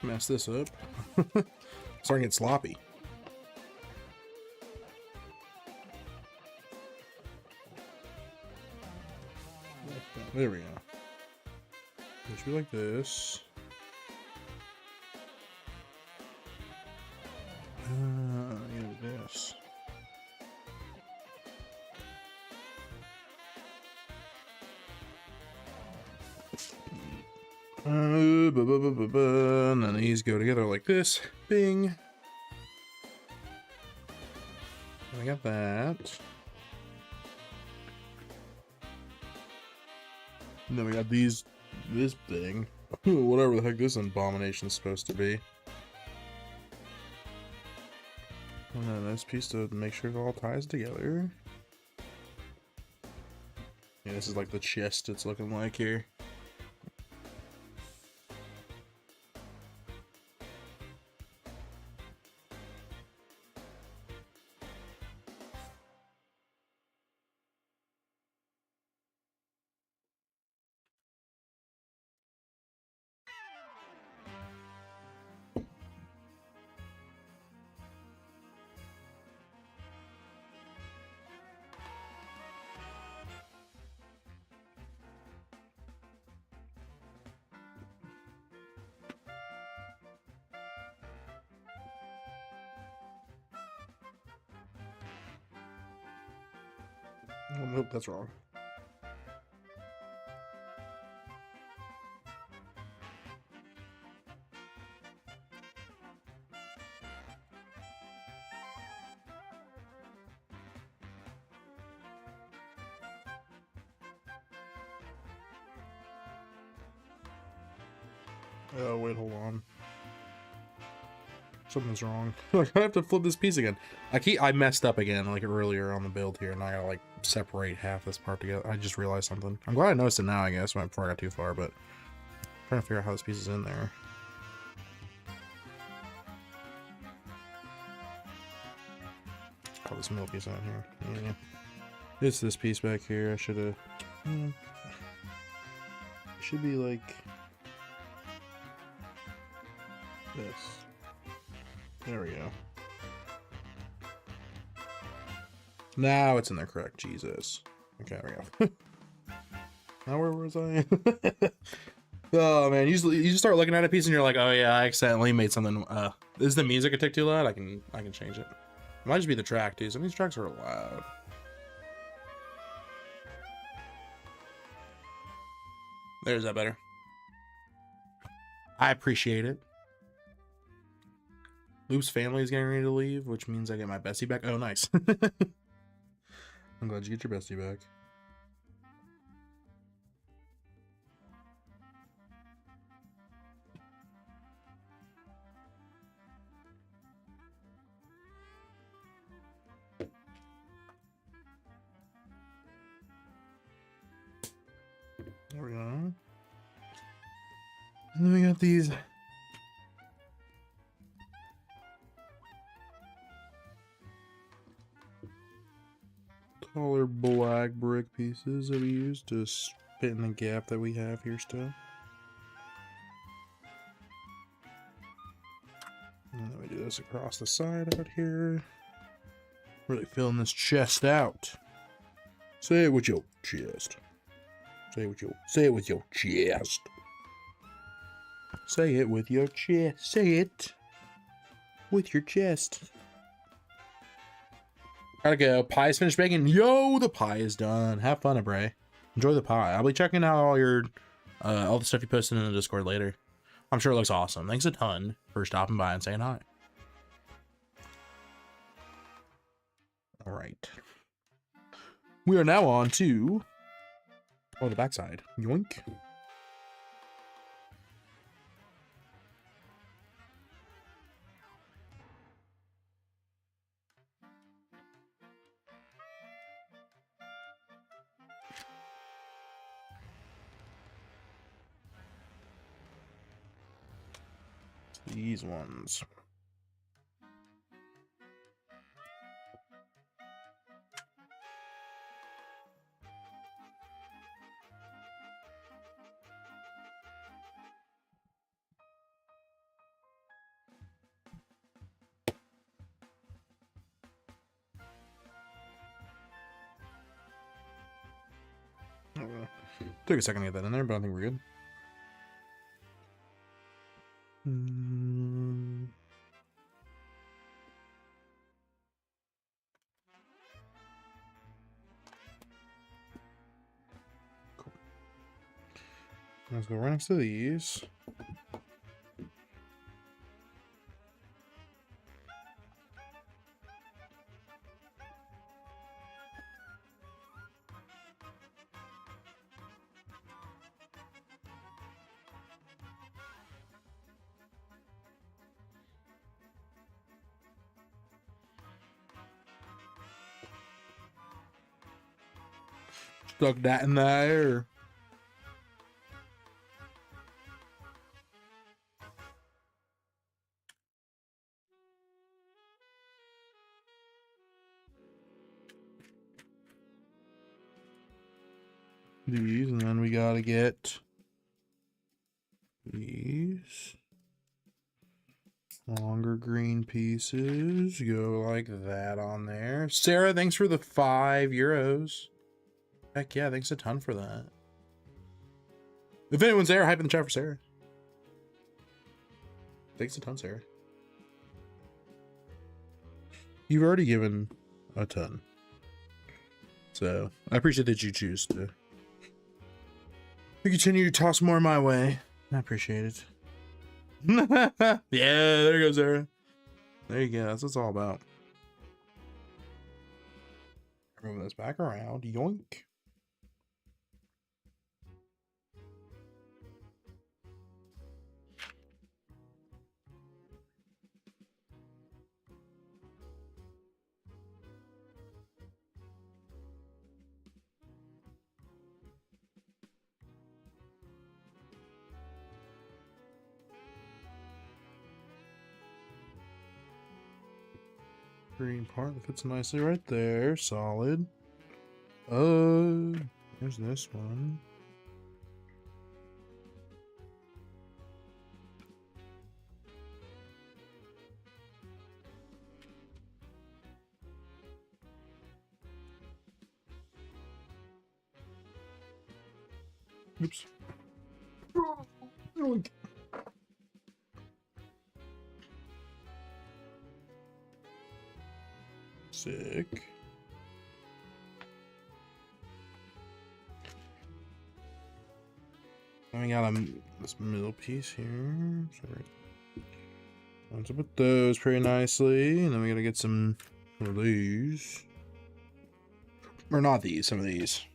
Mess this up. Starting to get sloppy. There we go. It should be like this. This. And then these go together like this. Bing. I got that. And then we got this thing. Whatever the heck this abomination is supposed to be. And then this piece to make sure it all ties together. Yeah, this is like the chest it's looking like here. Oh, nope, that's wrong. Oh, wait, hold on. Something's wrong. Like, I have to flip this piece again. I messed up again, like earlier on the build here, and I gotta like separate half this part together. I just realized something. I'm glad I noticed it now, I guess, before I got too far, but I'm trying to figure out how this piece is in there. Put this middle piece on here. Yeah. It's this piece back here. I should have. Should be like this. There we go. Now it's in there correct. Jesus. Okay, there we go. Now where was I? Oh man, you just start looking at a piece and you're like, oh yeah, I accidentally made something. Is the music a tick too loud? I can change it. It might just be the track too. Some of these tracks are loud. There's that better. I appreciate it. Loop's family is getting ready to leave, which means I get my bestie back. Oh, nice. I'm glad you get your bestie back. There we go. And then we got these taller black brick pieces that we use to fit in the gap that we have here still. And then we do this across the side out here. Really filling this chest out. Say it with your chest. Say it with your chest. Say it with your chest. Say it with your chest. Say it with your chest. Gotta go. Pie's finished baking. Yo, the pie is done. Have fun, Bray. Enjoy the pie. I'll be checking out all your all the stuff you posted in the Discord later. I'm sure it looks awesome. Thanks a ton for stopping by and saying hi. All right. We are now on to the backside. Yoink. These ones. Took a second to get that in there, but I think we're good. Cool. Let's go right next to these. Stuck that in there. These, and then we gotta get these longer green pieces. Go like that on there. Sarah, thanks for the €5. Heck yeah, thanks a ton for that. If anyone's there, hype in the chat for Sarah. Thanks a ton, Sarah. You've already given a ton. So, I appreciate that you choose to continue to toss more my way. I appreciate it. Yeah, there you go, Sarah. There you go. That's what it's all about. Move this back around. Yoink. green part that fits nicely right there. Solid. There's this one. Oops. Sick. And we got this middle piece here. Sorry. Let's put those pretty nicely, and then we gotta get some of these, or not these, some of these.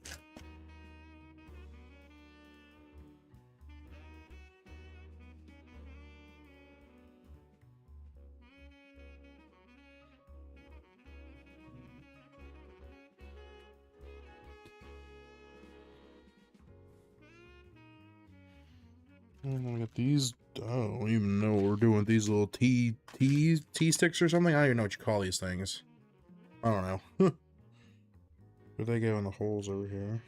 And then we got these. I don't even know what we're doing with these little T sticks or something. I don't even know what you call these things. I don't know. Where they go in the holes over here?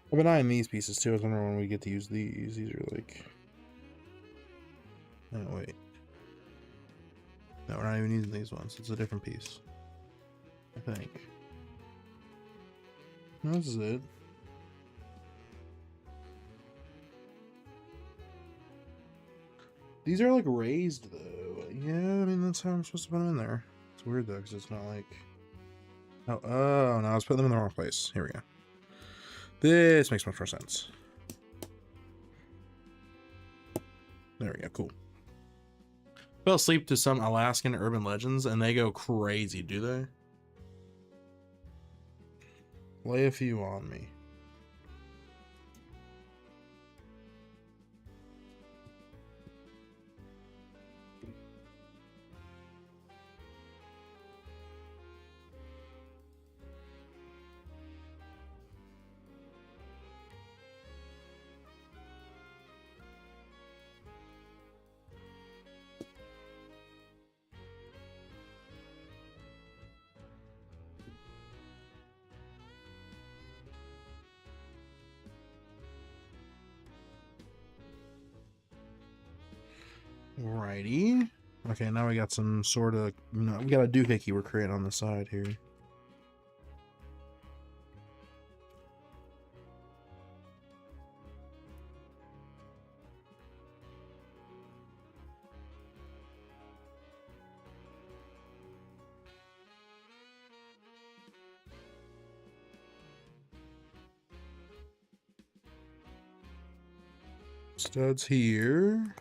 I've been eyeing these pieces too. I was wondering when we get to use these. These are like... Oh, wait. No, we're not even using these ones. It's a different piece, I think. No, this is it. These are like raised though. Yeah, I mean, that's how I'm supposed to put them in there. It's weird though, because it's not like... Oh, no, I was putting them in the wrong place. Here we go. This makes much more sense. There we go, cool. Fell asleep to some Alaskan urban legends, and they go crazy, do they? Lay a few on me. Alrighty. Okay, now we got some sort of, you know, we got a doohickey we're creating on the side here. Studs here.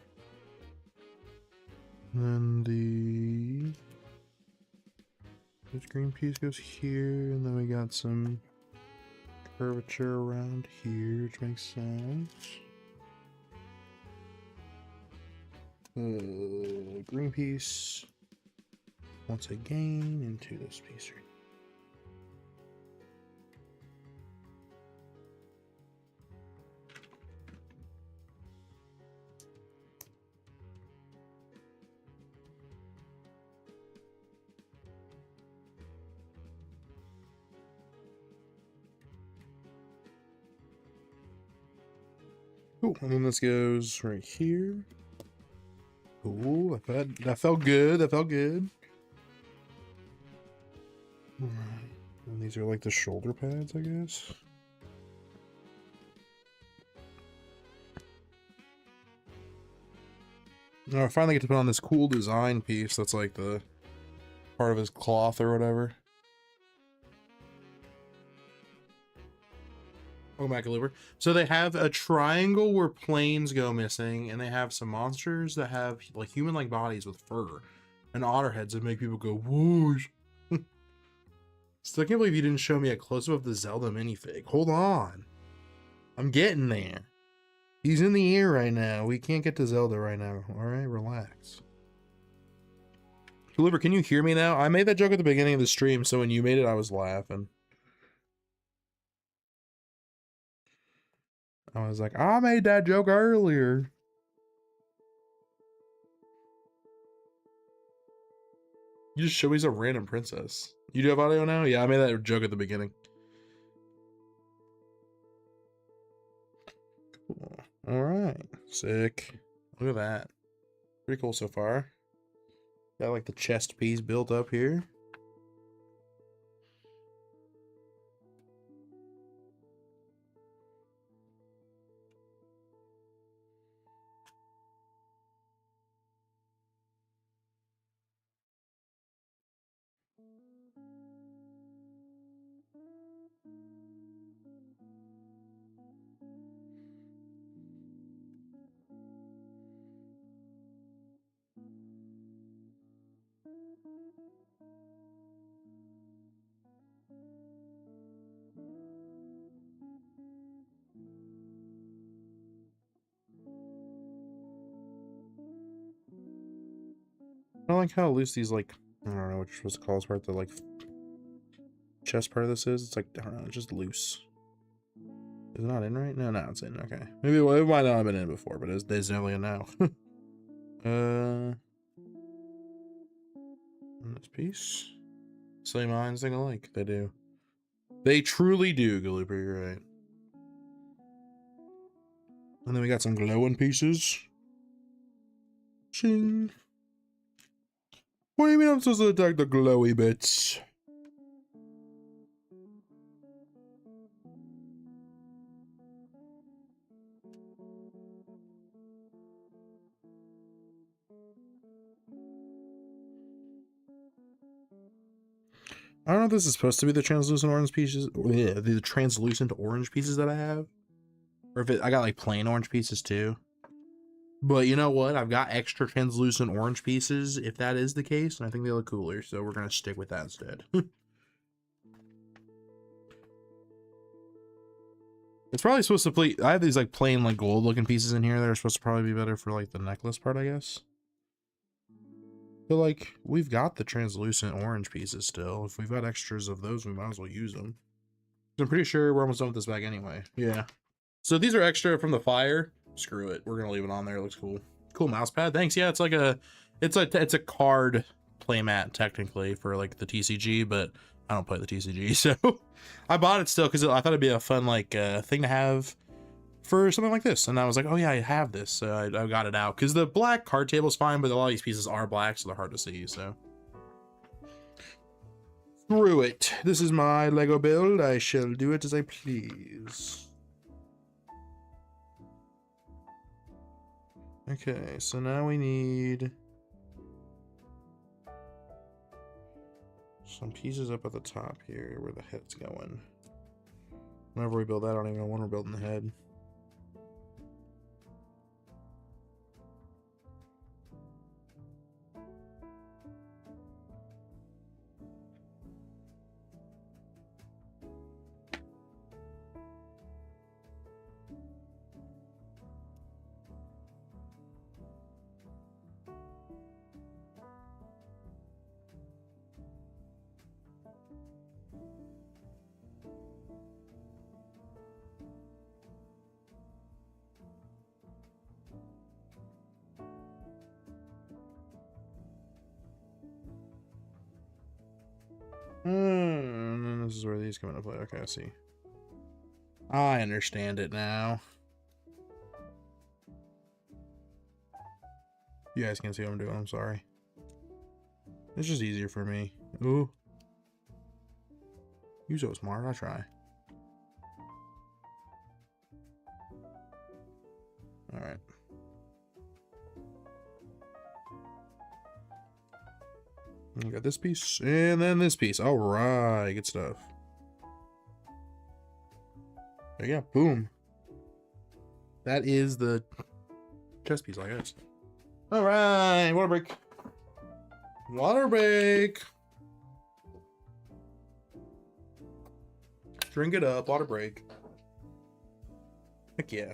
And then this green piece goes here, and then we got some curvature around here, which makes sense. Green piece once again into this piece right. Cool, and then this goes right here. Cool, that felt good, that felt good. Alright, and these are like the shoulder pads, I guess. Now I finally get to put on this cool design piece that's like the part of his cloth or whatever. Oh, back over. So they have a triangle where planes go missing, and they have some monsters that have like human-like bodies with fur and otter heads that make people go whoosh. Still can't believe you didn't show me a close-up of the Zelda minifig. Hold on. I'm getting there. He's in the air right now. We can't get to Zelda right now. Alright, relax. Cooper, can you hear me now? I made that joke at the beginning of the stream, so when you made it, I was laughing. I was like, I made that joke earlier. You just show he's a random princess. You do have audio now? Yeah, I made that joke at the beginning. Cool. Alright. Sick. Look at that. Pretty cool so far. Got like the chest piece built up here. I don't like how loose these, like, I don't know what you're supposed to call this part, the, like, chest part of this is. It's like, I don't know, just loose. Is it not in right? No, it's in. Okay. Maybe it might not have been in before, but it's definitely in now. And this piece. Same minds think alike. They do. They truly do, Galooper, you're right. And then we got some glowing pieces. Ching. What do you mean I'm supposed to attack the glowy bits? I don't know if this is supposed to be the translucent orange pieces, or the translucent orange pieces that I have, or if I got like plain orange pieces too. But you know what? I've got extra translucent orange pieces, if that is the case, and I think they look cooler, so we're gonna stick with that instead. It's probably supposed to play. I have these like plain like gold looking pieces in here that are supposed to probably be better for like the necklace part, I guess. But like, we've got the translucent orange pieces still. If we've got extras of those, we might as well use them. I'm pretty sure we're almost done with this bag anyway. Yeah. So these are extra from the fire. Screw it. We're gonna leave it on there. It looks cool. Cool mouse pad. Thanks. Yeah, it's like it's a card playmat technically for like the TCG, but I don't play the TCG, so I bought it still because I thought it'd be a fun like thing to have for something like this. And I was like, oh yeah, I have this, so I got it out because the black card table is fine, but a lot of these pieces are black, so they're hard to see. So screw it. This is my Lego build. I shall do it as I please. Okay, so now we need some pieces up at the top here where the head's going. Whenever we build that, I don't even know when we're building the head. And then this is where these come into play. Okay, I see. I understand it now. You guys can't see what I'm doing. I'm sorry. It's just easier for me. Ooh. You so smart. I try. All right. We got this piece and then this piece. All right, good stuff. There you go. Boom. That is the chest piece, I guess. All right, water break. Water break. Drink it up. Water break. Heck yeah.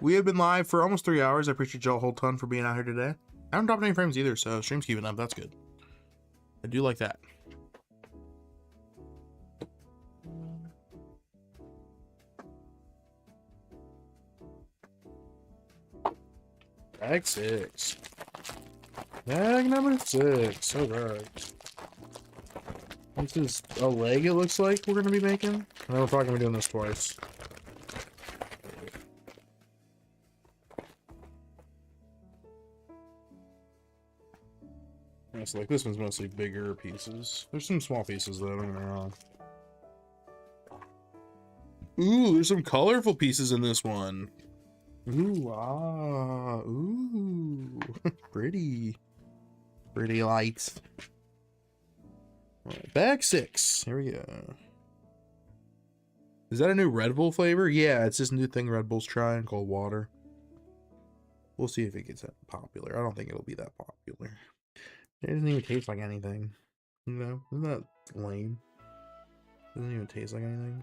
We have been live for almost 3 hours. I appreciate y'all a whole ton for being out here today. I haven't dropped any frames either, so stream's keeping up. That's good. I do like that. Bag 6. Bag number 6. Alright. This is a leg, it looks like we're going to be making. I know we're probably going to be doing this twice. Yeah, so like this one's mostly bigger pieces. There's some small pieces though, don't get me wrong. Ooh, there's some colorful pieces in this one. Ooh, ah, ooh. Pretty. Pretty lights. Alright, bag 6. Here we go. Is that a new Red Bull flavor? Yeah, it's this new thing Red Bull's trying called water. We'll see if it gets that popular. I don't think it'll be that popular. It doesn't even taste like anything. You know? Isn't that lame? Doesn't even taste like anything.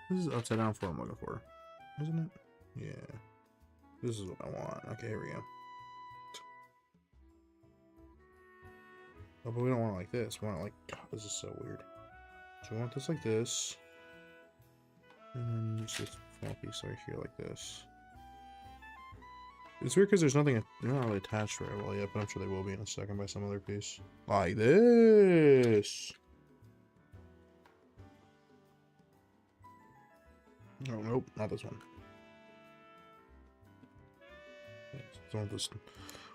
This is upside down for what I'm looking for, isn't it? Yeah. This is what I want. Okay, here we go. Oh, but we don't want it like this. We want it like... God, this is so weird. So we want this like this. And then just this small piece right here like this. It's weird because there's nothing... They're not really attached very well yet, but I'm sure they will be in a second by some other piece. Like this! Oh, nope, not this one. So this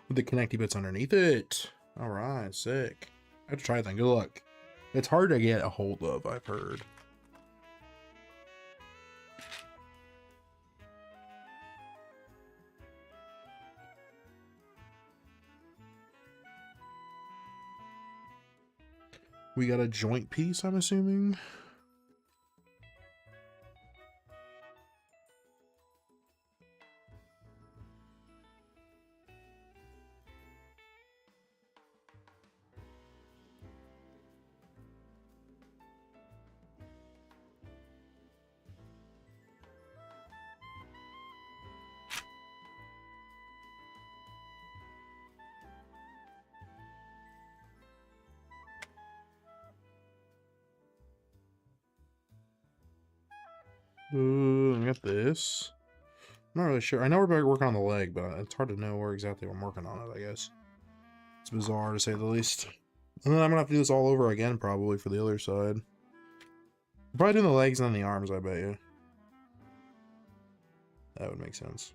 with the connecty bits underneath it. Alright, sick. I have to try that. Good luck. It's hard to get a hold of, I've heard. We got a joint piece, I'm assuming. I got this. I'm not really sure. I know we're working on the leg, but it's hard to know where exactly I'm working on it, I guess. It's bizarre to say the least. And then I'm gonna have to do this all over again, probably, for the other side. Probably doing the legs and then the arms, I bet you. That would make sense.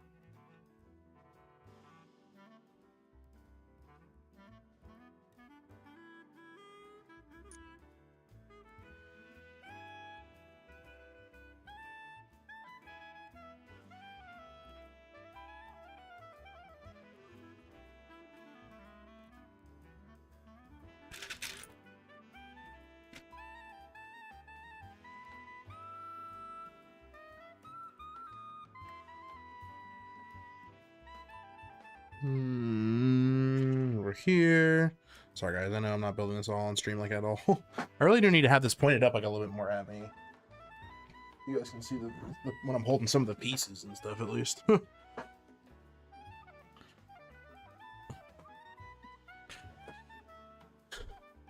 Over here. Sorry guys, I know I'm not building this all on stream like at all. I really do need to have this pointed up like a little bit more at me. You guys can see the when I'm holding some of the pieces and stuff at least.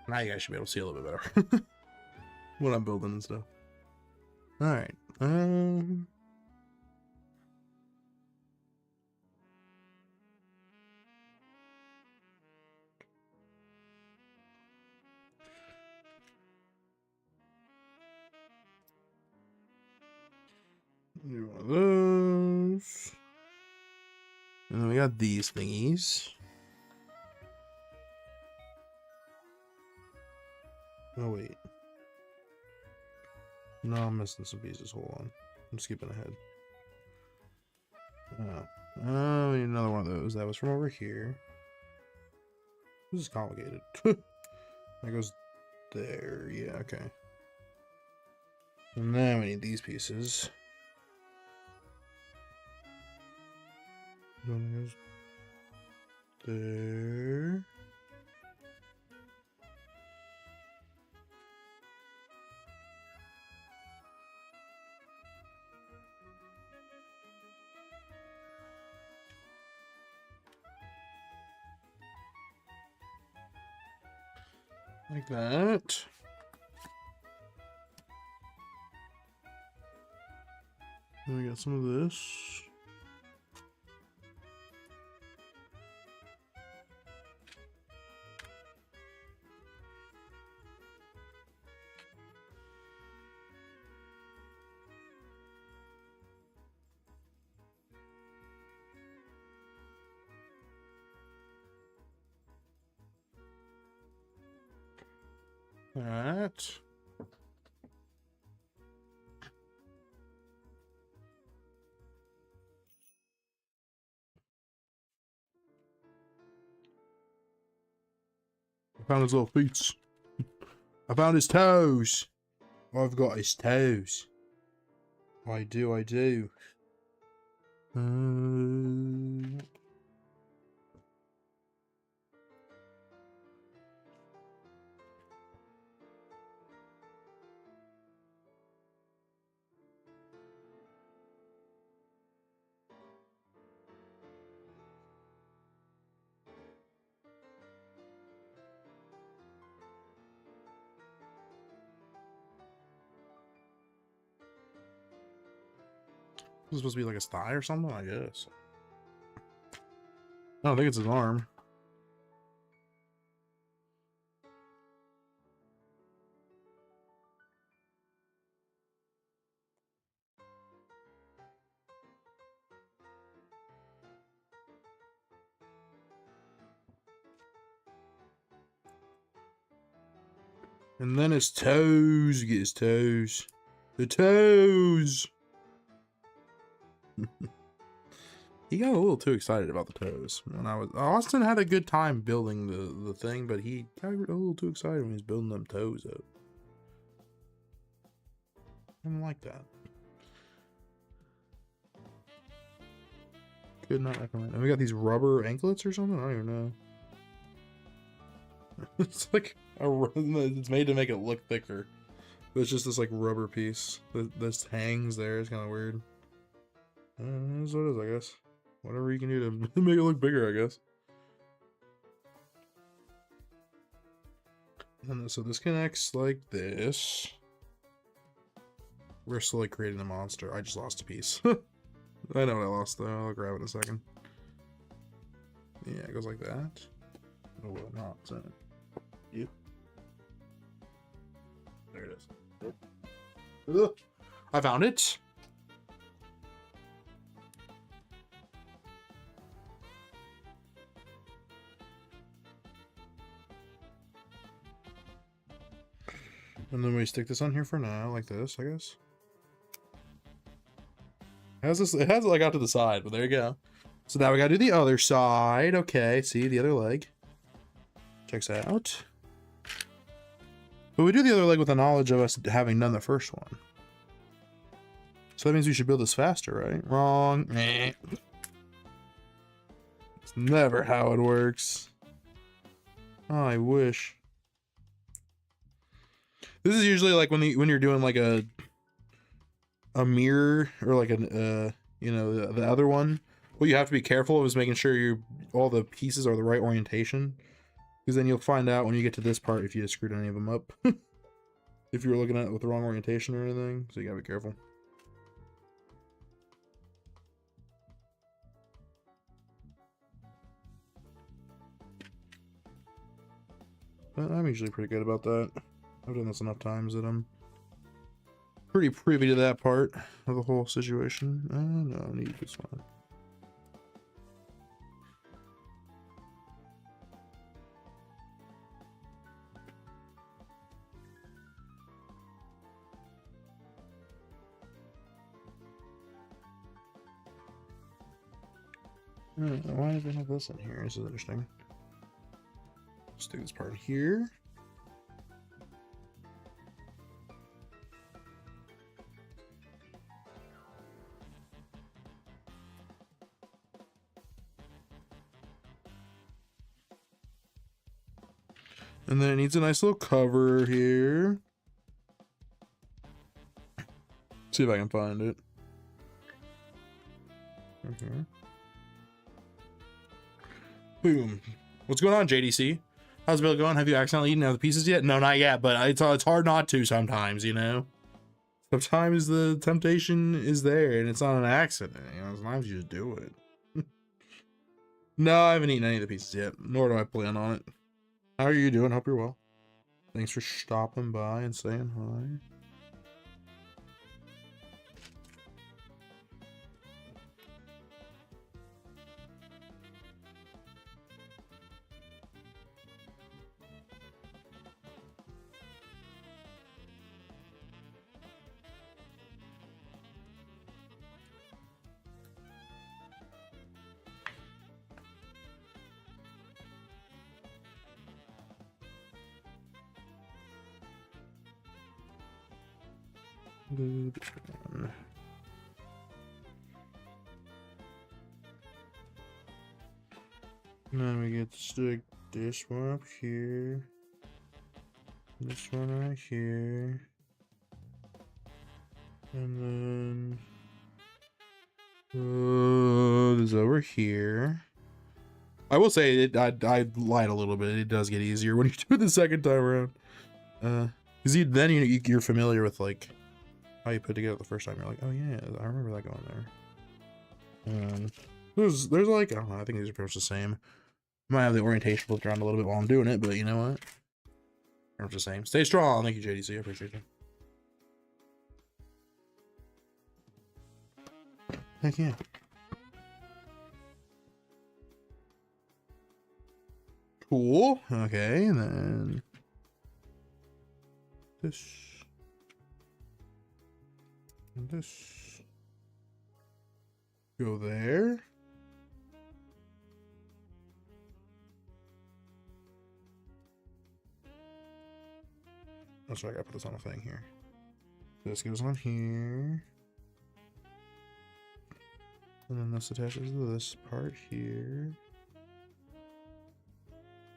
Now you guys should be able to see a little bit better when I'm building and stuff. Alright. Do one of those. And then we got these thingies. Oh, wait. No, I'm missing some pieces. Hold on. I'm skipping ahead. Oh, we need another one of those. That was from over here. This is complicated. That goes there. Yeah, okay. And then we need these pieces. One goes there. Like that. Then we got some of this. That. I found his little feet. I found his toes. I've got his toes. I do, I do. This is supposed to be like his thigh or something, I guess. I don't think it's his arm. And then his toes. Get his toes. The toes. He got a little too excited about the toes. When Austin had a good time building the thing, but he got a little too excited when he was building them toes up. I don't like that. Could not recommend. And we got these rubber anklets or something. I don't even know. It's like it's made to make it look thicker. But it's just this like rubber piece that this hangs there. It's kind of weird. That's what it is, I guess. Whatever you can do to make it look bigger, I guess. And so this connects like this. We're slowly creating a monster. I just lost a piece. I know what I lost though. I'll grab it in a second. Yeah, it goes like that. Oh, well, not. So, you. There it is. Ugh. I found it. And then we stick this on here for now, like this, I guess. It has it like out to the side, but there you go. So now we gotta do the other side. Okay, see the other leg. Checks out. But we do the other leg with the knowledge of us having done the first one. So that means we should build this faster, right? Wrong. It's never how it works. Oh, I wish. This is usually like when you're doing like a mirror or like an you know, the other one. What you have to be careful of is making sure all the pieces are the right orientation, because then you'll find out when you get to this part if you just screwed any of them up. If you were looking at it with the wrong orientation or anything, so you gotta be careful. But I'm usually pretty good about that. I've done this enough times that I'm pretty privy to that part of the whole situation. No, I need this one. Why did they have this in here? This is interesting. Stick this part here. And then it needs a nice little cover here. See if I can find it. Okay. Boom. What's going on, JDC? How's the build going? Have you accidentally eaten all the pieces yet? No, not yet, but it's hard not to sometimes, you know? Sometimes the temptation is there and it's not an accident, you know? Sometimes you just do it. No, I haven't eaten any of the pieces yet, nor do I plan on it. How are you doing? Hope you're well. Thanks for stopping by and saying hi. Now we get to stick this one up here. This one right here. And then this over here. I will say I lied a little bit. It does get easier when you do it the second time around. Because then you're familiar with like how you put together the first time. You're like, oh yeah, I remember that going there. There's like, I don't know, I think these are pretty much the same. Might have the orientation flipped around a little bit while I'm doing it, but you know what? Pretty much the same. Stay strong. Thank you, JDC. I appreciate you. Heck yeah. Cool. Okay, and then this and this go there. Oh, sorry, I gotta put this on a thing here. This goes on here. And then this attaches to this part here.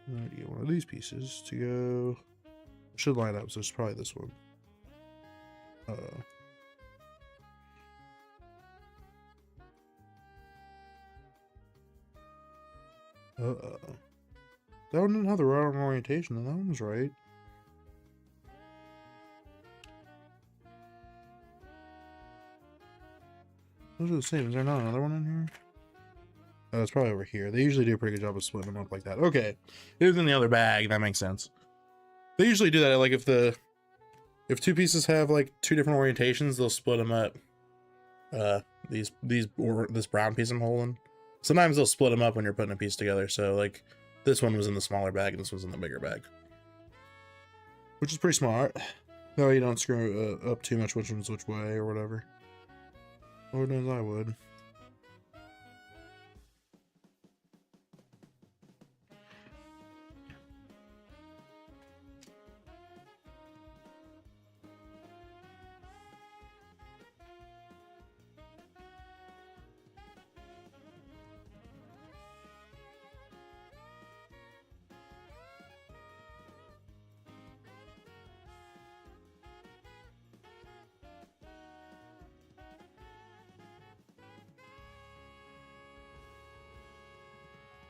And I get one of these pieces to go. Should line up, so it's probably this one. Uh-oh. Uh-oh. That one didn't have the wrong orientation, and that one was right. Those are the same. Is there not another one in here? Oh, it's probably over here. They usually do a pretty good job of splitting them up like that. Okay. It was in the other bag. That makes sense. They usually do that. Like if two pieces have like two different orientations, they'll split them up. This brown piece I'm holding. Sometimes they'll split them up when you're putting a piece together. So like this one was in the smaller bag and this was in the bigger bag. Which is pretty smart. No, you don't screw up too much which one's which way or whatever. Lord knows I would.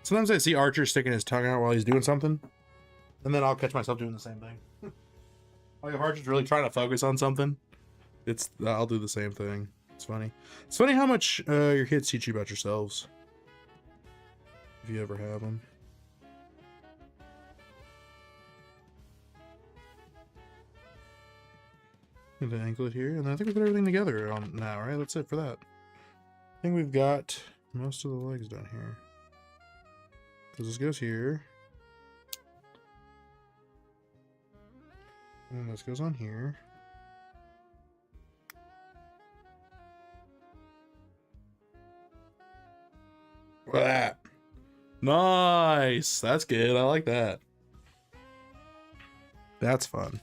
Sometimes I see Archer sticking his tongue out while he's doing something, and then I'll catch myself doing the same thing. Like if Archer's really trying to focus on something, I'll do the same thing. It's funny. It's funny how much your kids teach you about yourselves, if you ever have them. And the anklet here, and I think we put everything together on now, right? That's it for that. I think we've got most of the legs done here. Because this goes here. And this goes on here. Look at that. Nice. That's good. I like that. That's fun.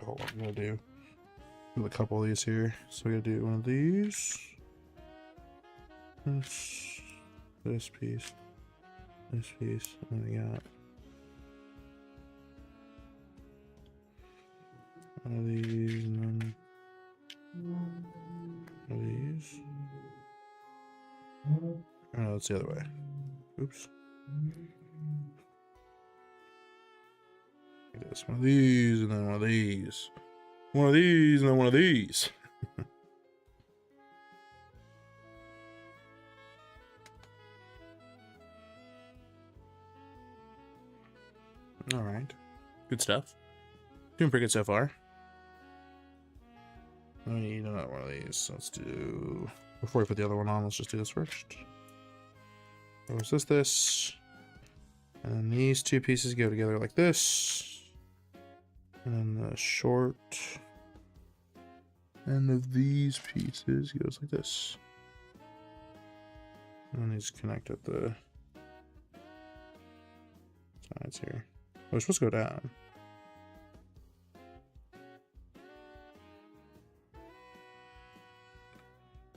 Hold on, I'm gonna do a couple of these here. So we gotta do one of these. This piece. This piece. And then we got one of these and then one of these. Oh, no, that's the other way. Oops. Like this. One of these and then one of these. One of these and then one of these. All right. Good stuff. Doing pretty good so far. I need another one of these. Let's do... Before we put the other one on, let's just do this first. So it's this. And then these two pieces go together like this. And then the short end of these pieces goes like this. And then these connect at the sides here. Oh, we're supposed to go down.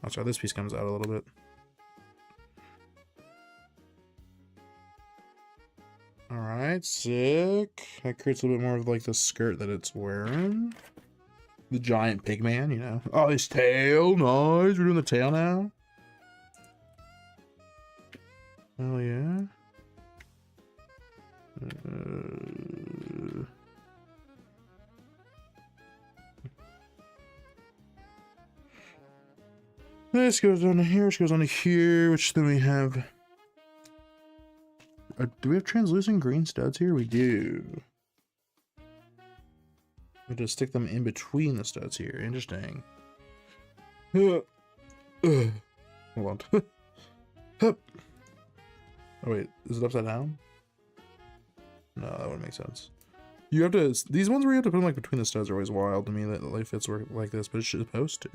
Oh, sorry, this piece comes out a little bit. Alright, sick. That creates a little bit more of like the skirt that it's wearing. The giant pig man, you know. Oh, his tail. Nice. We're doing the tail now. Oh, yeah. This goes on to here, which goes on to here, which then we have... do we have translucent green studs here? We do. We just stick them in between the studs here. Interesting. Hold on. Oh wait, is it upside down? No, that wouldn't make sense. You have to... These ones where you have to put them like between the studs are always wild to me, that like fits work like this, but it's supposed to.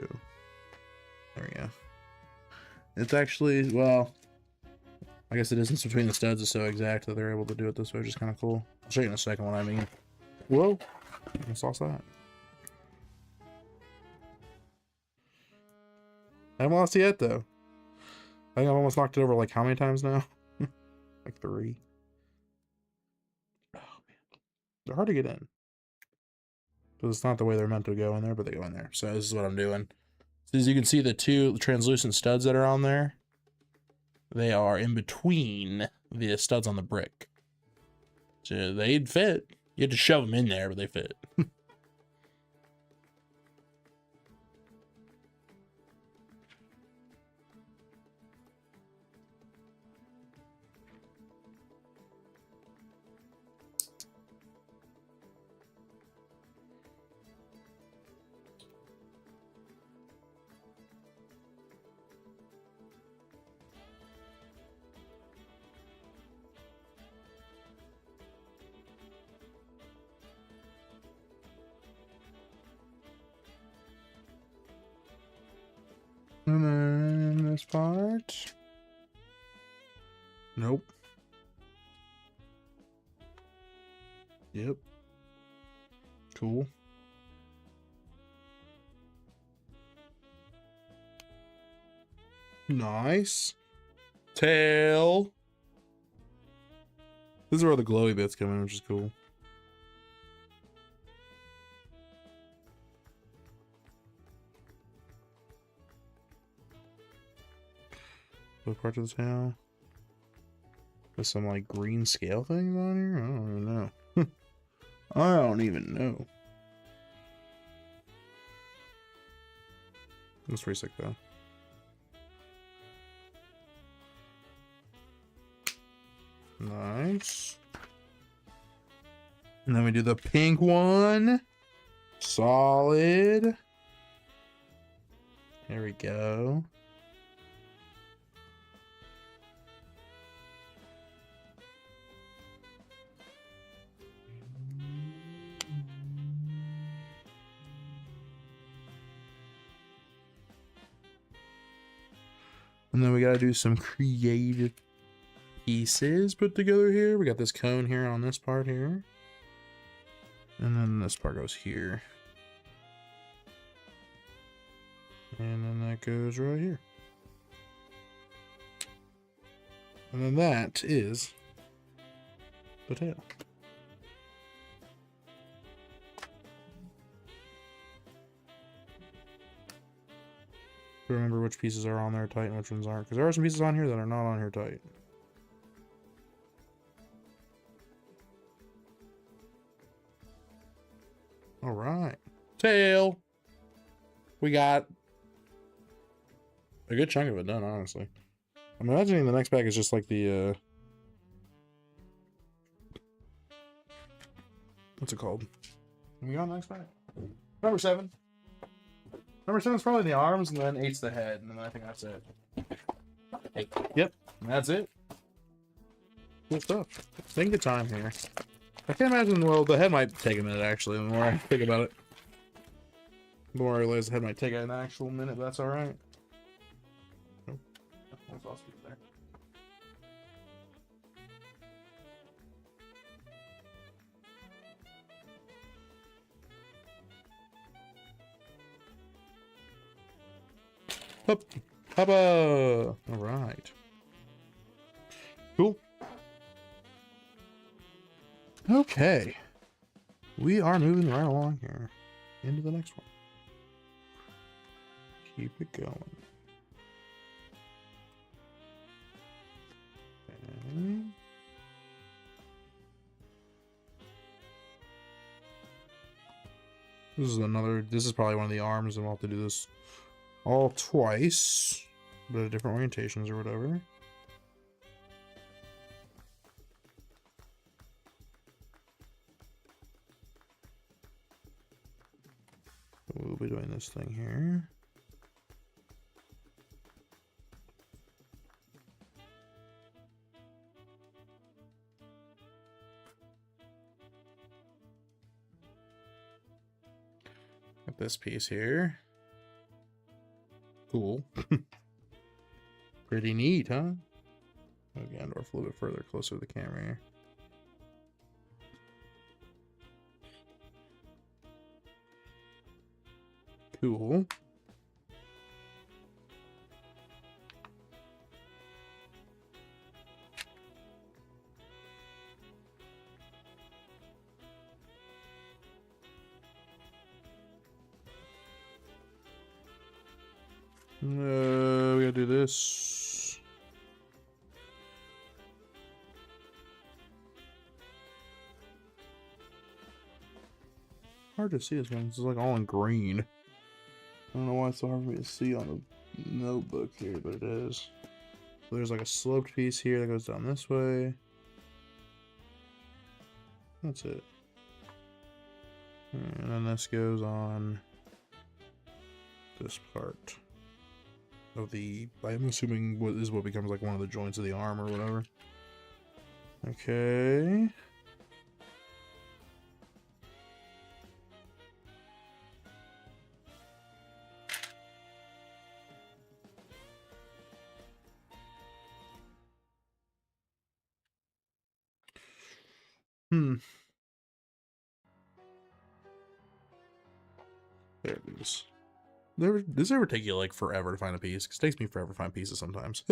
There we go. It's actually, well, I guess the distance between the studs is so exact that they're able to do it this way, which is kind of cool. I'll show you in a second what I mean. Whoa! I saw that. I haven't lost it yet, though. I think I've almost knocked it over like how many times now? Like 3. Oh, man. They're hard to get in. Because it's not the way they're meant to go in there, but they go in there. So this is what I'm doing. As you can see, the two translucent studs that are on there, they are in between the studs on the brick. So they'd fit. You had to shove them in there, but they fit. And then this part. Nope. Yep. Cool. Nice. Tail. This is where the glowy bits come in, which is cool. What part of the tail? There's some like green scale things on here? I don't even know. I don't even know. That's pretty sick though. Nice. And then we do the pink one. Solid. There we go. And then we gotta do some creative pieces put together here. We got this cone here on this part here. And then this part goes here. And then that goes right here. And then that is the tail. Remember which pieces are on there tight and which ones aren't, because there are some pieces on here that are not on here tight. All right, tail. We got a good chunk of it done, honestly. I'm imagining the next pack is just like the what's it called? We got the next pack. Number 7. Number 7 is probably the arms, and then 8's the head, and then I think that's it. 8. Yep, and that's it. Good stuff. Take the time here. I can't imagine, well, the head might take a minute, actually, the more I think about it. The more I realize the head might take an actual minute, but that's alright. Oh, that's awesome there. Up, Papa. All right. Cool. Okay. We are moving right along here into the next one. Keep it going. Okay. This is probably one of the arms, and we'll have to do this all twice, but at different orientations or whatever. We'll be doing this thing here. Got this piece here. Cool. Pretty neat, huh? Again, or a little bit further, closer to the camera here. Cool. We gotta do this. Hard to see this one. This is like all in green. I don't know why it's so hard for me to see on the notebook here, but it is. So there's like a sloped piece here that goes down this way. That's it. And then this goes on this part of the, I'm assuming what is what becomes like one of the joints of the arm or whatever. Okay. There it is. Does this ever take you like forever to find a piece? 'Cause it takes me forever to find pieces sometimes.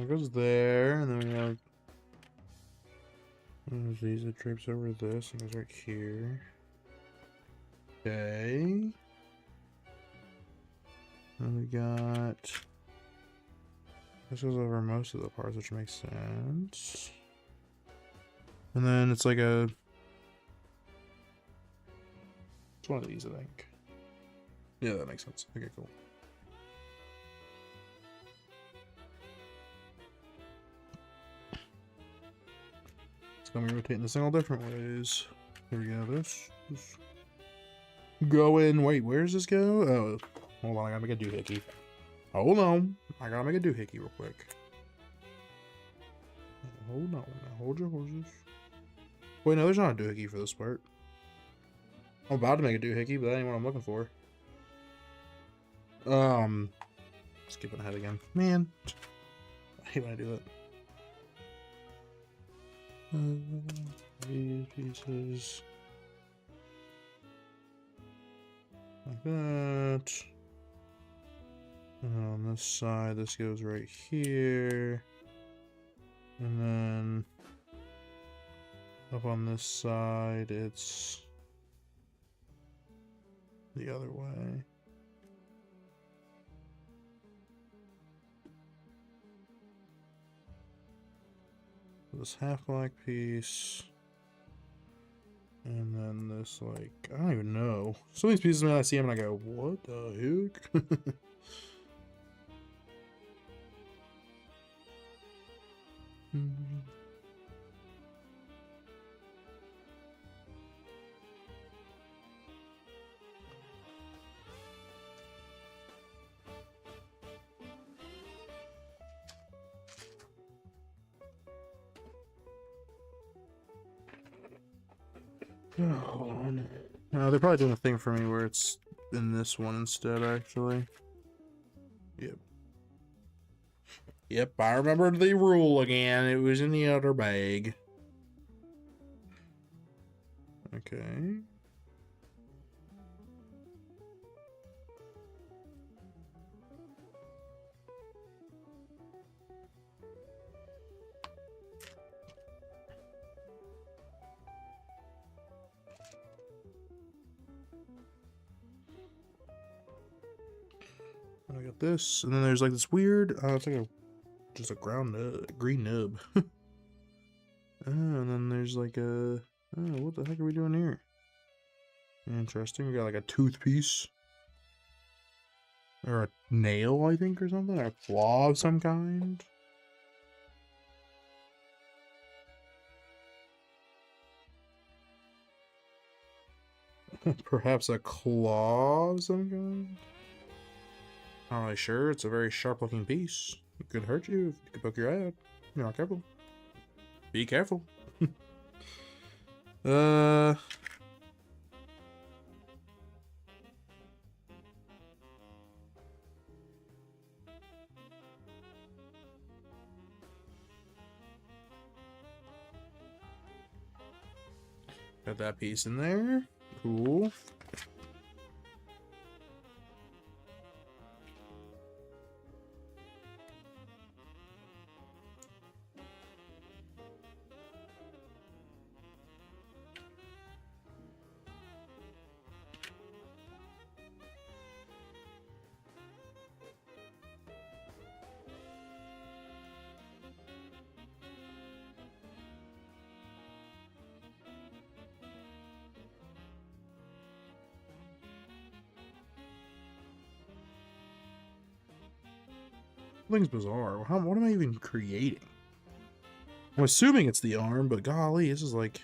It goes there, and then we have these that drapes over this, and goes right here. Okay. And we got this goes over most of the parts, which makes sense. And then it's like a it's one of these, I think. Yeah, that makes sense. Okay, cool. It's gonna be rotating this thing all different ways. Here we go. This go in. Wait, where does this go? Oh, hold on. I gotta make a doohickey. Hold on. I gotta make a doohickey real quick. Hold on. Now hold your horses. Wait, no, there's not a doohickey for this part. I'm about to make a doohickey, but that ain't what I'm looking for. Skipping ahead again. Man, I hate when I do that. These pieces. Like that. And on this side, this goes right here. And then up on this side, it's the other way. This half black piece. And then this, like, I don't even know. Some of these pieces, man, I see them and I go, what the heck? Hold on. They're probably doing a thing for me where it's in this one instead, actually. Yep. Yep, I remembered the rule again. It was in the other bag. Okay. I got this, and then there's like this weird, it's like just a ground green nub. And then there's like a, oh, what the heck are we doing here? Interesting. We got like a tooth piece. Or a nail, I think, or something. Or a claw of some kind. Perhaps a claw of some kind? Not really sure. It's a very sharp looking piece. It could hurt you if you could poke your eye out. You're not careful. Be careful. Got that piece in there. Cool. Thing's bizarre. What am I even creating? I'm assuming it's the arm, but golly, this is like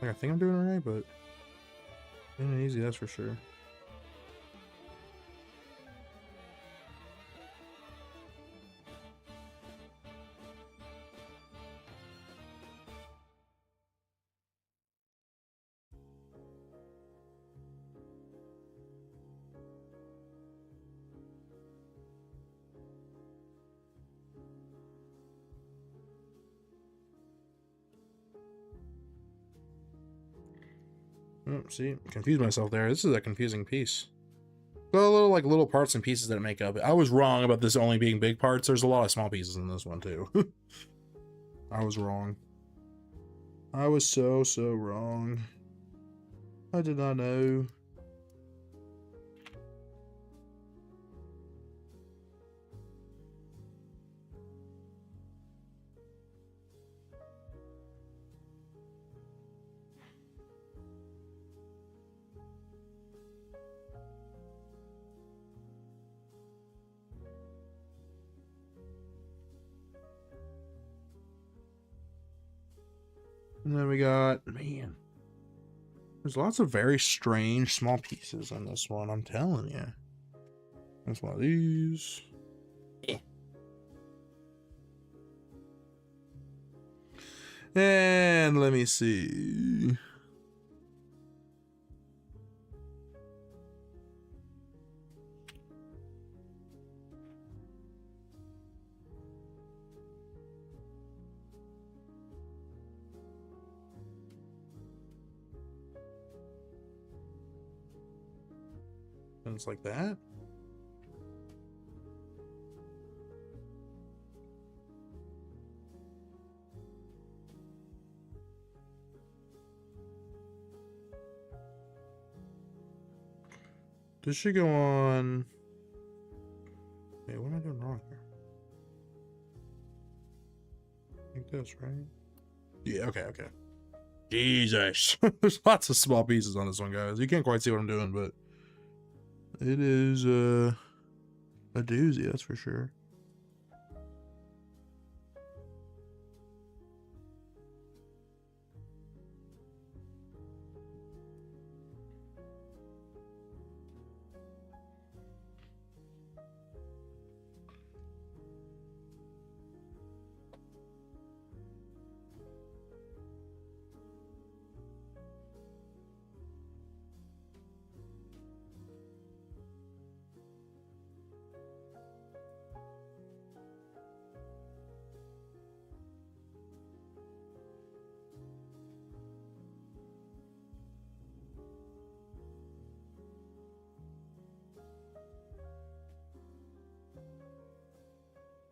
I think I'm doing it right, but it ain't easy, that's for sure. Oh, see, confused myself there. This is a confusing piece. Got a little parts and pieces that make up it. I was wrong about this only being big parts. There's a lot of small pieces in this one too. I was wrong. I was so wrong. I did not know. And then we got, man, there's lots of very strange small pieces on this one, I'm telling you. There's one of these. And let me see. And it's like that. This should go on. Wait, what am I doing wrong here? Like this, right? Yeah, okay, okay. Jesus. There's lots of small pieces on this one, guys. You can't quite see what I'm doing, but it is a doozy, that's for sure.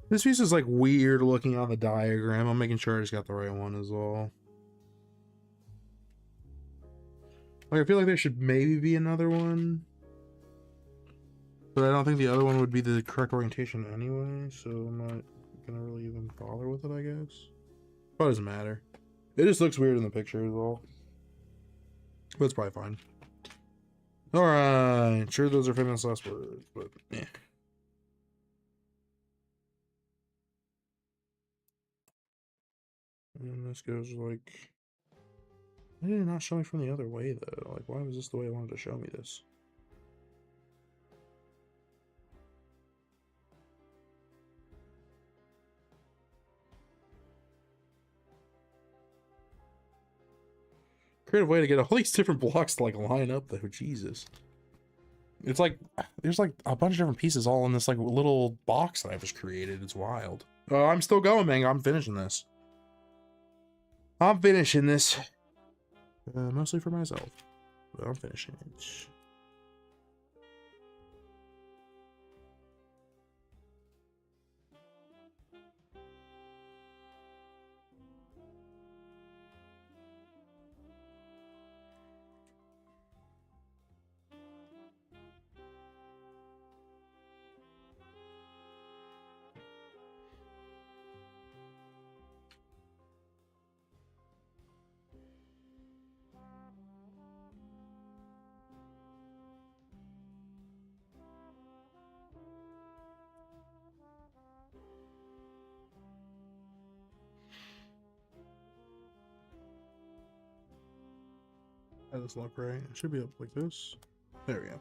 This piece is like weird looking on the diagram. I'm making sure I just got the right one as well. Like, I feel like there should maybe be another one, but I don't think the other one would be the correct orientation anyway, so I'm not gonna really even bother with it, I guess. Probably doesn't matter. It just looks weird in the picture is all. But it's probably fine. Alright, sure those are famous last words, but yeah. And this goes like... Why did it not show me from the other way, though? Like, why was this the way it wanted to show me this? Creative way to get all these different blocks to, like, line up, though. Jesus. It's like, there's, like, a bunch of different pieces all in this, like, little box that I just created. It's wild. I'm still going, man. I'm finishing this. I'm finishing this. Mostly for myself. But I'm finishing it. How does this look right? It should be up like this. There we go.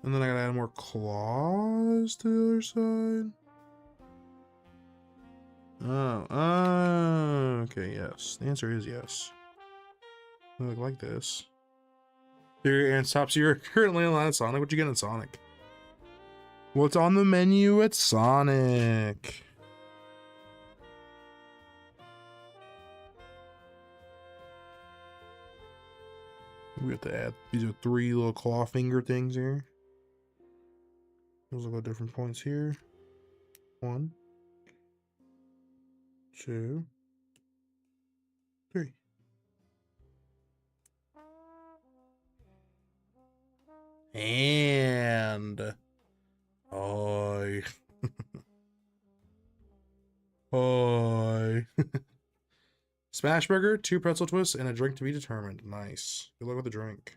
And then I gotta add more claws to the other side. Oh, okay, yes. The answer is yes. I look like this. Here, and stops. You're currently on Sonic. What you get in Sonic? What's on the menu at Sonic? We have to add. These are 3 little claw finger things here. Those look at different points here. 1, 2, 3. And hi. Hi. Smash burger, 2 pretzel twists, and a drink to be determined. Nice. Good luck with the drink.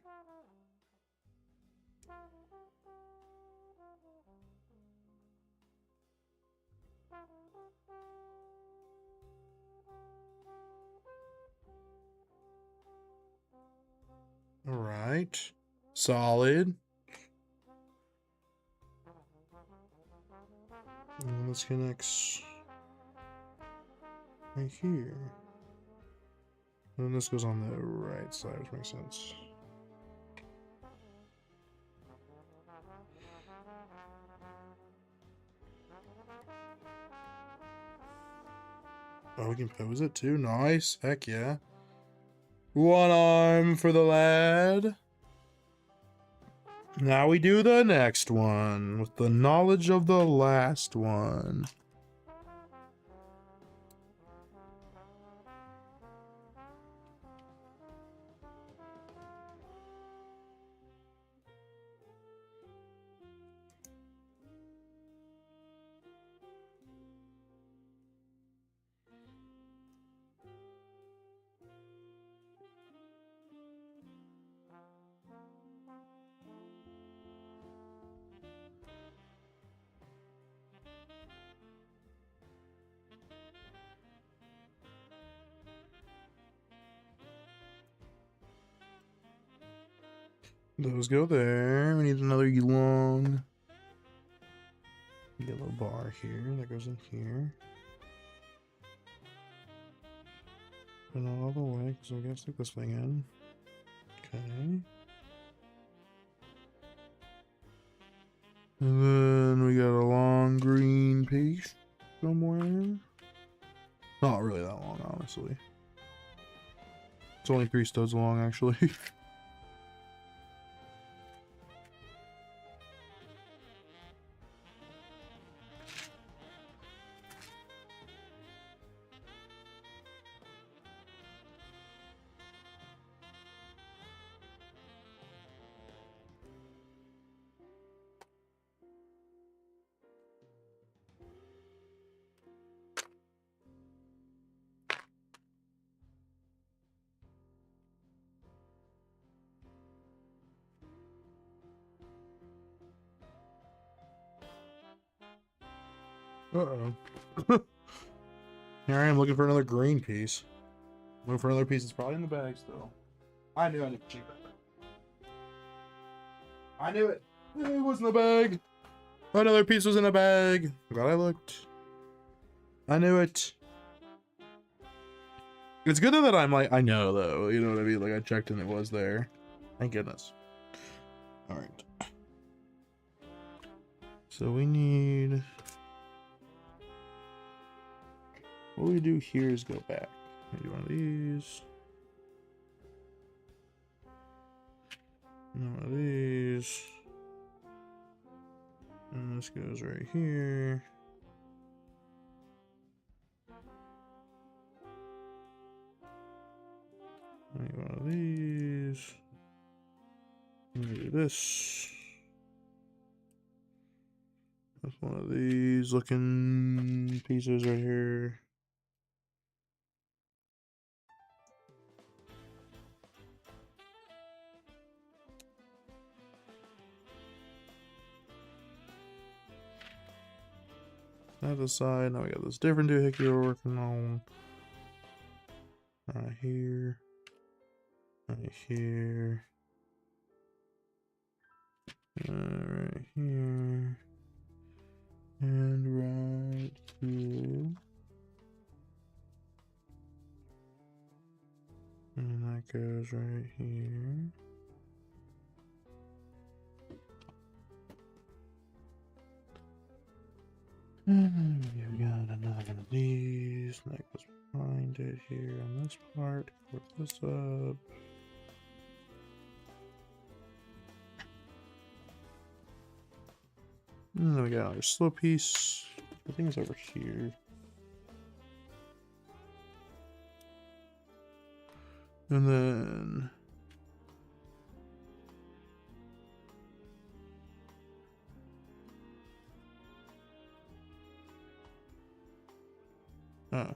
All right. Solid. And this connects right here. And this goes on the right side, which makes sense. Oh, we can pose it too. Nice. Heck yeah. One arm for the lad. Now we do the next one with the knowledge of the last one. Those go there. We need another long yellow bar here. That goes in here. But not all the way, because I gotta stick this thing in. Okay. And then we got a long green piece somewhere. Not really that long, honestly. It's only 3 studs long, actually. Uh-oh. Here I am looking for another green piece. Looking for another piece. It's probably in the bag still. I knew I need to check that. I knew it. It was in the bag. Another piece was in the bag. Glad I looked. I knew it. It's good that I'm like, I know though. You know what I mean? Like I checked and it was there. Thank goodness. All right. So we need... What we do here is go back. Maybe one of these. One of these. And this goes right here. Maybe one of these. Maybe this. That's one of these looking pieces right here. That aside, now we got this different doohickey we're working on. Right here. Right here. Right here. And right here. And that goes right here. And we got another one of these. And that goes behind it here on this part. Work this up. And then we got our slow piece. I think it's over here. And then oh.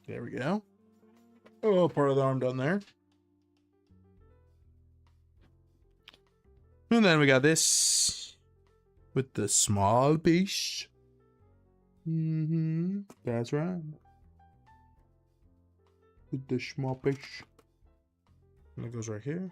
There we go. Oh, part of the arm done there. And then we got this with the small piece. That's right. With the small piece. And it goes right here.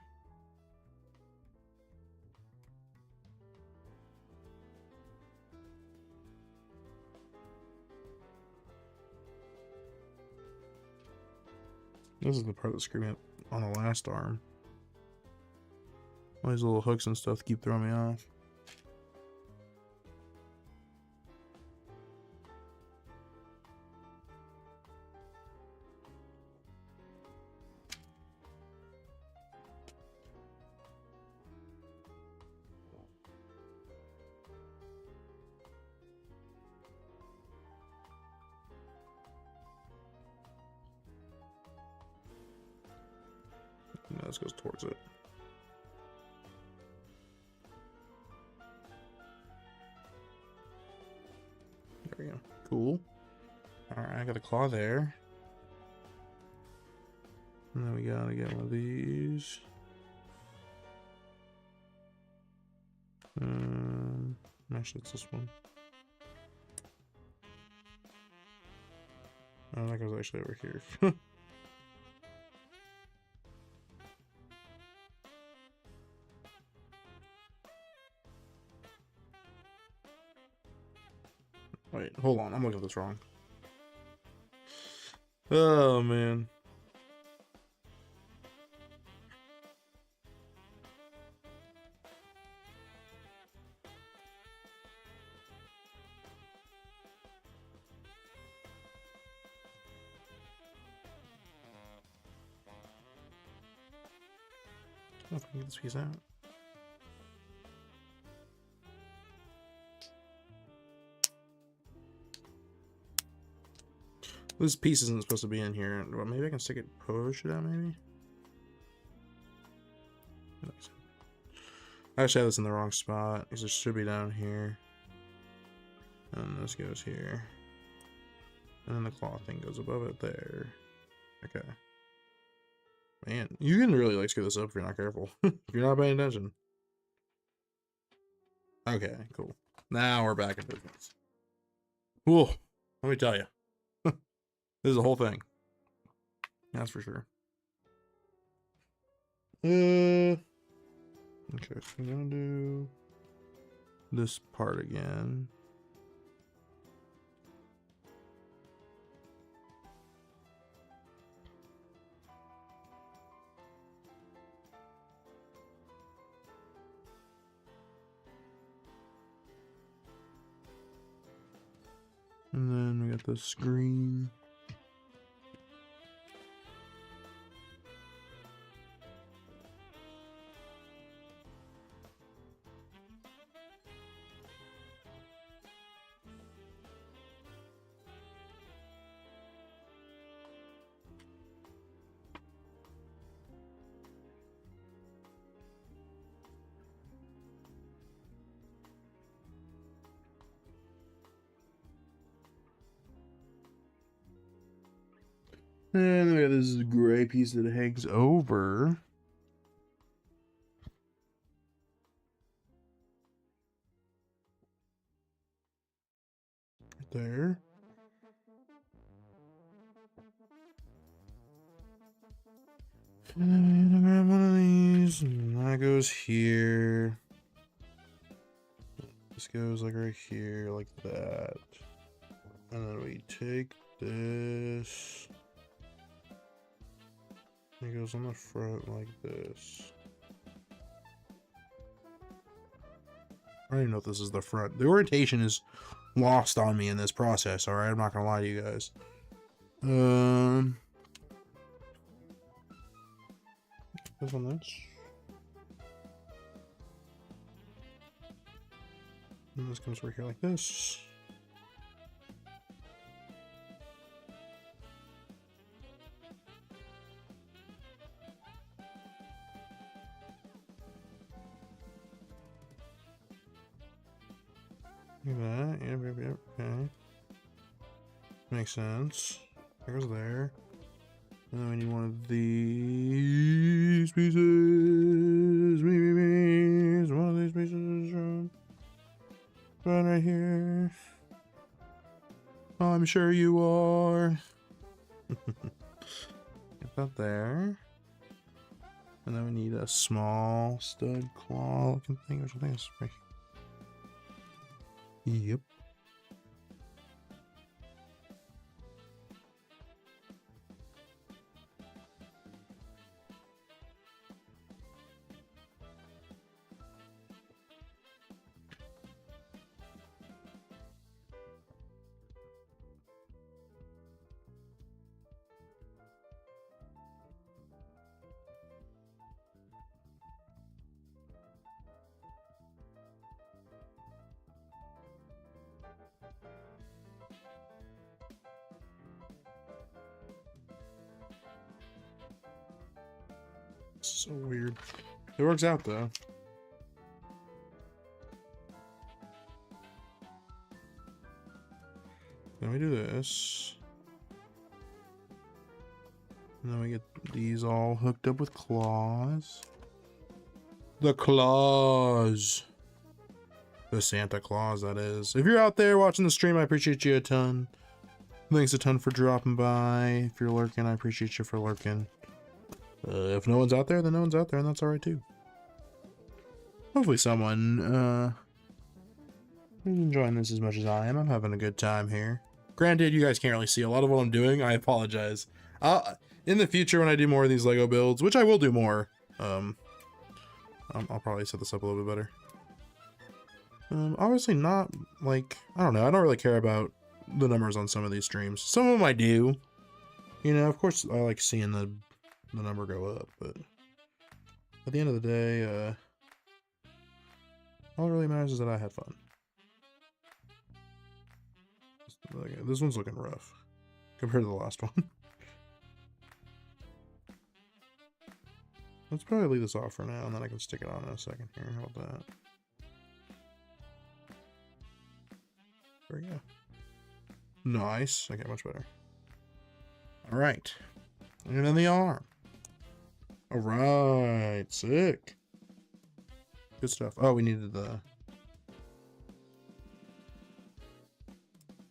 This is the part that's screwing up on the last arm. All these little hooks and stuff keep throwing me off. No, this goes towards it. There we go. Cool. Alright, I got a claw there. And then we gotta get one of these. Actually, it's this one. Oh, that goes actually over here. Wait, hold on. I'm looking at this wrong. Oh, man. I don't know if I can get this piece out. This piece isn't supposed to be in here. Well, maybe I can stick it, push it out, maybe? I actually have this in the wrong spot, because it should be down here. And this goes here. And then the claw thing goes above it there. Okay. Man, you can really like screw this up if you're not careful. If you're not paying attention. Okay, cool. Now we're back in business. Whoa, let me tell you. This is a whole thing. That's for sure. Okay, so I'm gonna do this part again. And then we got the screen. And then we got this gray piece that hangs over. Right there. And I grab one of these, and that goes here. This goes like right here, like that. And then we take this. It goes on the front like this. I don't even know if this is the front. The orientation is lost on me in this process, alright? I'm not gonna lie to you guys. This on this. And this comes right here like this. Look at that. Yep, okay. Makes sense. I That goes there. And then we need one of these pieces. One of these pieces. Right here. I'm sure you are. Get that there. And then we need a small stud claw looking thing or something. Yep. So weird. It works out though. Then we do this. And then we get these all hooked up with claws. The claws. The Santa Claus, that is. If you're out there watching the stream, I appreciate you a ton. Thanks a ton for dropping by. If you're lurking, I appreciate you for lurking. If no one's out there, then no one's out there, and that's alright too. Hopefully someone is enjoying this as much as I am. I'm having a good time here. Granted, you guys can't really see a lot of what I'm doing. I apologize. In the future, when I do more of these Lego builds, which I will do more, I'll probably set this up a little bit better. Obviously not, like, I don't know. I don't really care about the numbers on some of these streams. Some of them I do. You know, of course, I like seeing the number go up, but at the end of the day, all that really matters is that I had fun. This one's looking rough compared to the last one. Let's probably leave this off for now, and then I can stick it on in a second here. How about that? There we go. Nice. Okay, much better. All right. And then the arm. All right. Sick. Good stuff. Oh, we needed the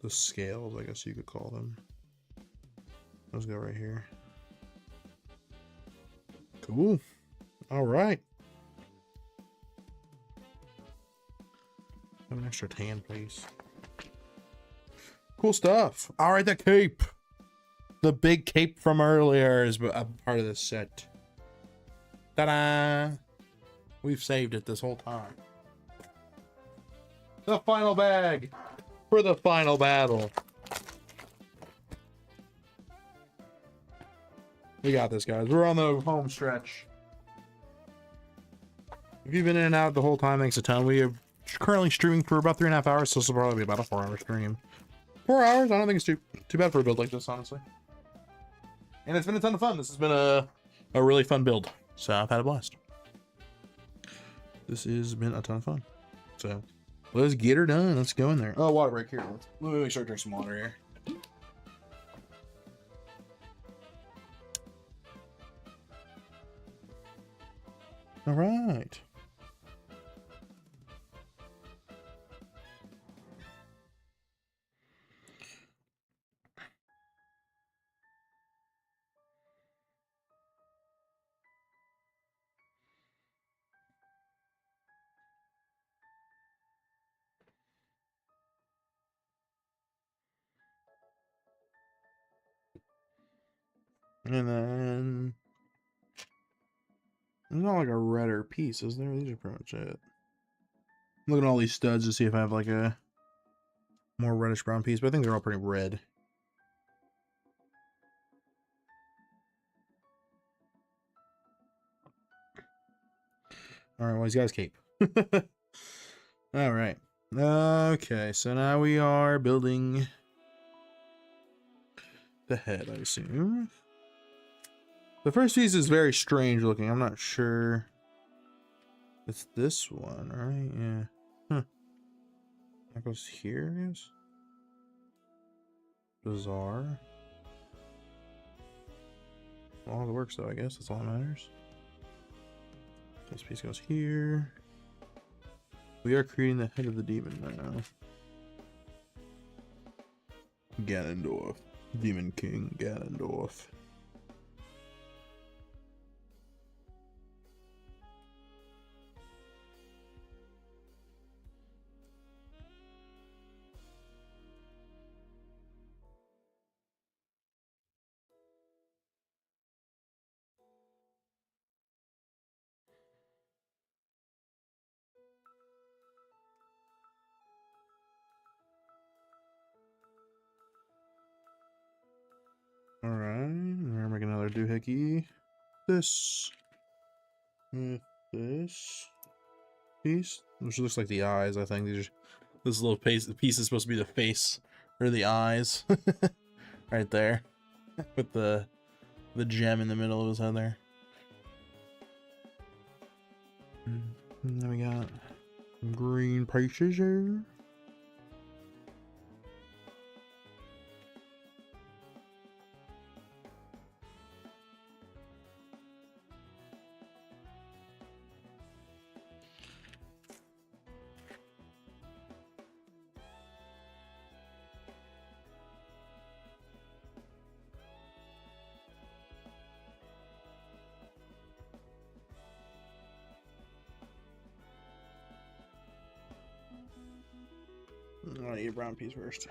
scales, I guess you could call them. Let's go right here. Cool. All right. Have an extra tan, please. Cool stuff. All right, the cape. The big cape from earlier is a part of this set. Ta-da! We've saved it this whole time. The final bag for the final battle. We got this, guys. We're on the home stretch. If you've been in and out the whole time, thanks a ton. We are currently streaming for about 3.5 hours, so this will probably be about a 4-hour stream. 4 hours? I don't think it's too bad for a build like this, honestly. And it's been a ton of fun. This has been a really fun build, so I've had a blast. This has been a ton of fun. So let's get her done. Let's go in there. Oh, water break here. Let me make sure I drink some water here. All right. And then there's not like a redder piece, is there? These are pretty much it. I'm looking at all these studs to see if I have like a more reddish brown piece, but I think they're all pretty red. All right, well, he's got his cape. All right. Okay, so now we are building the head, I assume. The first piece is very strange looking. I'm not sure. It's this one, right? Yeah. Huh. That goes here, I guess. Bizarre. Well, it works though, I guess. That's all that matters. This piece goes here. We are creating the head of the demon now. Ganondorf. Demon King Ganondorf. Alright, we're making another doohickey. This. With this piece. Which looks like the eyes, I think. This little piece is supposed to be the face. Or the eyes. Right there. With the gem in the middle of his head there. And then we got green pieces here. I'll eat a brown piece first.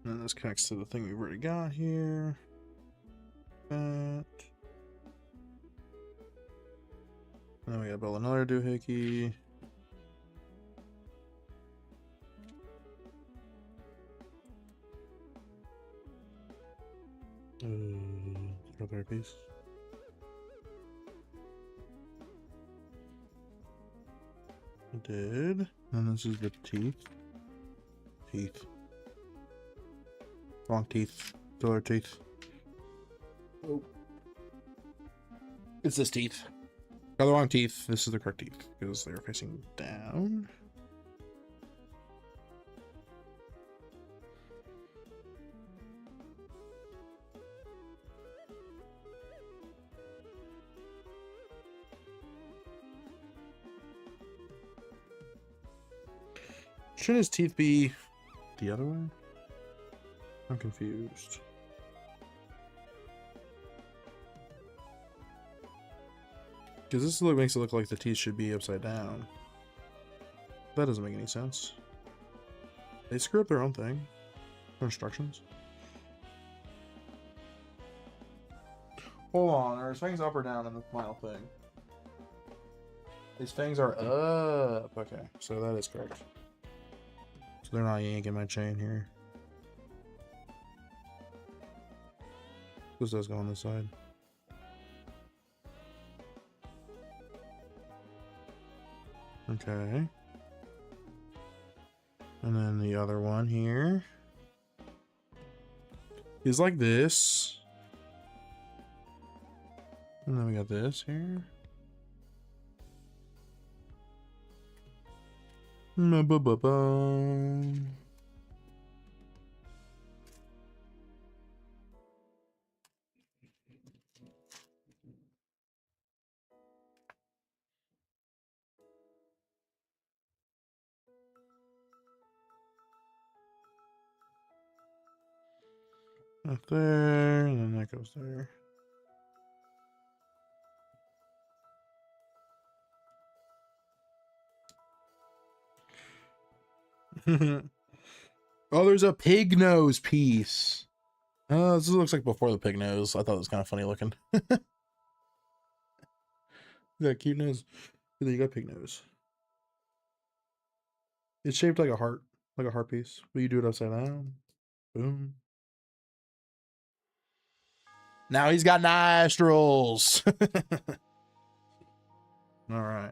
And this connects to the thing we've already got here. That. Then we gotta build another doohickey. Another piece. I did. And this is the teeth. Teeth. Wrong teeth. The other teeth. Oh. It's this teeth. Got the wrong teeth. This is the correct teeth because they're facing down. Shouldn't his teeth be the other way? I'm confused. Because this makes it look like the teeth should be upside down. That doesn't make any sense. They screw up their own thing. Their instructions. Hold on, are his fangs up or down in the final thing? His fangs are up. Okay, so that is correct. So they're not yanking my chain here. This does go on this side. Okay. And then the other one here is like this. And then we got this here. Up there, and then that goes there. Oh, there's a pig nose piece. Oh, this looks like before the pig nose. I thought it was kind of funny looking. That cute nose. And then you got pig nose. It's shaped like a heart piece. But you do it upside down. Boom. Now he's got nostrils. All right.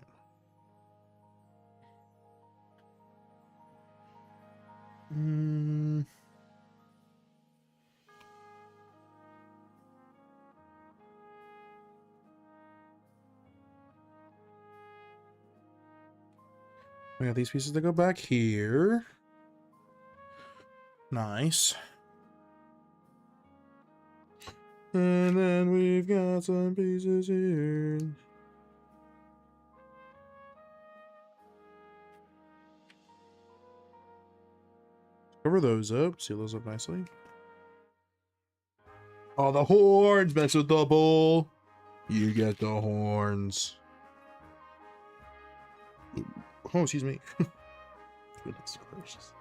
We got these pieces that go back here. Nice. And then we've got some pieces here. Cover those up. Seal those up nicely. Oh, the horns mess with the bull. You get the horns. Oh, excuse me. Goodness gracious.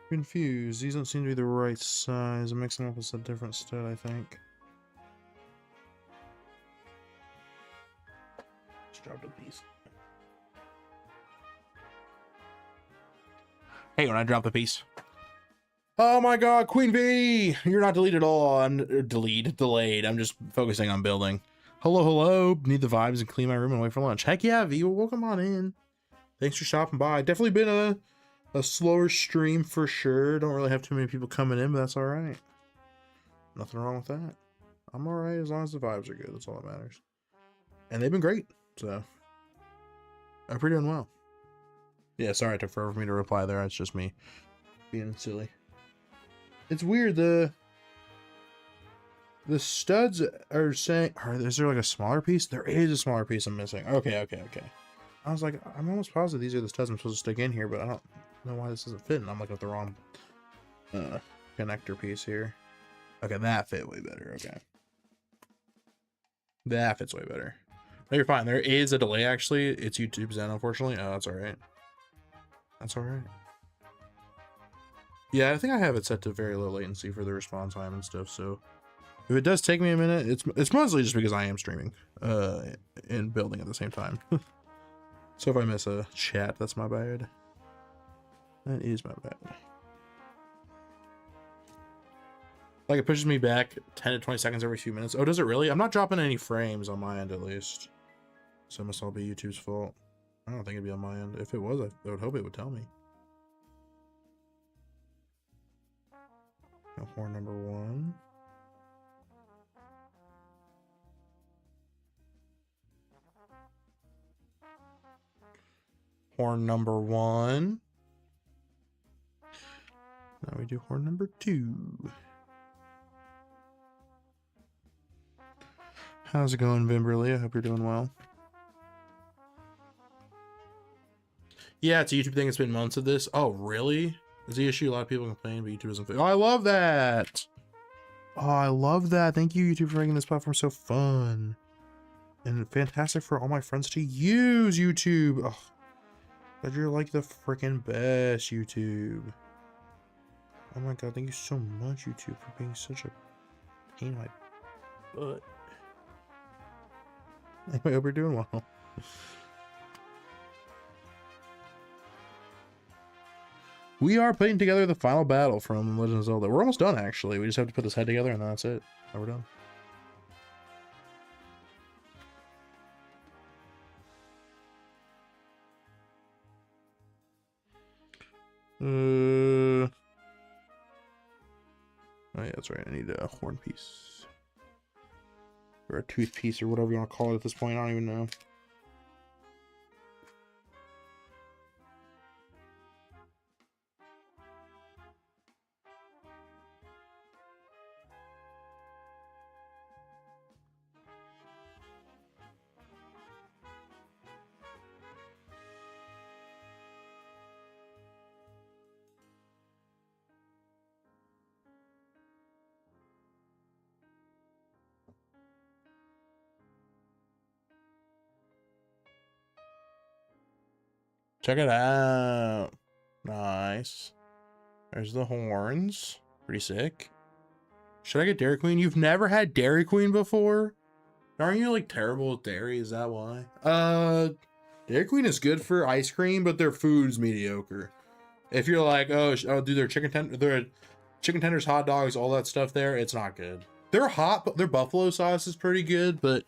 Confused. These don't seem to be the right size. I'm mixing up with a different stud, I think. Just dropped a piece. Hey, when I drop the piece. Oh my god, Queen Bee! You're not deleted at all. I'm delayed. I'm just focusing on building. Hello, hello. Need the vibes and clean my room and wait for lunch. Heck yeah, V. Welcome on in. Thanks for stopping by. Definitely been a slower stream for sure. Don't really have too many people coming in, but that's all right. Nothing wrong with that. I'm all right as long as the vibes are good. That's all that matters. And they've been great, so I'm pretty doing well. Yeah, sorry it took forever for me to reply there. It's just me being silly. It's weird. The studs are saying, is there like a smaller piece? There is a smaller piece I'm missing. Okay. I was like, I'm almost positive these are the studs I'm supposed to stick in here, but I don't know why this isn't fitting. I'm looking at the wrong connector piece here. Okay, that fit way better. Okay. That fits way better. No, you're fine. There is a delay, actually. It's YouTube's end, unfortunately. Oh, that's all right. That's all right. Yeah, I think I have it set to very low latency for the response time and stuff, so if it does take me a minute, it's mostly just because I am streaming and building at the same time. So if I miss a chat, that's my bad. That is my bad. Like, it pushes me back 10 to 20 seconds every few minutes. Oh, does it really? I'm not dropping any frames on my end, at least. So it must all be YouTube's fault. I don't think it'd be on my end. If it was, I would hope it would tell me. Horn number 1. Horn number 1. Now we do horn number 2. How's it going, Vimberly? I hope you're doing well. Yeah, it's a YouTube thing. It's been months of this. Oh, really? Is the issue? A lot of people complain, but YouTube isn't. Oh, I love that. Oh, I love that. Thank you, YouTube, for making this platform so fun and fantastic for all my friends to use YouTube. Oh, God, you're like the freaking best, YouTube. Oh my God, thank you so much, YouTube, for being such a pain in my butt. Anyway, I hope you're doing well. We are putting together the final battle from Legend of Zelda. We're almost done, actually. We just have to put this head together, and that's it. And we're done. Oh yeah, that's right. I need a horn piece. Or a tooth piece, or whatever you want to call it at this point. I don't even know. Check it out. Nice. There's the horns. Pretty sick. Should I get Dairy Queen? You've never had Dairy Queen before? Aren't you like terrible with dairy? Is that why? Dairy Queen is good for ice cream, but their food's mediocre. If you're like, oh, do their chicken tenders, hot dogs, all that stuff there, it's not good. They're hot, but their buffalo sauce is pretty good, but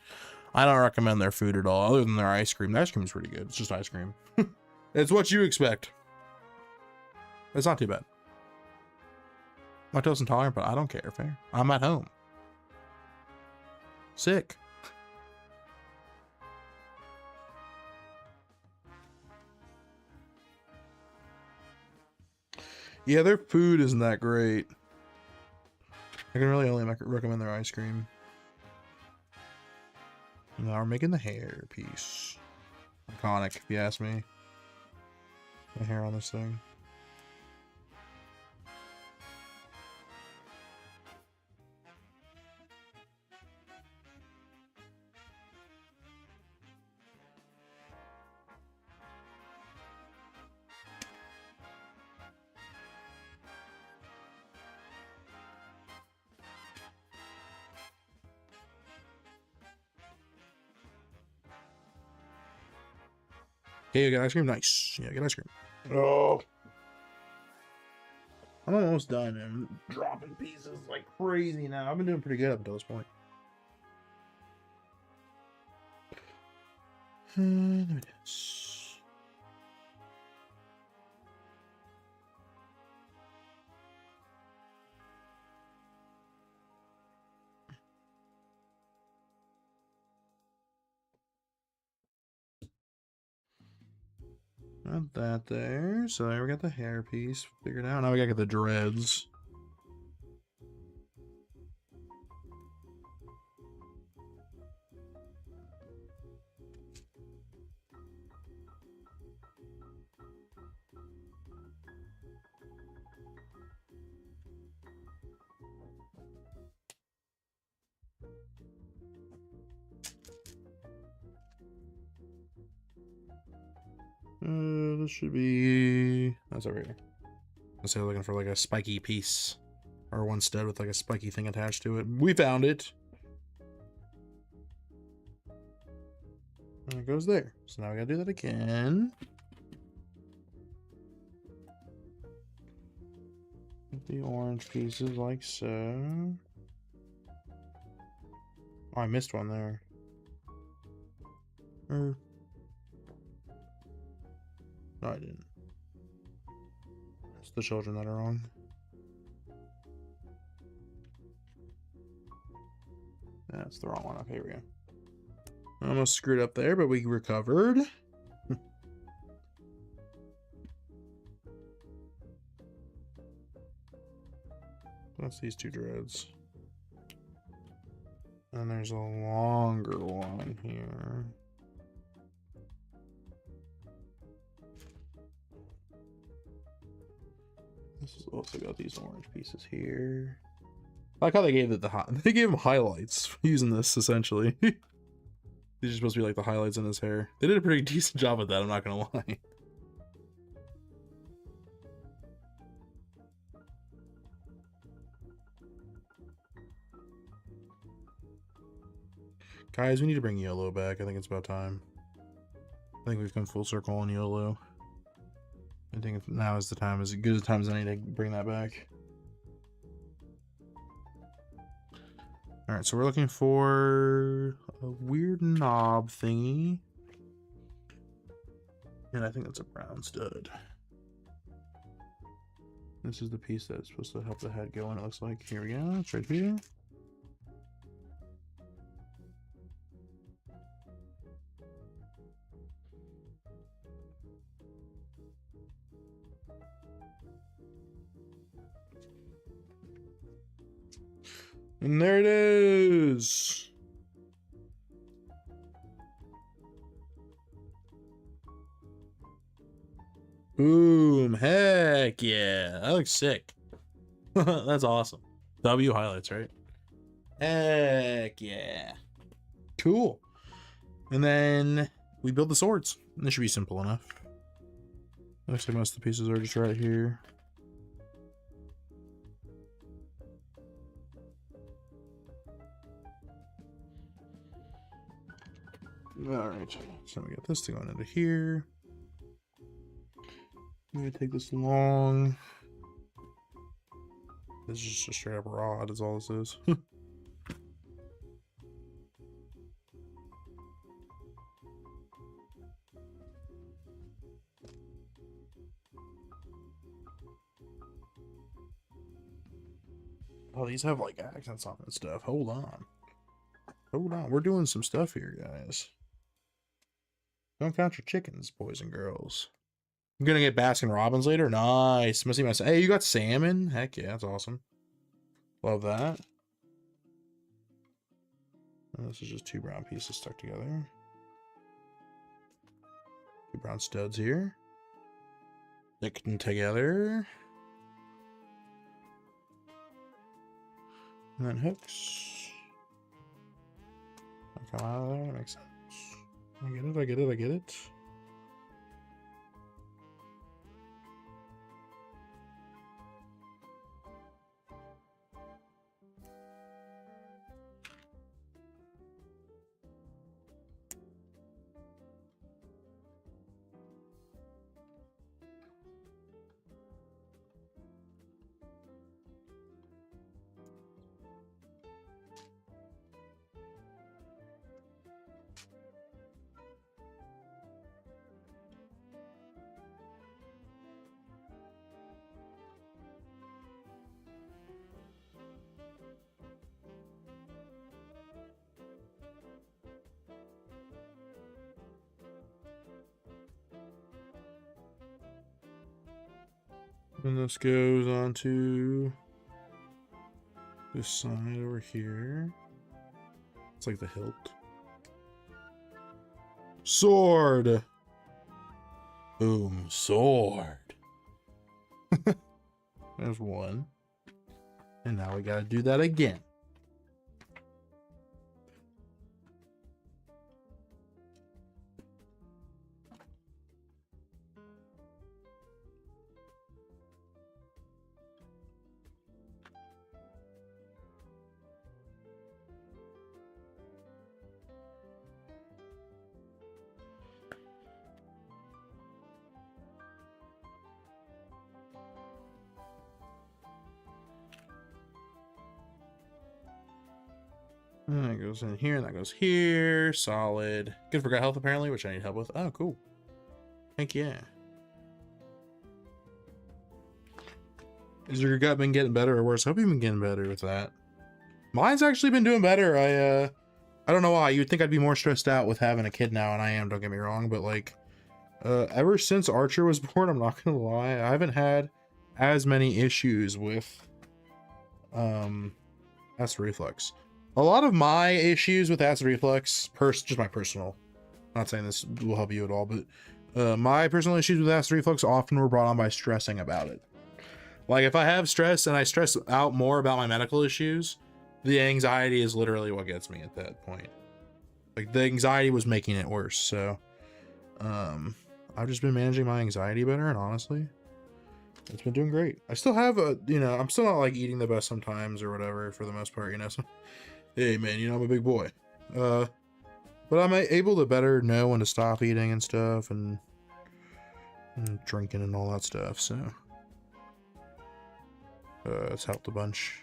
I don't recommend their food at all, other than their ice cream. The ice cream's pretty good. It's just ice cream. It's what you expect. It's not too bad. Lactose intolerant, but I don't care. Fair. I'm at home. Sick. Yeah, their food isn't that great. I can really only recommend their ice cream. Now we're making the hair piece. Iconic, if you ask me. The hair on this thing. Hey, you got ice cream? Nice. Yeah, get ice cream. Oh. I'm almost done. I'm dropping pieces like crazy now. I've been doing pretty good up until this point. Let me do this. Got that there. So there we got the hair piece figured out. Now we gotta get the dreads. This should be... That's over here. Let's say we're looking for like a spiky piece. Or one stud with like a spiky thing attached to it. We found it. And it goes there. So now we gotta do that again. Get the orange pieces like so. Oh, I missed one there. No, I didn't. It's the children that are wrong. That's the wrong one. Okay, here we go. Almost screwed up there, but we recovered. That's these two dreads. And there's a longer one here. This has also got these orange pieces here. I like how they gave it they gave him highlights using this essentially. These are supposed to be like the highlights in his hair. They did a pretty decent job with that, I'm not gonna lie. Guys, we need to bring YOLO back. I think it's about time. I think we've come full circle on YOLO. I think now is the time, as good a time as any to bring that back. Alright, so we're looking for a weird knob thingy. And I think that's a brown stud. This is the piece that's supposed to help the head go in, it looks like. Here we go, it's right here. And there it is. Boom. Heck yeah. That looks sick. That's awesome. W highlights, right? Heck yeah. Cool. And then we build the swords. This should be simple enough. Looks like most of the pieces are just right here. Alright, so we got this thing going into here. I'm gonna take this along. This is just a straight up rod, is all this is. Oh, these have like accents on and stuff. Hold on. Hold on. We're doing some stuff here, guys. Don't count your chickens, boys and girls. I'm gonna get Baskin Robbins later. Nice. Must see my. Hey, you got salmon? Heck yeah, that's awesome. Love that. And this is just 2 brown pieces stuck together. 2 brown studs here. Sticking together. And then hooks. Come out of there. That makes sense. I get it. I get it. I get it. And this goes onto this side over here. It's like the hilt. Sword! Boom, sword. There's one. And now we gotta do that again. And that goes in here, and that goes here. Solid. Good for gut health, apparently, which I need help with. Oh, cool. Heck yeah. Has your gut been getting better or worse? I hope you've been getting better with that. Mine's actually been doing better. I don't know why. You'd think I'd be more stressed out with having a kid now, and I am, don't get me wrong, but like, ever since Archer was born, I'm not gonna lie, I haven't had as many issues with, acid reflux. A lot of my issues with acid reflux, just my personal, I'm not saying this will help you at all, but my personal issues with acid reflux often were brought on by stressing about it. Like if I have stress and I stress out more about my medical issues, the anxiety is literally what gets me at that point. Like the anxiety was making it worse. So I've just been managing my anxiety better, and honestly, it's been doing great. I still have I'm still not like eating the best sometimes or whatever for the most part, so hey man, I'm a big boy. But I'm able to better know when to stop eating and stuff, and drinking and all that stuff, so it's helped a bunch.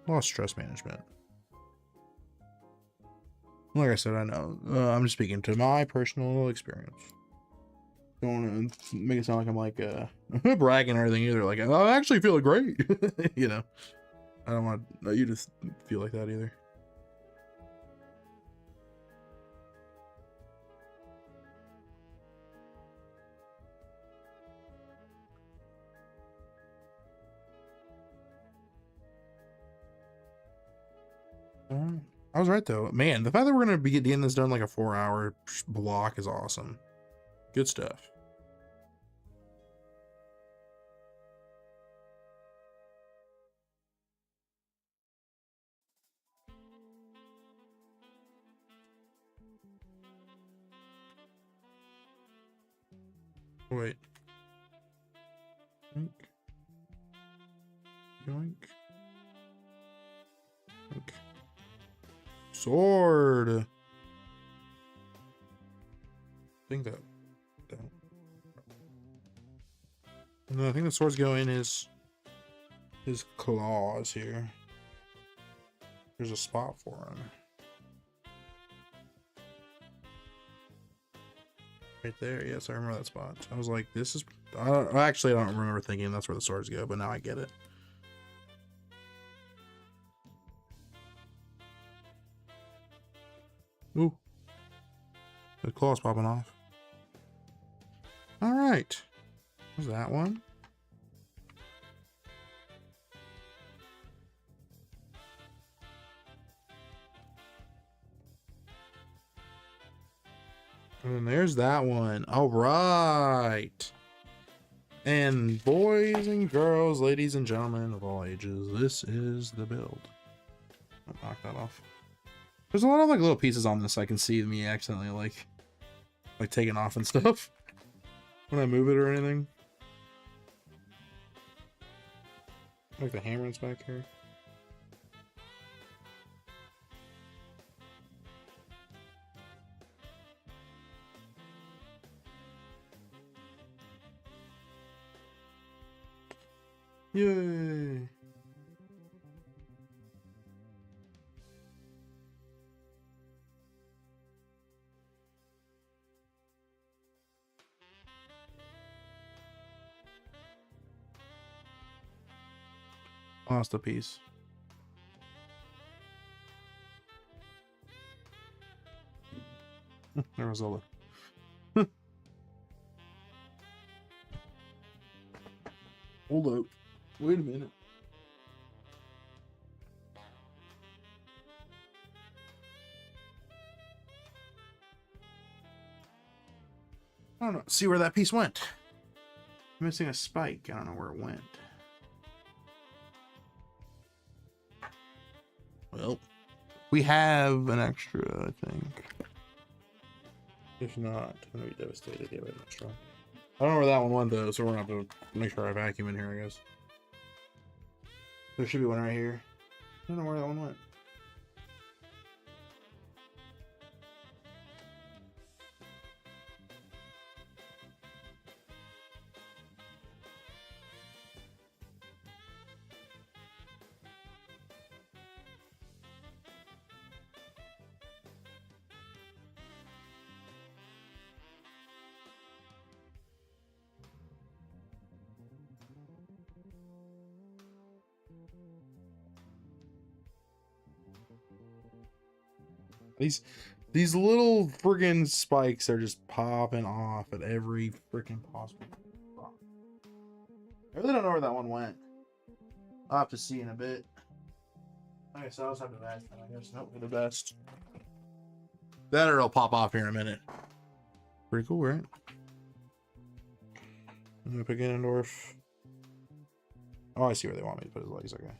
A lot of stress management. Like I said, I know I'm just speaking to my personal experience. Don't want to make it sound like I'm like bragging or anything either. Like I actually feel great. I don't want you to feel like that either. I was right though, man. The fact that we're gonna be getting this done like a 4-hour block is awesome. Good stuff. Wait. Yoink. Yoink. Yoink. Sword. I think that. No, I think the swords go in his claws here. There's a spot for him. Right there. Yes, I remember that spot. I was like, this is... actually, I don't remember thinking that's where the swords go, but now I get it. Ooh. The claw's popping off. Alright. There's that one. And then there's that one. All right. And boys and girls, ladies and gentlemen of all ages, this is the build. I'll knock that off. There's a lot of like little pieces on this I can see me accidentally like taking off and stuff when I move it or anything. Like the hammer's back here. Yay! Lost a piece. There was Zelda. Hold up. Wait a minute. I don't know. See where that piece went. I'm missing a spike. I don't know where it went. Well, we have an extra, I think. If not, I'm gonna be devastated. Yeah, we have an extra. I don't know where that one went though, so we're gonna have to make sure I vacuum in here, I guess. There should be one right here. I don't know where that one went. These little friggin' spikes are just popping off at every freaking possible spot. I really don't know where that one went. I'll have to see in a bit. Okay, so I'll just have to ask them, I guess. Hope for the best. That or it'll pop off here in a minute. Pretty cool, right? I'm gonna pick Ganondorf. Oh, I see where they want me to put his legs. Okay.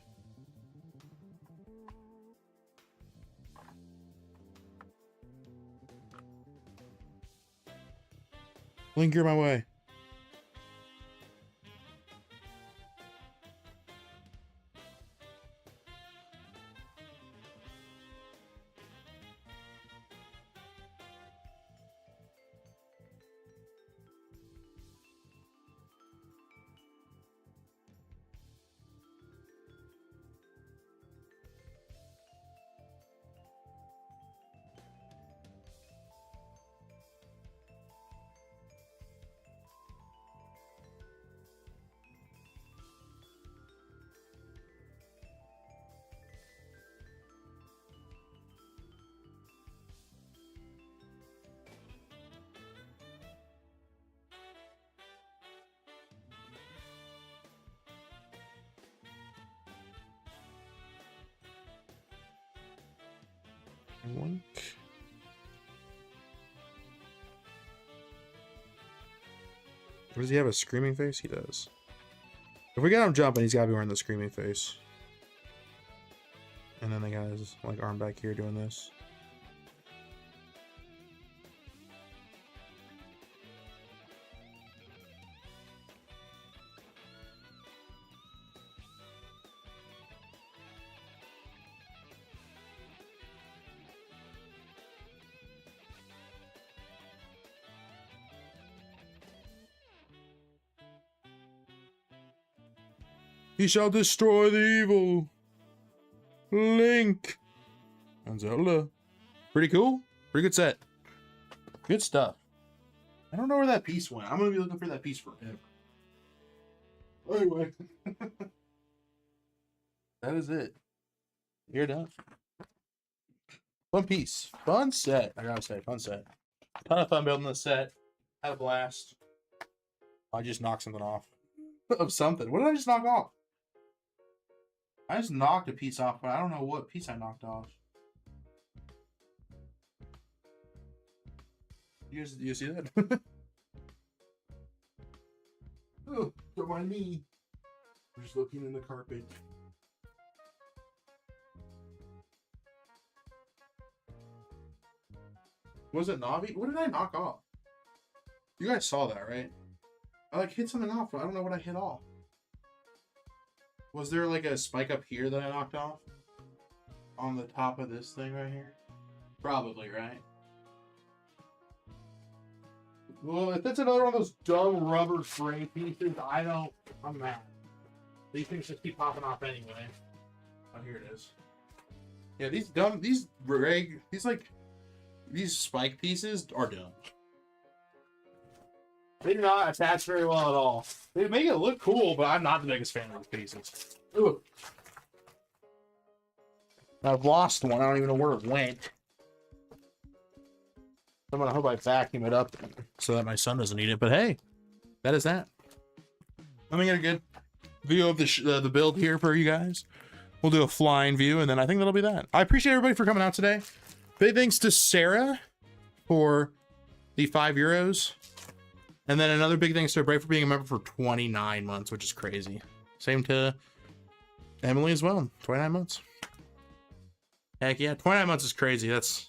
Link, you're my way. Link. Does he have a screaming face? He does. If we got him jumping, he's got to be wearing the screaming face. And then the guy is like arm back here doing this. He shall destroy the evil. Link. And Zelda. Pretty cool. Pretty good set. Good stuff. I don't know where that piece went. I'm going to be looking for that piece forever. Anyway. That is it. You're done. Fun piece. Fun set. I gotta say, fun set. Ton of fun building this set. Had a blast. I just knocked something off. Of something. What did I just knock off? I just knocked a piece off, but I don't know what piece I knocked off. You see that? Oh, don't mind me. I'm just looking in the carpet. Was it Navi? What did I knock off? You guys saw that, right? I like hit something off, but I don't know what I hit off. Was there like a spike up here that I knocked off? On the top of this thing right here? Probably, right? Well, if that's another one of those dumb rubber frame pieces, I'm mad. These things just keep popping off anyway. Oh, here it is. Yeah, these spike pieces are dumb. They do not attach very well at all. They make it look cool, but I'm not the biggest fan of these pieces. Ooh. I've lost one. I don't even know where it went. I'm gonna hope I vacuum it up so that my son doesn't eat it. But hey, that is that. Let me get a good view of the build here for you guys. We'll do a flying view, and then I think that'll be that. I appreciate everybody for coming out today. Big thanks to Sarah for the €5. And then another big thanks to Bray for being a member for 29 months, which is crazy. Same to Emily as well, 29 months. Heck yeah, 29 months is crazy. That's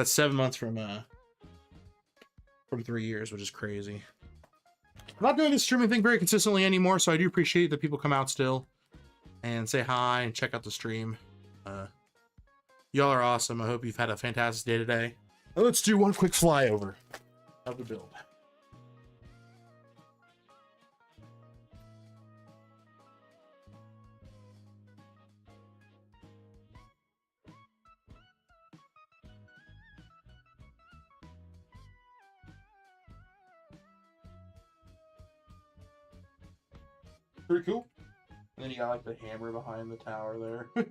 7 months from 3 years, which is crazy. I'm not doing this streaming thing very consistently anymore, so I do appreciate that people come out still and say hi and check out the stream. Y'all are awesome. I hope you've had a fantastic day today. Now let's do one quick flyover of the build. Pretty cool. And then you got like the hammer behind the tower there.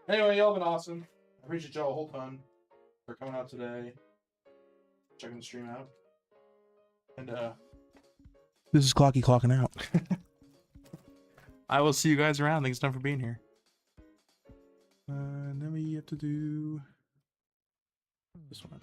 Anyway, y'all been awesome. I appreciate y'all a whole ton for coming out today, checking the stream out. And this is Clockie clocking out. I will see you guys around. Thanks for being here. And then we have to do this one.